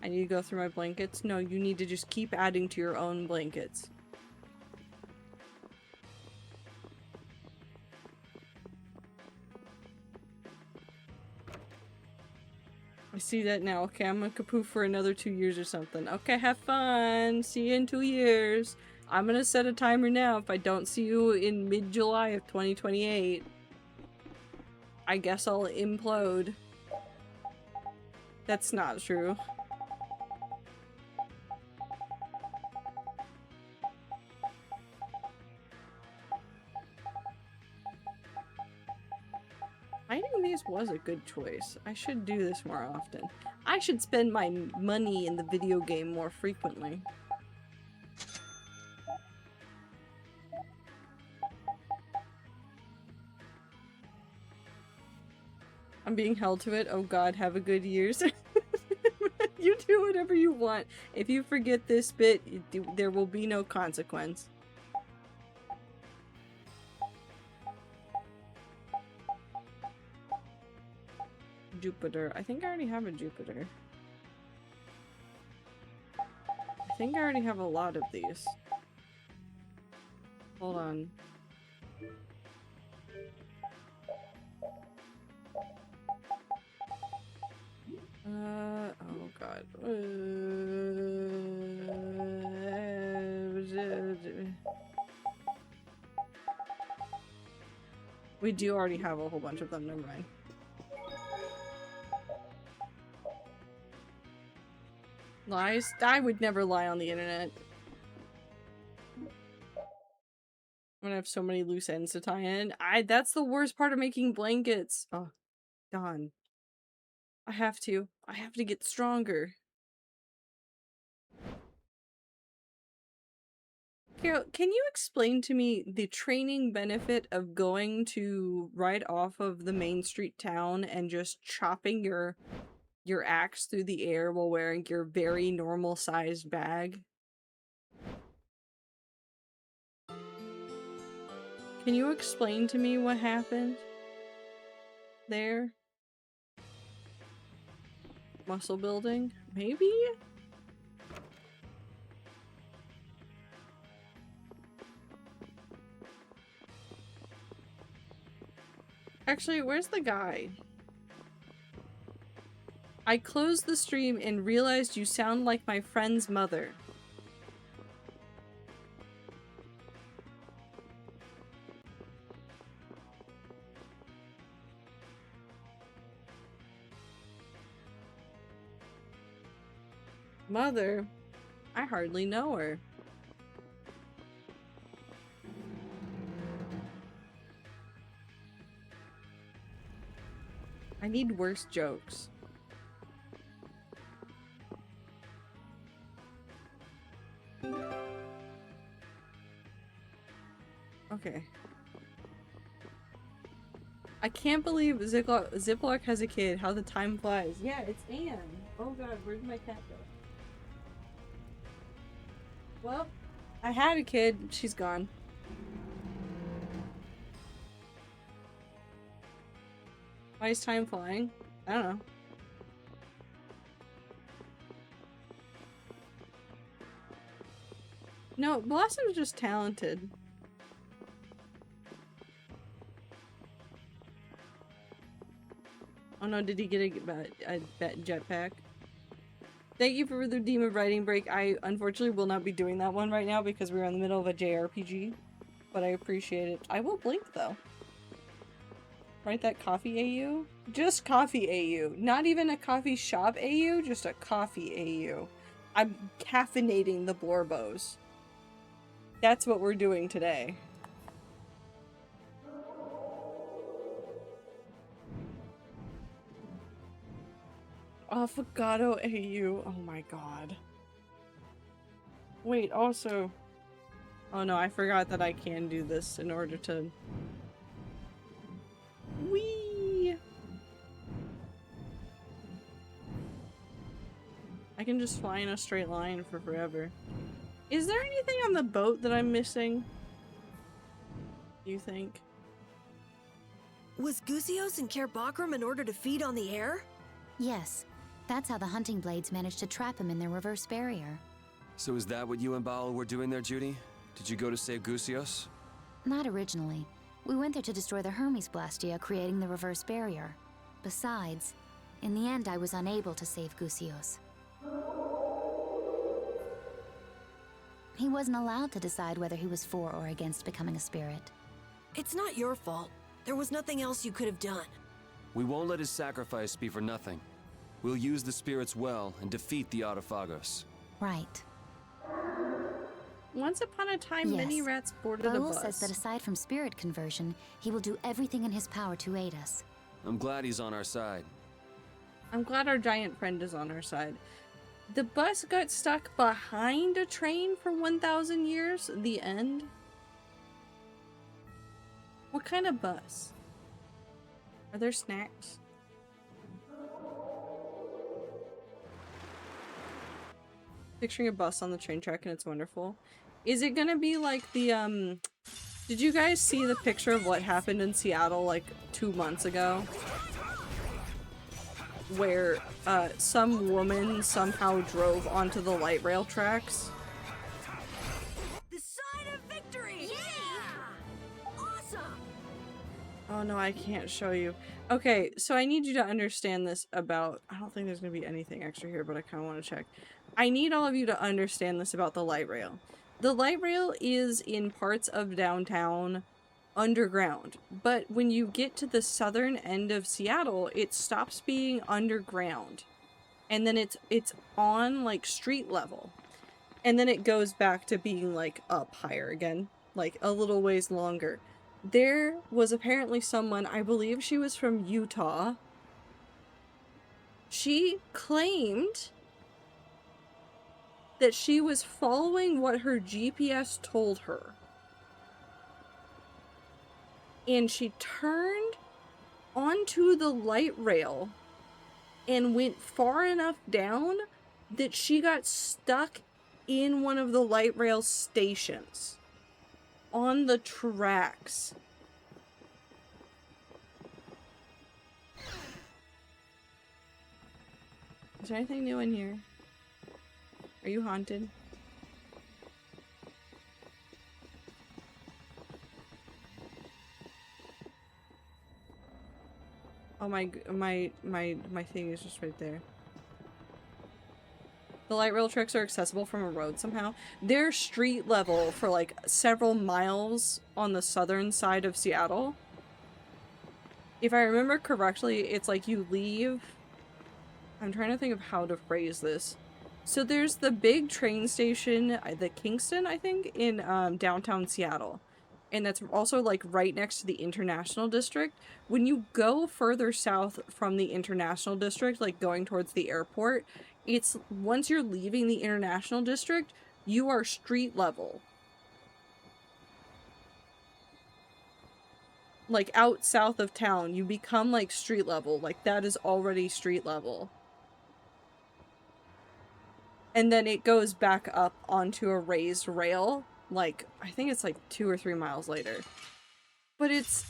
I need to go through my blankets. No, you need to just keep adding to your own blankets. I see that now. Okay, I'm gonna kapoof for another 2 years or something. Okay, have fun. See you in 2 years. I'm gonna set a timer now. If I don't see you in mid-July of 2028, I guess I'll implode. That's not true. Hiding these was a good choice. I should do this more often. I should spend my money in the video game more frequently. I'm being held to it. Oh god, have a good years. You do whatever you want. If you forget this bit, there will be no consequence. Jupiter. I think I already have a Jupiter. I think I already have a lot of these. Hold on. Oh god. We do already have a whole bunch of them, never mind. Lies? I would never lie on the internet. I'm gonna have so many loose ends to tie in. That's the worst part of making blankets. Oh, Dawn. I have to get stronger. Carol, can you explain to me the training benefit of going to right off of the main street town and just chopping your axe through the air while wearing your very normal sized bag? Can you explain to me what happened there? Muscle building? Maybe? Actually, where's the guy? I closed the stream and realized you sound like my friend's mother. Mother? I hardly know her. I need worse jokes. Okay. I can't believe Ziploc has a kid. How the time flies. Yeah, it's Anne. Oh god, where'd my cat go? Well, I had a kid. She's gone. Why is time flying? I don't know. No, Blossom's just talented. Oh no, did he get a jetpack? Thank you for the Demon Writing Break. I unfortunately will not be doing that one right now because we're in the middle of a JRPG. But I appreciate it. I will blink though. Write that coffee AU? Just coffee AU. Not even a coffee shop AU, just a coffee AU. I'm caffeinating the Blorbos. That's what we're doing today. Affogato AU. Oh my god. Wait, also... Oh no, I forgot that I can do this in order to... Whee! I can just fly in a straight line for forever. Is there anything on the boat that I'm missing? You think? Was Gusios in Care Bakram in order to feed on the air? Yes. That's how the hunting blades managed to trap him in their reverse barrier. So is that what you and Baal were doing there, Judy? Did you go to save Gusios? Not originally. We went there to destroy the Hermes Blastia, creating the reverse barrier. Besides, in the end I was unable to save Gusios. He wasn't allowed to decide whether he was for or against becoming a spirit. It's not your fault. There was nothing else you could have done. We won't let his sacrifice be for nothing. We'll use the spirits well and defeat the Autophagos. Right. Once upon a time, Yes. many rats boarded a Baul bus. says that aside from spirit conversion, he will do everything in his power to aid us. I'm glad he's on our side. I'm glad our giant friend is on our side. The bus got stuck behind a train for 1,000 years? The end? What kind of bus? Are there snacks? Picturing a bus on the train track and it's wonderful. Is it gonna be like the, did you guys see the picture of what happened in Seattle like 2 months ago? Where some woman somehow drove onto the light rail tracks. The sign of victory! Yeah! Awesome! Oh no, I can't show you. Okay, so I need you to understand this about... I don't think there's going to be anything extra here, but I kind of want to check. I need all of you to understand this about the light rail. The light rail is in parts of downtown underground, but when you get to the southern end of Seattle, it stops being underground, and then it's on like street level, and then it goes back to being like up higher again, like a little ways longer. There was apparently someone, I believe she was from Utah. She claimed that she was following what her GPS told her. And she turned onto the light rail and went far enough down that she got stuck in one of the light rail stations on the tracks. Is there anything new in here? Are you haunted? Oh my thing is just right there. The light rail tracks are accessible from a road somehow. They're street level for like several miles on the southern side of Seattle. If I remember correctly, it's like you leave... I'm trying to think of how to phrase this. So there's the big train station, the Kingston, I think, in downtown Seattle. And that's also like right next to the International District. When you go further south from the International District, like going towards the airport, it's once you're leaving the International District, you are street level. like out south of town, you become like street level. Like that is already street level. And then it goes back up onto a raised rail. Like, I think it's like 2 or 3 miles later. But it's...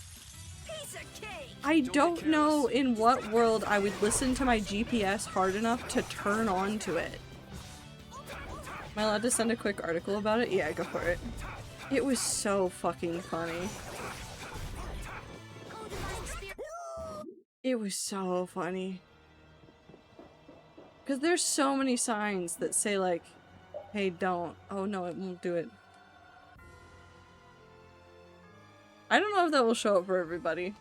I don't know in what world I would listen to my GPS hard enough to turn on to it. Am I allowed to send a quick article about it? Yeah, go for it. It was so fucking funny. It was so funny. Because there's so many signs that say like, hey, don't. Oh no, it won't do it. I don't know if that will show up for everybody.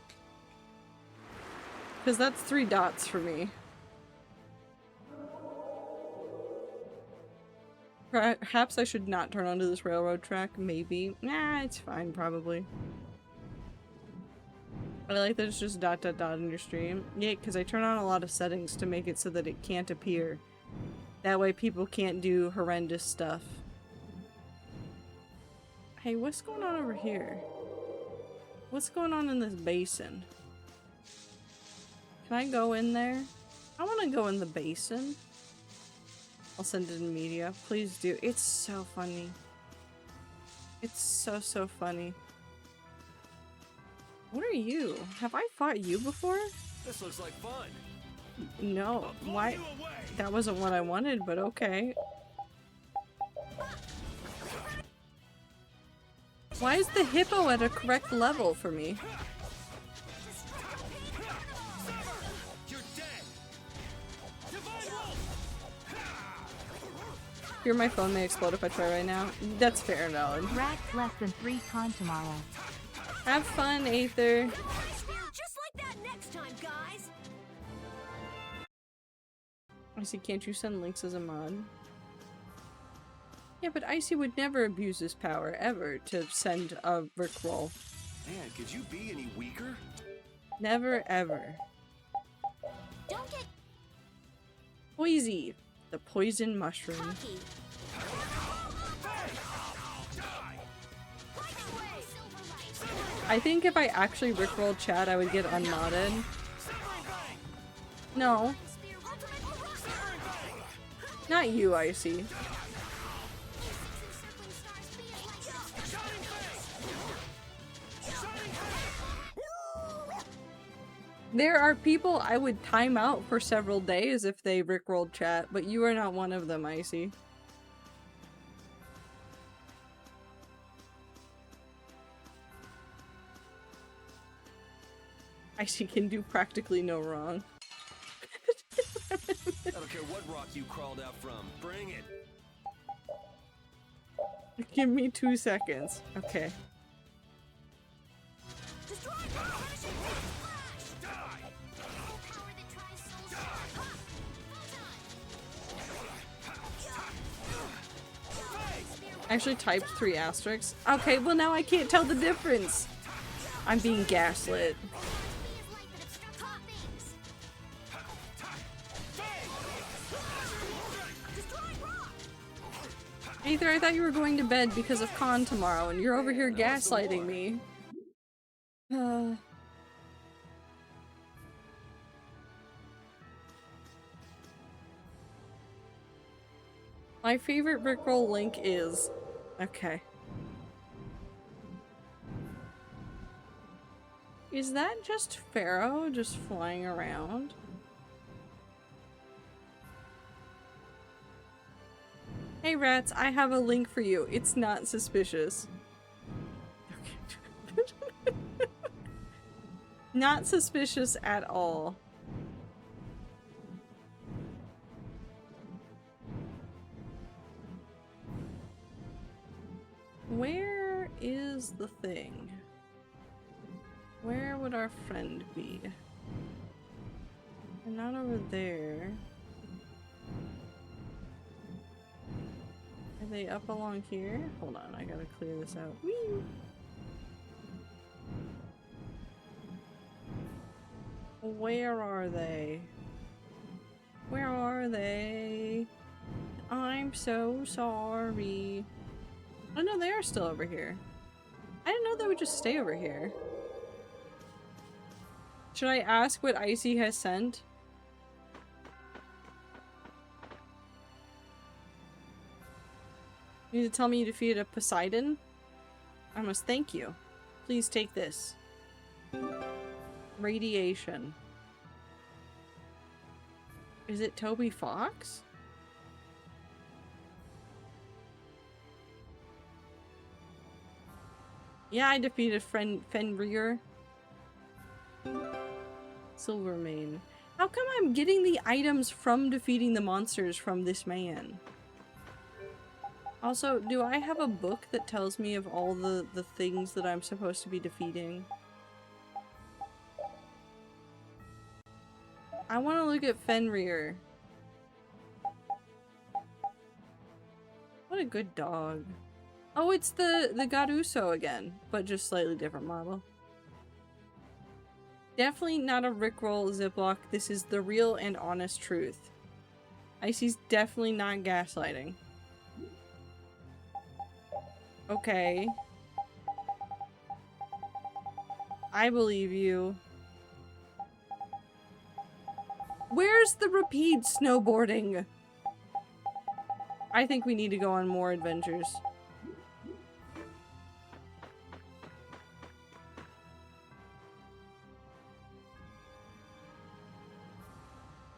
Because that's 3 dots for me. Perhaps I should not turn onto this railroad track, maybe. Nah, it's fine, probably. But I like that it's just dot dot dot in your stream. Yeah, because I turn on a lot of settings to make it so that it can't appear. That way people can't do horrendous stuff. Hey, what's going on over here? What's going on in this basin? Can I go in there? I want to go in the basin. I'll send it in media. Please do. It's so funny. It's so funny. What are you? Have I fought you before? This looks like fun. No. Why? That wasn't what I wanted, but okay. Why is the hippo at a correct level for me? Here, my phone may explode if I try right now. That's fair and valid. Rack less than 3 con tomorrow. Have fun, Aether. Just like that next time, guys. Icy, can't you send links as a mod? Yeah, but Icy would never abuse his power, ever, to send a rickroll. Man, could you be any weaker? Never, ever. Don't get Poisey, the poison mushroom. cocky. I think if I actually rickrolled Chad, I would get unmodded. No. Not you, Icy. There are people I would time out for several days if they rickrolled chat, but you are not one of them, Icy. Icy can do practically no wrong. I don't care what rock you crawled out from. Bring it. Give me 2 seconds. Okay. I actually typed 3 asterisks. Okay, well now I can't tell the difference. I'm being gaslit. Aether, I thought you were going to bed because of con tomorrow, and you're over here gaslighting me. My favorite rickroll link is... Okay. Is that just Pharaoh just flying around? Hey rats, I have a link for you. It's not suspicious. Okay. Not suspicious at all. Where is the thing? Where would our friend be? They're not over there. Are they up along here? Hold on, I gotta clear this out. Whee! Where are they? Where are they? I'm so sorry. Oh no, they are still over here. I didn't know they would just stay over here. Should I ask what Icy has sent? You need to tell me you defeated a Poseidon? I must thank you. Please take this. Radiation. Is it Toby Fox? Yeah, I defeated Fenrir. Silvermane. How come I'm getting the items from defeating the monsters from this man? Also, do I have a book that tells me of all the things that I'm supposed to be defeating? I want to look at Fenrir. What a good dog. Oh, it's the Garuso again, but just slightly different model. Definitely not a Rickroll Ziploc. This is the real and honest truth. Icy's definitely not gaslighting. Okay. I believe you. Where's the repeat snowboarding? I think we need to go on more adventures.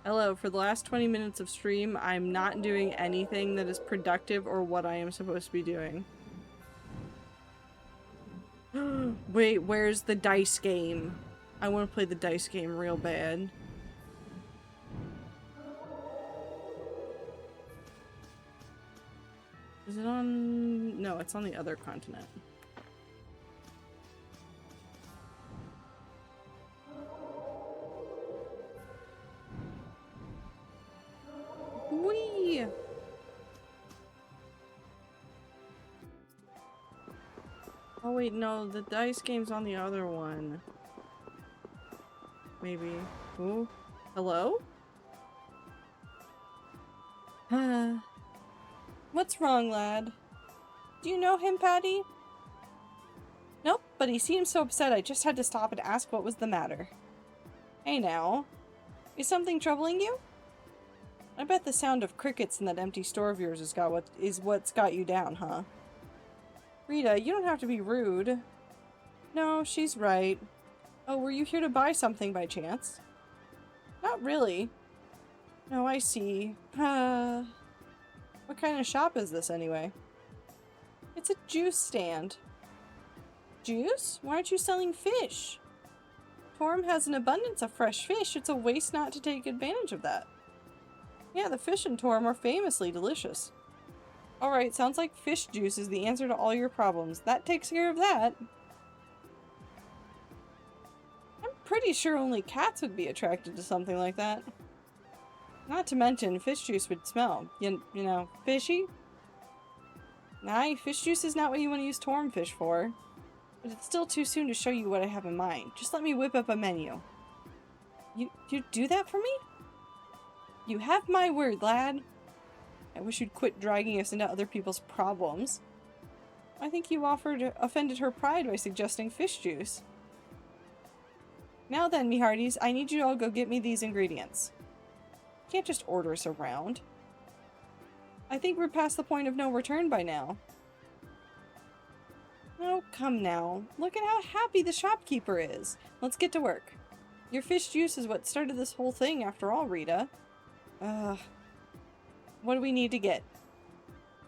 Hello, for the last 20 minutes of stream, I'm not doing anything that is productive or what I am supposed to be doing. Wait, where's the dice game? I want to play the dice game real bad. Is it on... No, it's on the other continent. Whee! Oh wait, no, the dice game's on the other one. Maybe. Ooh. Hello? What's wrong, lad? Do you know him, Patty? Nope, but he seemed so upset I just had to stop and ask what was the matter. Hey now. Is something troubling you? I bet the sound of crickets in that empty store of yours is what's got you down, huh? Rita, you don't have to be rude. No, she's right. Oh, were you here to buy something by chance? Not really. No, I see. What kind of shop is this anyway? It's a juice stand. Juice? Why aren't you selling fish? Torm has an abundance of fresh fish. It's a waste not to take advantage of that. Yeah, the fish in Torm are famously delicious. Alright, sounds like fish juice is the answer to all your problems. That takes care of that. I'm pretty sure only cats would be attracted to something like that. Not to mention, fish juice would smell, you know, fishy? Nah, fish juice is not what you want to use Torm fish for. But it's still too soon to show you what I have in mind. Just let me whip up a menu. You do that for me? You have my word, lad. I wish you'd quit dragging us into other people's problems. I think you offended her pride by suggesting fish juice. Now then, me hearties, I need you to all go get me these ingredients. You can't just order us around. I think we're past the point of no return by now. Oh, come now. Look at how happy the shopkeeper is. Let's get to work. Your fish juice is what started this whole thing after all, Rita. What do we need to get?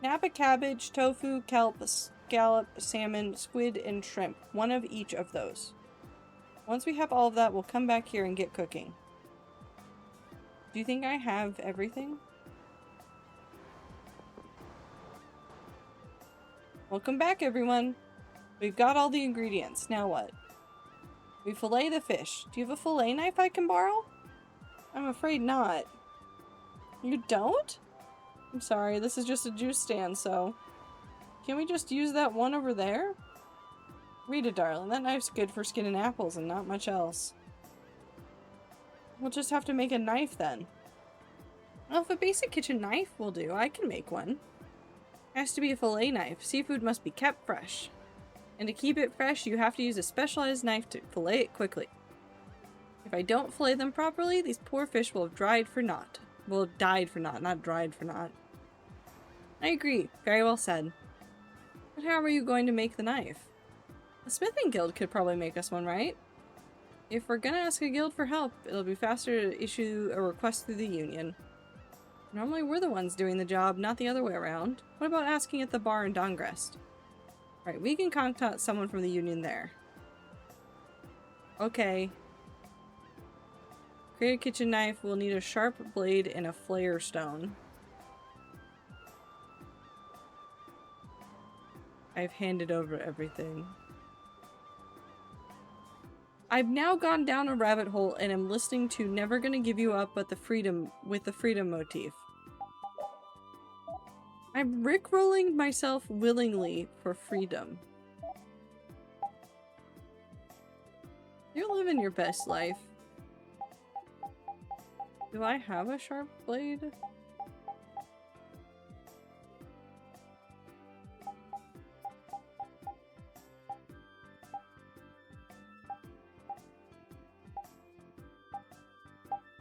Napa cabbage, tofu, kelp, scallop, salmon, squid, and shrimp. One of each of those. Once we have all of that, we'll come back here and get cooking. Do you think I have everything? Welcome back, everyone. We've got all the ingredients. Now what? We fillet the fish. Do you have a fillet knife I can borrow? I'm afraid not. You don't? I'm sorry, this is just a juice stand, so... Can we just use that one over there? Rita, darling, that knife's good for skinning apples and not much else. We'll just have to make a knife then. Well, if a basic kitchen knife will do, I can make one. It has to be a fillet knife. Seafood must be kept fresh. And to keep it fresh, you have to use a specialized knife to fillet it quickly. If I don't fillet them properly, these poor fish will have dried for naught. Will have died for naught, not dried for naught. I agree. Very well said. But how are you going to make the knife? A smithing guild could probably make us one, right? If we're gonna ask a guild for help, it'll be faster to issue a request through the union. Normally we're the ones doing the job, not the other way around. What about asking at the bar in Dongrest? Right, we can contact someone from the union there. Okay. Create a kitchen knife. We'll need a sharp blade and a flare stone. I've handed over everything. I've now gone down a rabbit hole and am listening to Never Gonna Give You Up but the Freedom with the Freedom motif. I'm rickrolling myself willingly for freedom. You're living your best life. Do I have a sharp blade?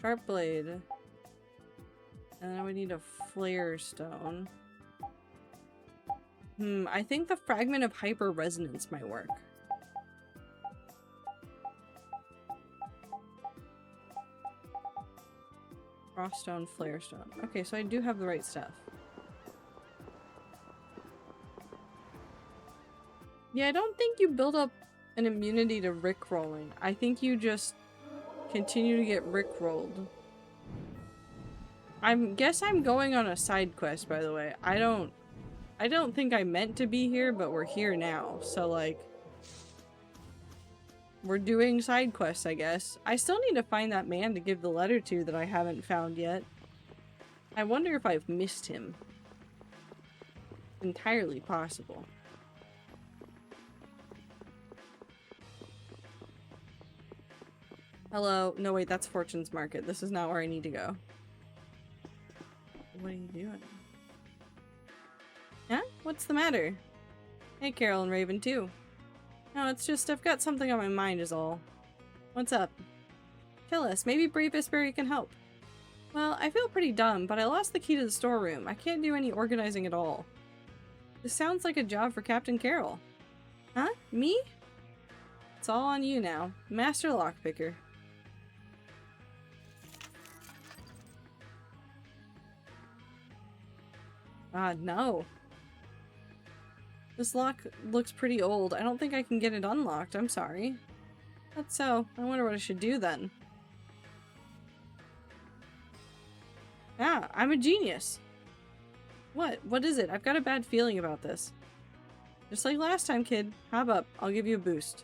Sharp blade. And then we need a flare stone. I think the fragment of hyper resonance might work. Froststone, flare stone. Okay, so I do have the right stuff. Yeah, I don't think you build up an immunity to rickrolling. I think you just continue to get rickrolled. I guess I'm going on a side quest, by the way. I don't think I meant to be here, but we're here now. So, like, we're doing side quests, I guess. I still need to find that man to give the letter to that I haven't found yet. I wonder if I've missed him. Entirely possible. Hello. No, wait, that's Fortune's Market. This is not where I need to go. What are you doing? Huh? What's the matter? Hey, Carol and Raven, too. No, it's just I've got something on my mind is all. What's up? Tell us. Maybe Brave Vesperia can help. Well, I feel pretty dumb, but I lost the key to the storeroom. I can't do any organizing at all. This sounds like a job for Captain Carol. Huh? Me? It's all on you now. Master Lockpicker. No. This lock looks pretty old. I don't think I can get it unlocked. I'm sorry. That's so. I wonder what I should do then. Ah, I'm a genius. What? What is it? I've got a bad feeling about this. Just like last time, kid. Hop up. I'll give you a boost.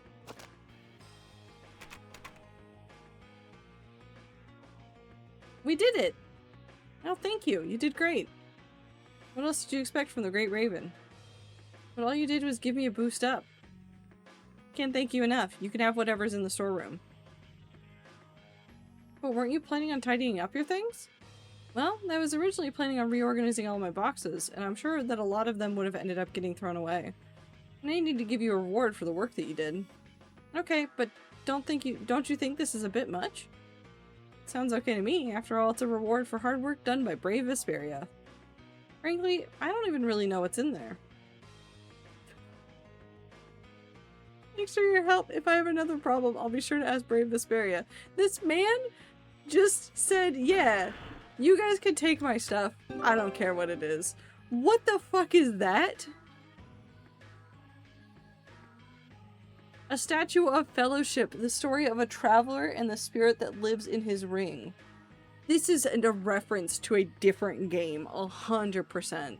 We did it! Oh, thank you. You did great. What else did you expect from the Great Raven? But all you did was give me a boost up. Can't thank you enough. You can have whatever's in the storeroom. But weren't you planning on tidying up your things? Well, I was originally planning on reorganizing all my boxes, and I'm sure that a lot of them would have ended up getting thrown away. And I need to give you a reward for the work that you did. Okay, but don't you think this is a bit much? Sounds okay to me. After all, it's a reward for hard work done by brave Vesperia. Frankly, I don't even really know what's in there. Thanks for your help. If I have another problem, I'll be sure to ask brave Vesperia. This man just said, yeah, you guys can take my stuff. I don't care what it is. What the fuck is that? A statue of fellowship, the story of a traveler and the spirit that lives in his ring. This is a reference to a different game, 100%.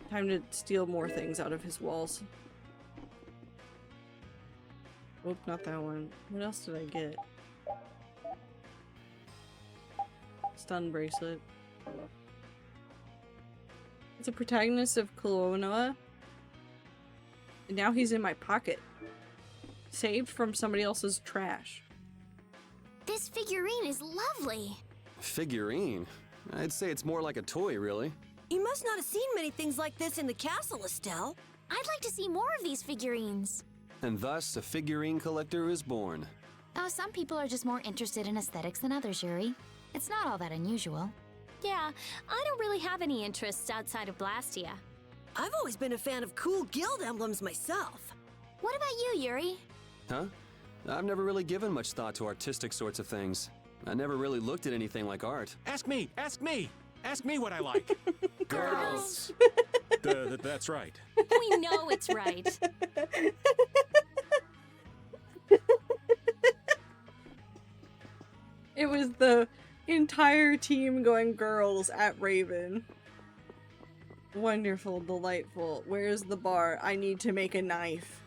Time to steal more things out of his walls. Oh, not that one. What else did I get? Stun bracelet. It's a protagonist of Klonoa. And now he's in my pocket. Saved from somebody else's trash. This figurine is lovely. Figurine? I'd say it's more like a toy, really. You must not have seen many things like this in the castle, Estelle. I'd like to see more of these figurines. and thus a figurine collector is born. Oh, some people are just more interested in aesthetics than others, Yuri. It's not all that unusual. Yeah, I don't really have any interests outside of Blastia. I've always been a fan of cool guild emblems myself. What about you, Yuri? Huh? I've never really given much thought to artistic sorts of things. I never really looked at anything like art. Ask me! Ask me! Ask me what I like! Girls! That's right. We know it's right. It was the entire team going girls at Raven. Wonderful, delightful. Where's the bar? I need to make a knife.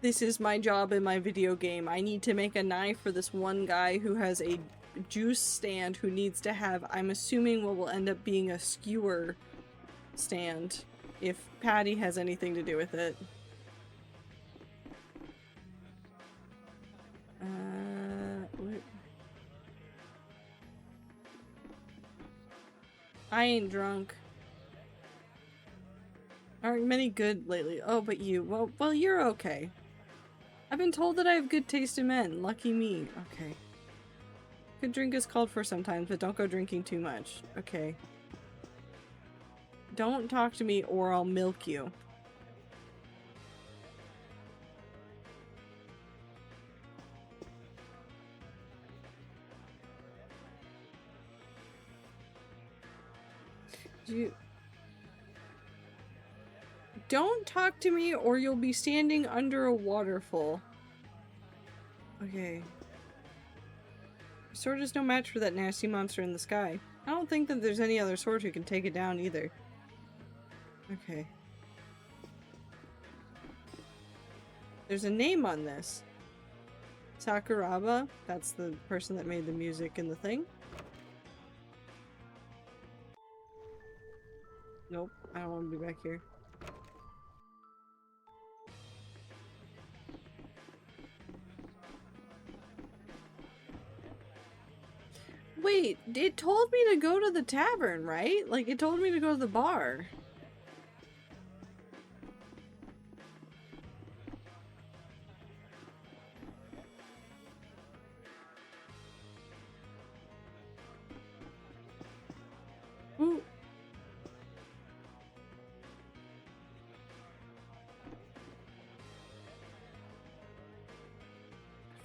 This is my job in my video game. I need to make a knife for this one guy who has a juice stand who needs to have, I'm assuming, what will end up being a skewer stand. If Patty has anything to do with it. What? I ain't drunk. Aren't many good lately. Oh, but you. Well, you're okay. I've been told that I have good taste in men. Lucky me. Okay. Good drink is called for sometimes, but don't go drinking too much. Okay. Don't talk to me or I'll milk you. Don't talk to me or you'll be standing under a waterfall. Okay. Sword is no match for that nasty monster in the sky. I don't think that there's any other sword who can take it down either. Okay. There's a name on this. Sakuraba. That's the person that made the music in the thing. Nope. I don't want to be back here. Wait, it told me to go to the tavern, right? Like, it told me to go to the bar. Ooh.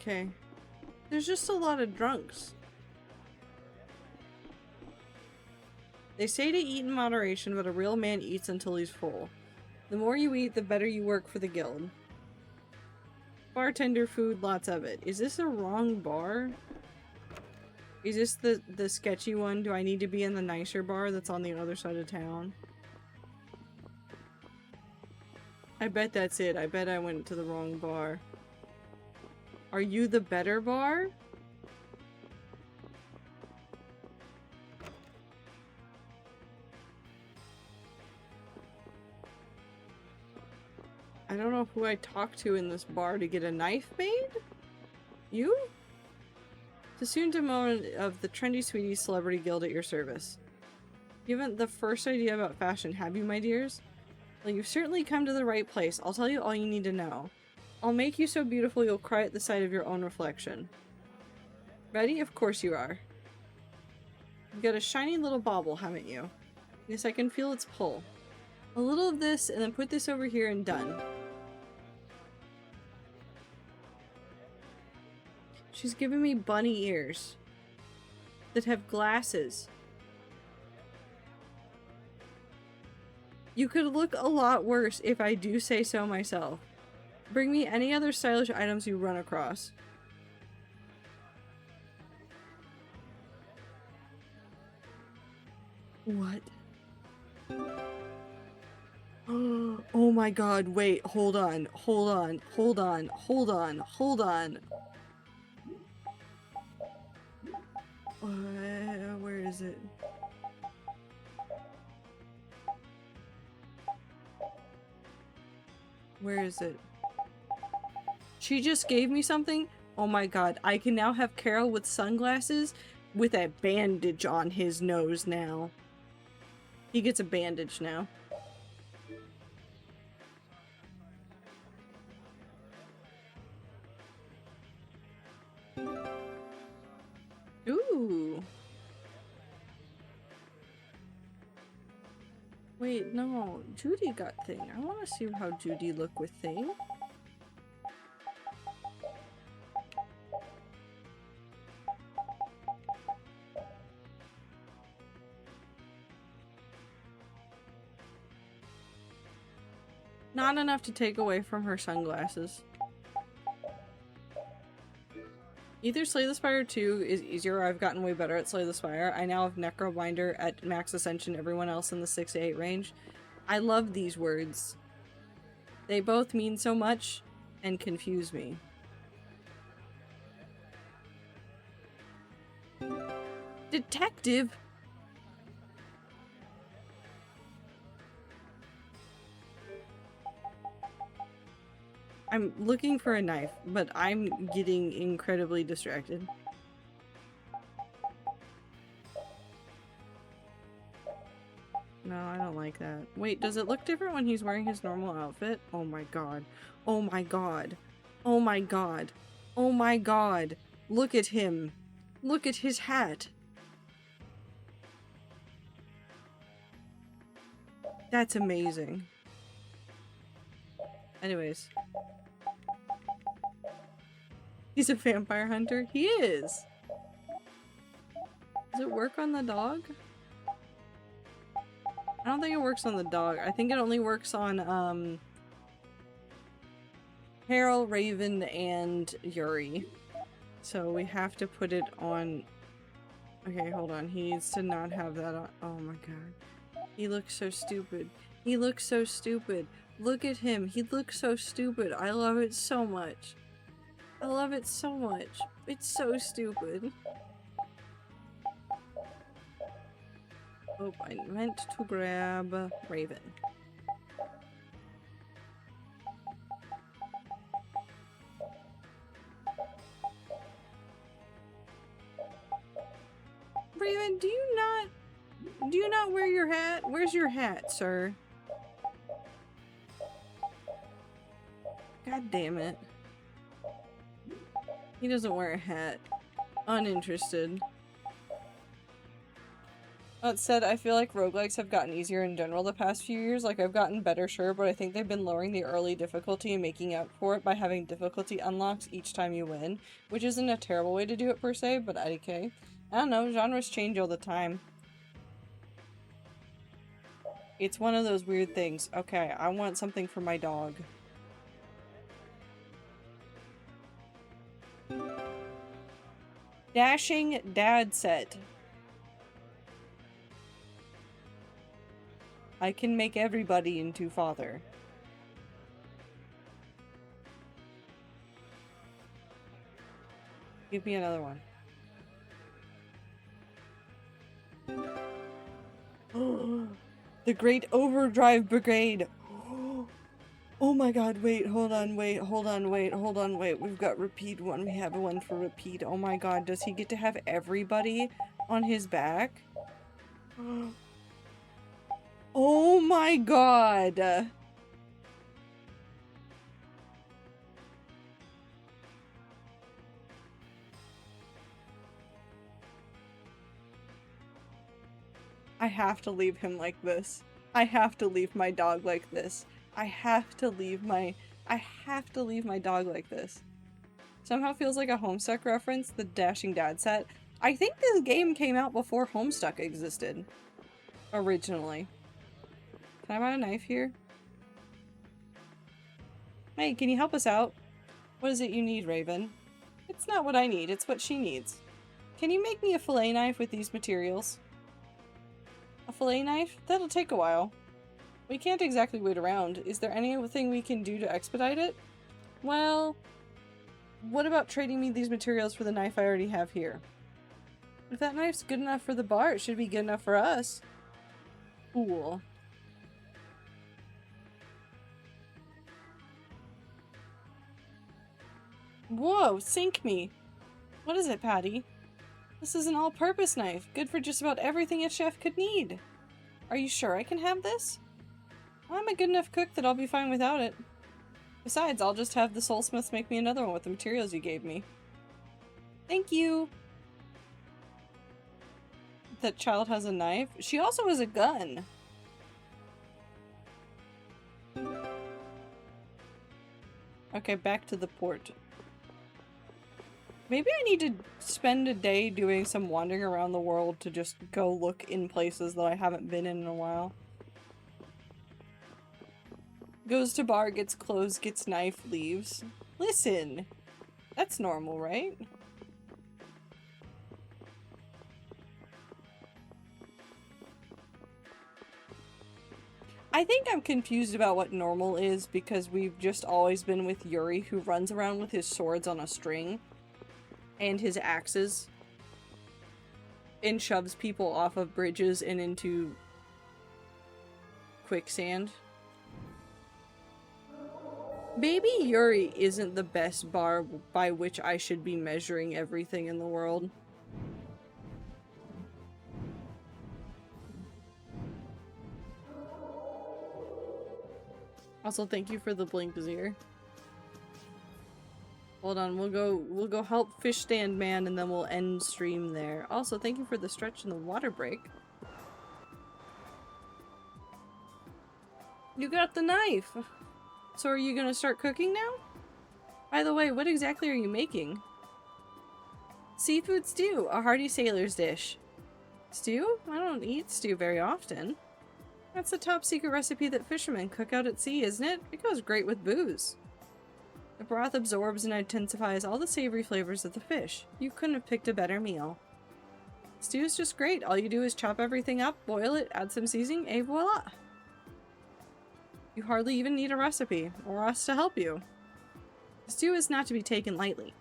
Okay. There's just a lot of drunks. They say to eat in moderation, but a real man eats until he's full. The more you eat, the better you work for the guild. Bartender food, lots of it. Is this a wrong bar? Is this the sketchy one? Do I need to be in the nicer bar that's on the other side of town? I bet that's it. I bet I went to the wrong bar. Are you the better bar? I don't know who I talked to in this bar to get a knife made? You? To soon to moment of the Trendy Sweeties Celebrity Guild at your service. You haven't the first idea about fashion, have you, my dears? Well, you've certainly come to the right place. I'll tell you all you need to know. I'll make you so beautiful you'll cry at the sight of your own reflection. Ready? Of course you are. You've got a shiny little bauble, haven't you? Yes, I can feel its pull. A little of this, and then put this over here and done. She's giving me bunny ears that have glasses. You could look a lot worse if I do say so myself. Bring me any other stylish items you run across. What? Oh my god, wait, hold on, hold on, hold on, hold on, hold on. Where is it? Where is it? She just gave me something? Oh my god, I can now have Carol with sunglasses with a bandage on his nose now. He gets a bandage now. Ooh. Wait, no. Judy got thing. I want to see how Judy look with thing. Not enough to take away from her sunglasses. Either Slay the Spire 2 is easier or I've gotten way better at Slay the Spire. I now have Necrobinder at max ascension, everyone else in the 6 to 8 range. I love these words. They both mean so much and confuse me. Detective! I'm looking for a knife, but I'm getting incredibly distracted. No, I don't like that. Wait, does it look different when he's wearing his normal outfit? Oh my god. Oh my god. Oh my god. Oh my god. Look at him. Look at his hat. That's amazing. Anyways. He's a vampire hunter? He is! Does it work on the dog? I don't think it works on the dog. I think it only works on, Harold, Raven, and Yuri. So we have to put it on... Okay, hold on. He needs to not have that on. Oh my god. He looks so stupid. He looks so stupid. Look at him. He looks so stupid. I love it so much. I love it so much. It's so stupid. Oh, I meant to grab Raven. Raven, do you not wear your hat? Where's your hat, sir? God damn it. He doesn't wear a hat. Uninterested. That said, I feel like roguelikes have gotten easier in general the past few years. Like, I've gotten better, sure, but I think they've been lowering the early difficulty and making up for it by having difficulty unlocks each time you win, which isn't a terrible way to do it per se, but okay. I don't know, genres change all the time. It's one of those weird things. Okay, I want something for my dog. Dashing Dad set. I can make everybody into father. Give me another one. The Great Overdrive Brigade. Oh my god, wait, hold on, wait, hold on, wait, hold on, wait. We've got repeat one. We have one for repeat. Oh my god, does he get to have everybody on his back? Oh my god. I have to leave him like this. I have to leave my dog like this. I have to leave my dog like this. Somehow feels like a Homestuck reference, the Dashing Dad set. I think this game came out before Homestuck existed. Originally. Can I buy a knife here? Hey, can you help us out? What is it you need, Raven? It's not what I need, it's what she needs. Can you make me a fillet knife with these materials? A fillet knife? That'll take a while. We can't exactly wait around. Is there anything we can do to expedite it? Well, what about trading me these materials for the knife I already have here? If that knife's good enough for the bar, it should be good enough for us. Cool. Whoa, sink me. What is it, Patty? This is an all-purpose knife, good for just about everything a chef could need. Are you sure I can have this? I'm a good enough cook that I'll be fine without it. Besides, I'll just have the soulsmiths make me another one with the materials you gave me. Thank you! That child has a knife. She also has a gun. Okay, back to the port. Maybe I need to spend a day doing some wandering around the world to just go look in places that I haven't been in a while. Goes to bar, gets clothes, gets knife, leaves. Listen! That's normal, right? I think I'm confused about what normal is because we've just always been with Yuri, who runs around with his swords on a string and his axes and shoves people off of bridges and into quicksand. Maybe Yuri isn't the best bar by which I should be measuring everything in the world. Also, thank you for the blink ear. Hold on, we'll go help fish stand man and then we'll end stream there. Also, thank you for the stretch and the water break. You got the knife! So are you gonna start cooking now? By the way, what exactly are you making? Seafood stew, a hearty sailor's dish. Stew? I don't eat stew very often. That's the top secret recipe that fishermen cook out at sea, isn't it? It goes great with booze. The broth absorbs and intensifies all the savory flavors of the fish. You couldn't have picked a better meal. Stew's just great. All you do is chop everything up, boil it, add some seasoning, et voila! You hardly even need a recipe, or us to help you. Stew is not to be taken lightly.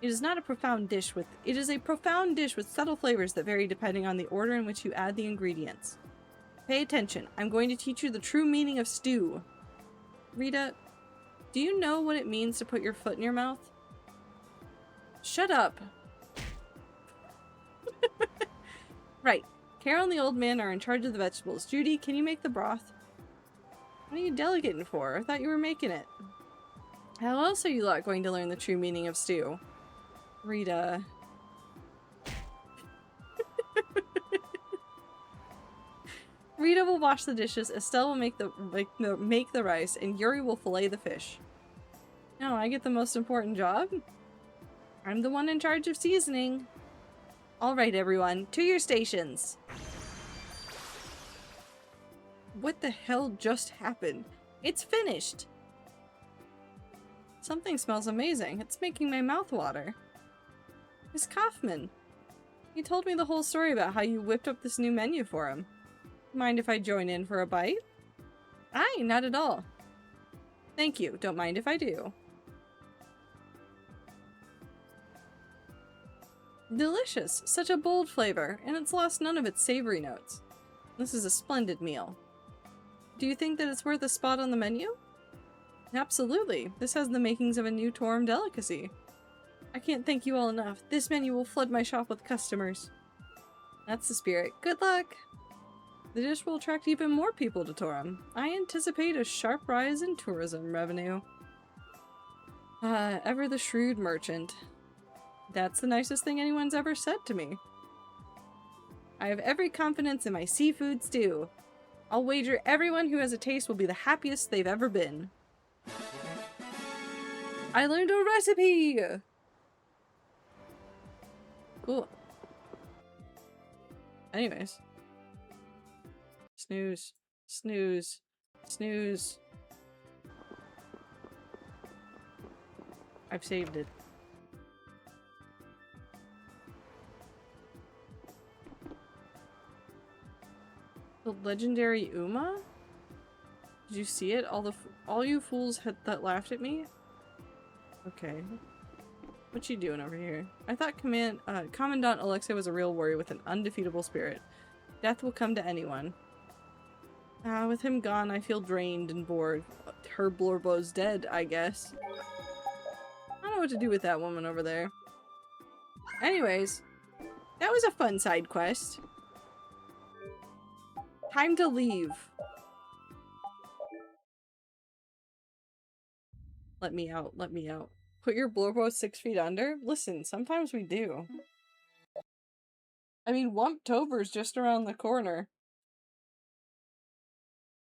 It is not a profound dish with- It is a profound dish with subtle flavors that vary depending on the order in which you add the ingredients. Pay attention. I'm going to teach you the true meaning of stew. Rita, do you know what it means to put your foot in your mouth? Shut up. Right. Carol and the old man are in charge of the vegetables. Judy, can you make the broth? What are you delegating for? I thought you were making it. How else are you lot going to learn the true meaning of stew? Rita. Rita will wash the dishes, Estelle will make the rice, and Yuri will fillet the fish. No, I get the most important job? I'm the one in charge of seasoning. Alright everyone, to your stations! What the hell just happened? It's finished! Something smells amazing. It's making my mouth water. Miss Kaufman. He told me the whole story about how you whipped up this new menu for him. Mind if I join in for a bite? Aye, not at all. Thank you. Don't mind if I do. Delicious. Such a bold flavor, and it's lost none of its savory notes. This is a splendid meal. Do you think that it's worth a spot on the menu? Absolutely. This has the makings of a new Torum delicacy. I can't thank you all enough. This menu will flood my shop with customers. That's the spirit. Good luck! The dish will attract even more people to Torum. I anticipate a sharp rise in tourism revenue. Ever the shrewd merchant. That's the nicest thing anyone's ever said to me. I have every confidence in my seafood stew. I'll wager everyone who has a taste will be the happiest they've ever been. I learned a recipe! Cool. Anyways. Snooze. Snooze. Snooze. I've saved it. The legendary Uma? Did you see it? All you fools that laughed at me? Okay. What you doing over here? I thought Commandant Alexei was a real warrior with an undefeatable spirit. Death will come to anyone. With him gone, I feel drained and bored. Herb Blorbo's dead, I guess. I don't know what to do with that woman over there. Anyways, That was a fun side quest. Time to leave. Let me out, let me out. Put your blowbow 6 feet under? Listen, sometimes we do. I mean, Wumptober's just around the corner.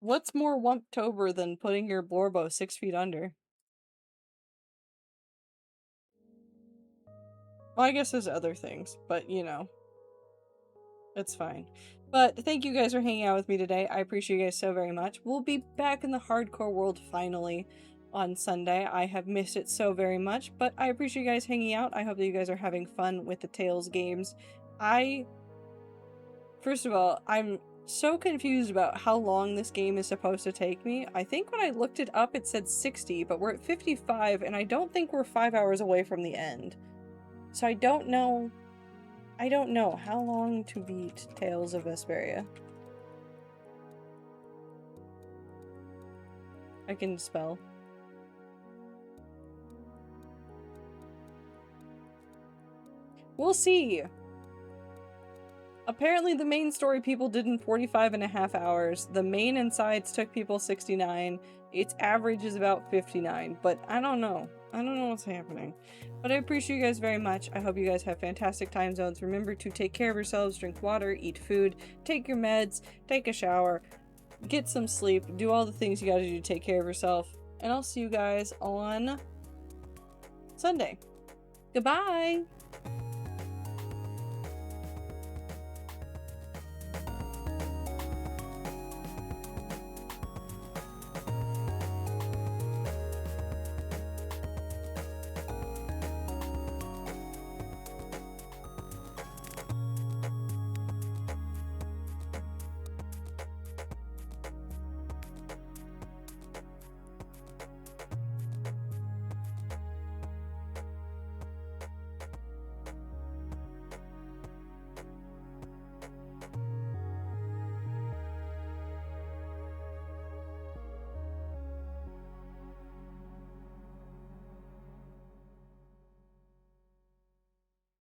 What's more Wumptober than putting your blowbow 6 feet under? Well, I guess there's other things, but you know. It's fine. But thank you guys for hanging out with me today. I appreciate you guys so very much. We'll be back in the hardcore world finally on Sunday. I have missed it so very much, but I appreciate you guys hanging out. I hope that you guys are having fun with the Tales games. First of all, I'm so confused about how long this game is supposed to take me. I think when I looked it up, it said 60, but we're at 55, and I don't think we're 5 hours away from the end. So I don't know how long to beat Tales of Vesperia. I can spell. We'll see. Apparently the main story people did in 45.5 hours. The main and sides took people 69. Its average is about 59, but I don't know. I don't know what's happening. But I appreciate you guys very much. I hope you guys have fantastic time zones. Remember to take care of yourselves, drink water, eat food, take your meds, take a shower, get some sleep, do all the things you gotta do to take care of yourself. And I'll see you guys on Sunday. Goodbye!